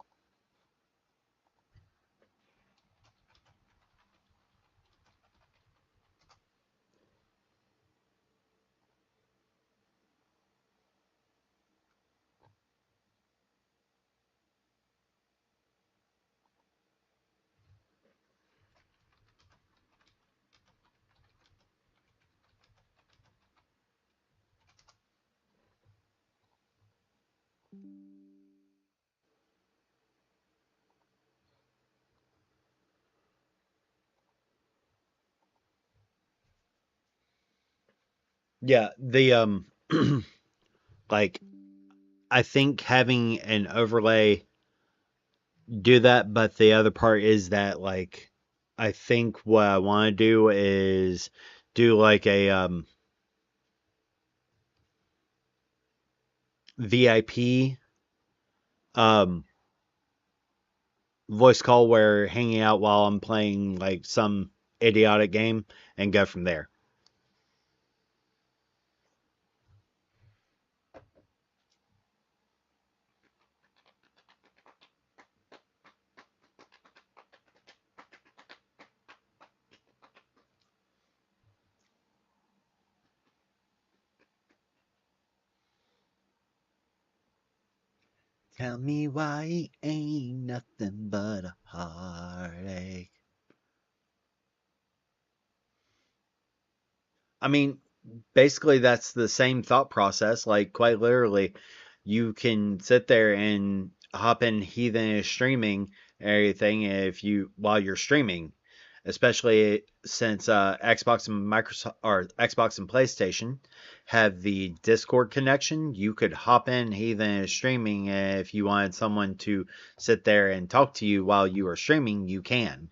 Speaker 1: yeah, the like I think having an overlay do that, but the other part is that like I think what I want to do is do like a VIP um voice call where hanging out while I'm playing like some idiotic game and go from there. Tell me why it ain't nothing but a heartache. I mean, basically that's the same thought process. Like quite literally, you can sit there and hop in Heathen is streaming and everything if you while you're streaming, especially since Xbox and Microsoft or Xbox and PlayStation have the Discord connection. You could hop in Heathen is streaming if you wanted someone to sit there and talk to you while you are streaming. You can.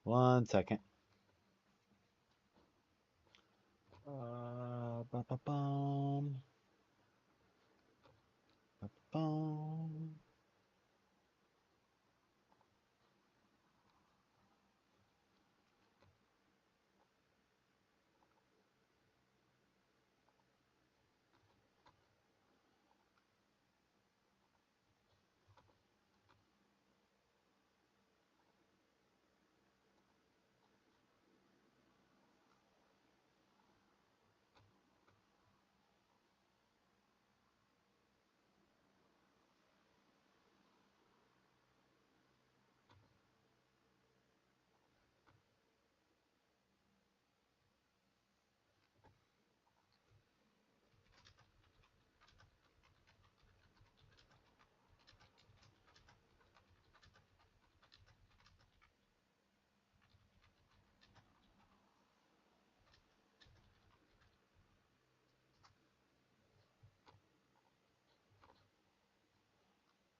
Speaker 1: One second. Ba-ba-bum, ba-bum.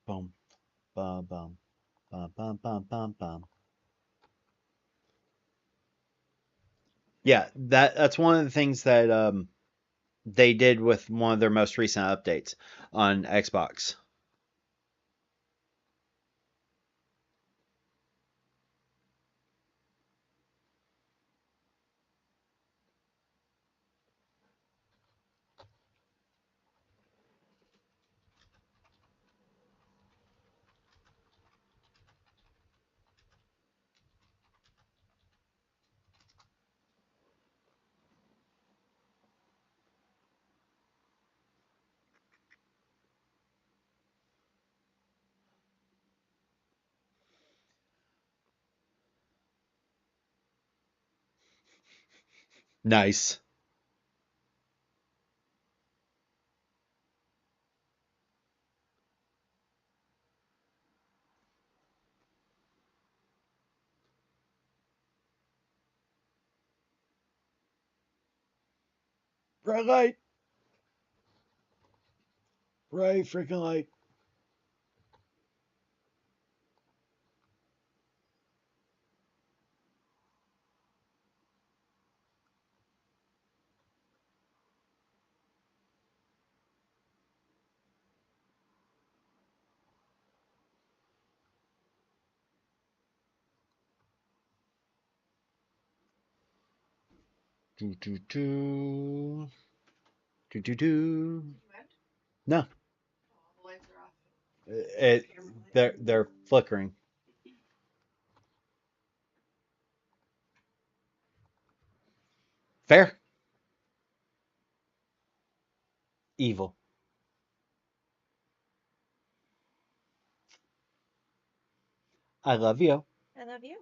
Speaker 1: Boom, bum, bum, bum, bum, bum, bum, bum. Yeah, that's one of the things that they did with one of their most recent updates on Xbox. Nice. Bright light. Bright freaking light. Do do do do do do. No,
Speaker 3: The lights are off.
Speaker 1: it they're flickering. Fair. Evil. I love you.
Speaker 3: I love you.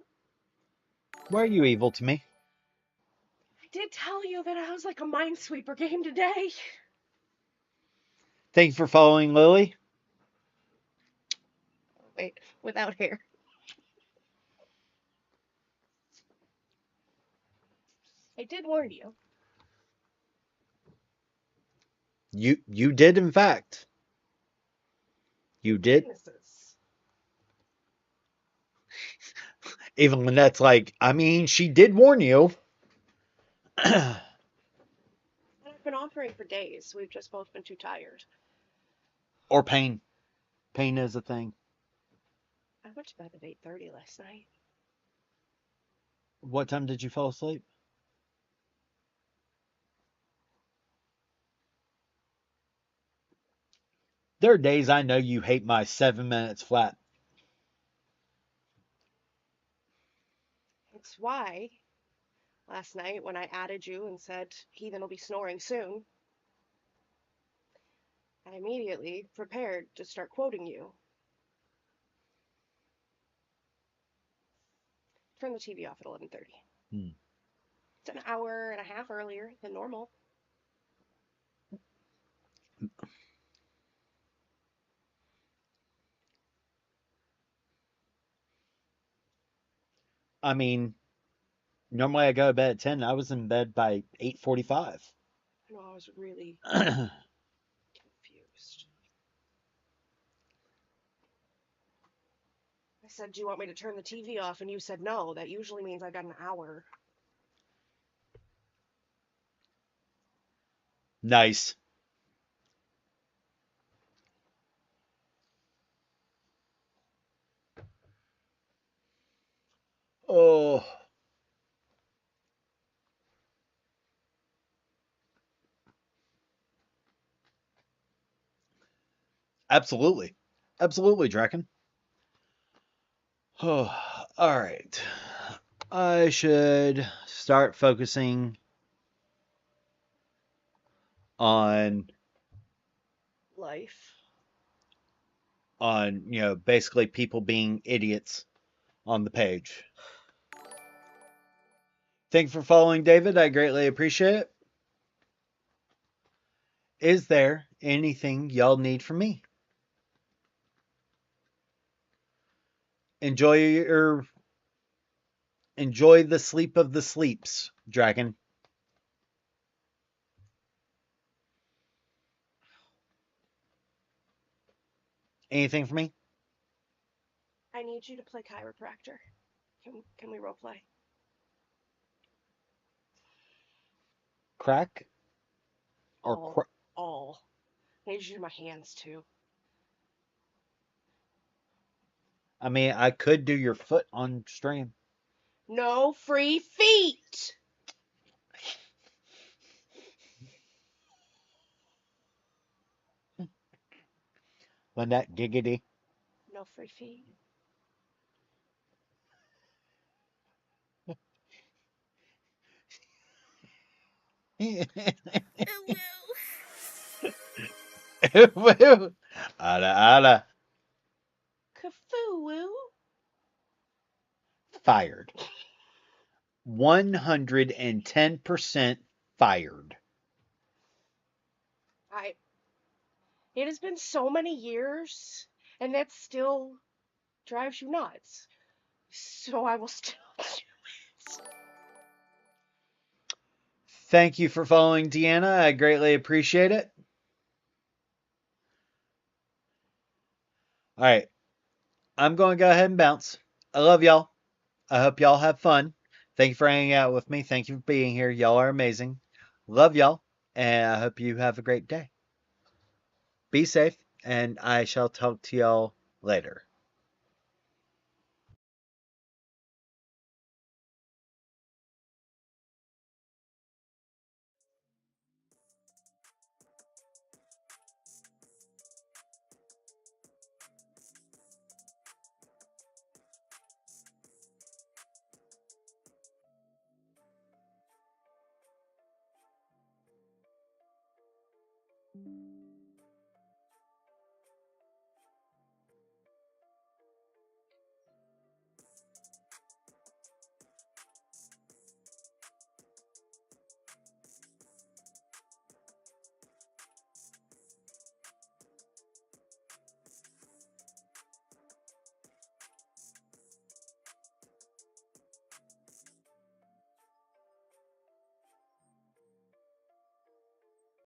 Speaker 1: Why are you evil to me?
Speaker 3: I did tell you that I was like a minesweeper game today.
Speaker 1: Thank you for following Lily.
Speaker 3: Wait, without hair. I did warn you.
Speaker 1: You did in fact. You did.
Speaker 3: Witnesses.
Speaker 1: Even Lynette's like, I mean, she did warn you.
Speaker 3: And I've been offering for days. We've just both been too tired.
Speaker 1: Or pain. Pain is a thing.
Speaker 3: I went to bed at 8:30 last night.
Speaker 1: What time did you fall asleep? There are days I know you hate my 7 minutes flat.
Speaker 3: It's why last night when I added you and said Heathen will be snoring soon, I immediately prepared to start quoting you. Turn the TV off at 11:30.
Speaker 1: Hmm.
Speaker 3: It's an hour and a half earlier than normal.
Speaker 1: I mean, normally I go to bed at 10. I was in bed by 8:45.
Speaker 3: I know I was really
Speaker 1: I
Speaker 3: confused. I said, "Do you want me to turn the TV off?" And you said no. That usually means I got an hour.
Speaker 1: Nice. Oh, absolutely. Absolutely, Draken. Oh, all right. I should start focusing on
Speaker 3: Life.
Speaker 1: basically people being idiots on the page. Thank you for following, David. I greatly appreciate it. Is there anything y'all need from me? Enjoy your enjoy the sleep of the sleeps, Dragon. Anything for me?
Speaker 3: I need you to play chiropractor. Can we role play?
Speaker 1: Crack or
Speaker 3: All. All. I need you to do my hands too.
Speaker 1: I mean, I could do your foot on stream.
Speaker 3: No free feet.
Speaker 1: Lynette Giggity.
Speaker 3: No free feet.
Speaker 1: Ala ala.
Speaker 3: Kafoo.
Speaker 1: Fired. 110% fired.
Speaker 3: I. It has been so many years, and that still drives you nuts. So I will still do it.
Speaker 1: Thank you for following, Deanna. I greatly appreciate it. All right. I'm going to go ahead and bounce. I love y'all. I hope y'all have fun. Thank you for hanging out with me. Thank you for being here. Y'all are amazing. Love y'all. And I hope you have a great day. Be safe. And I shall talk to y'all later.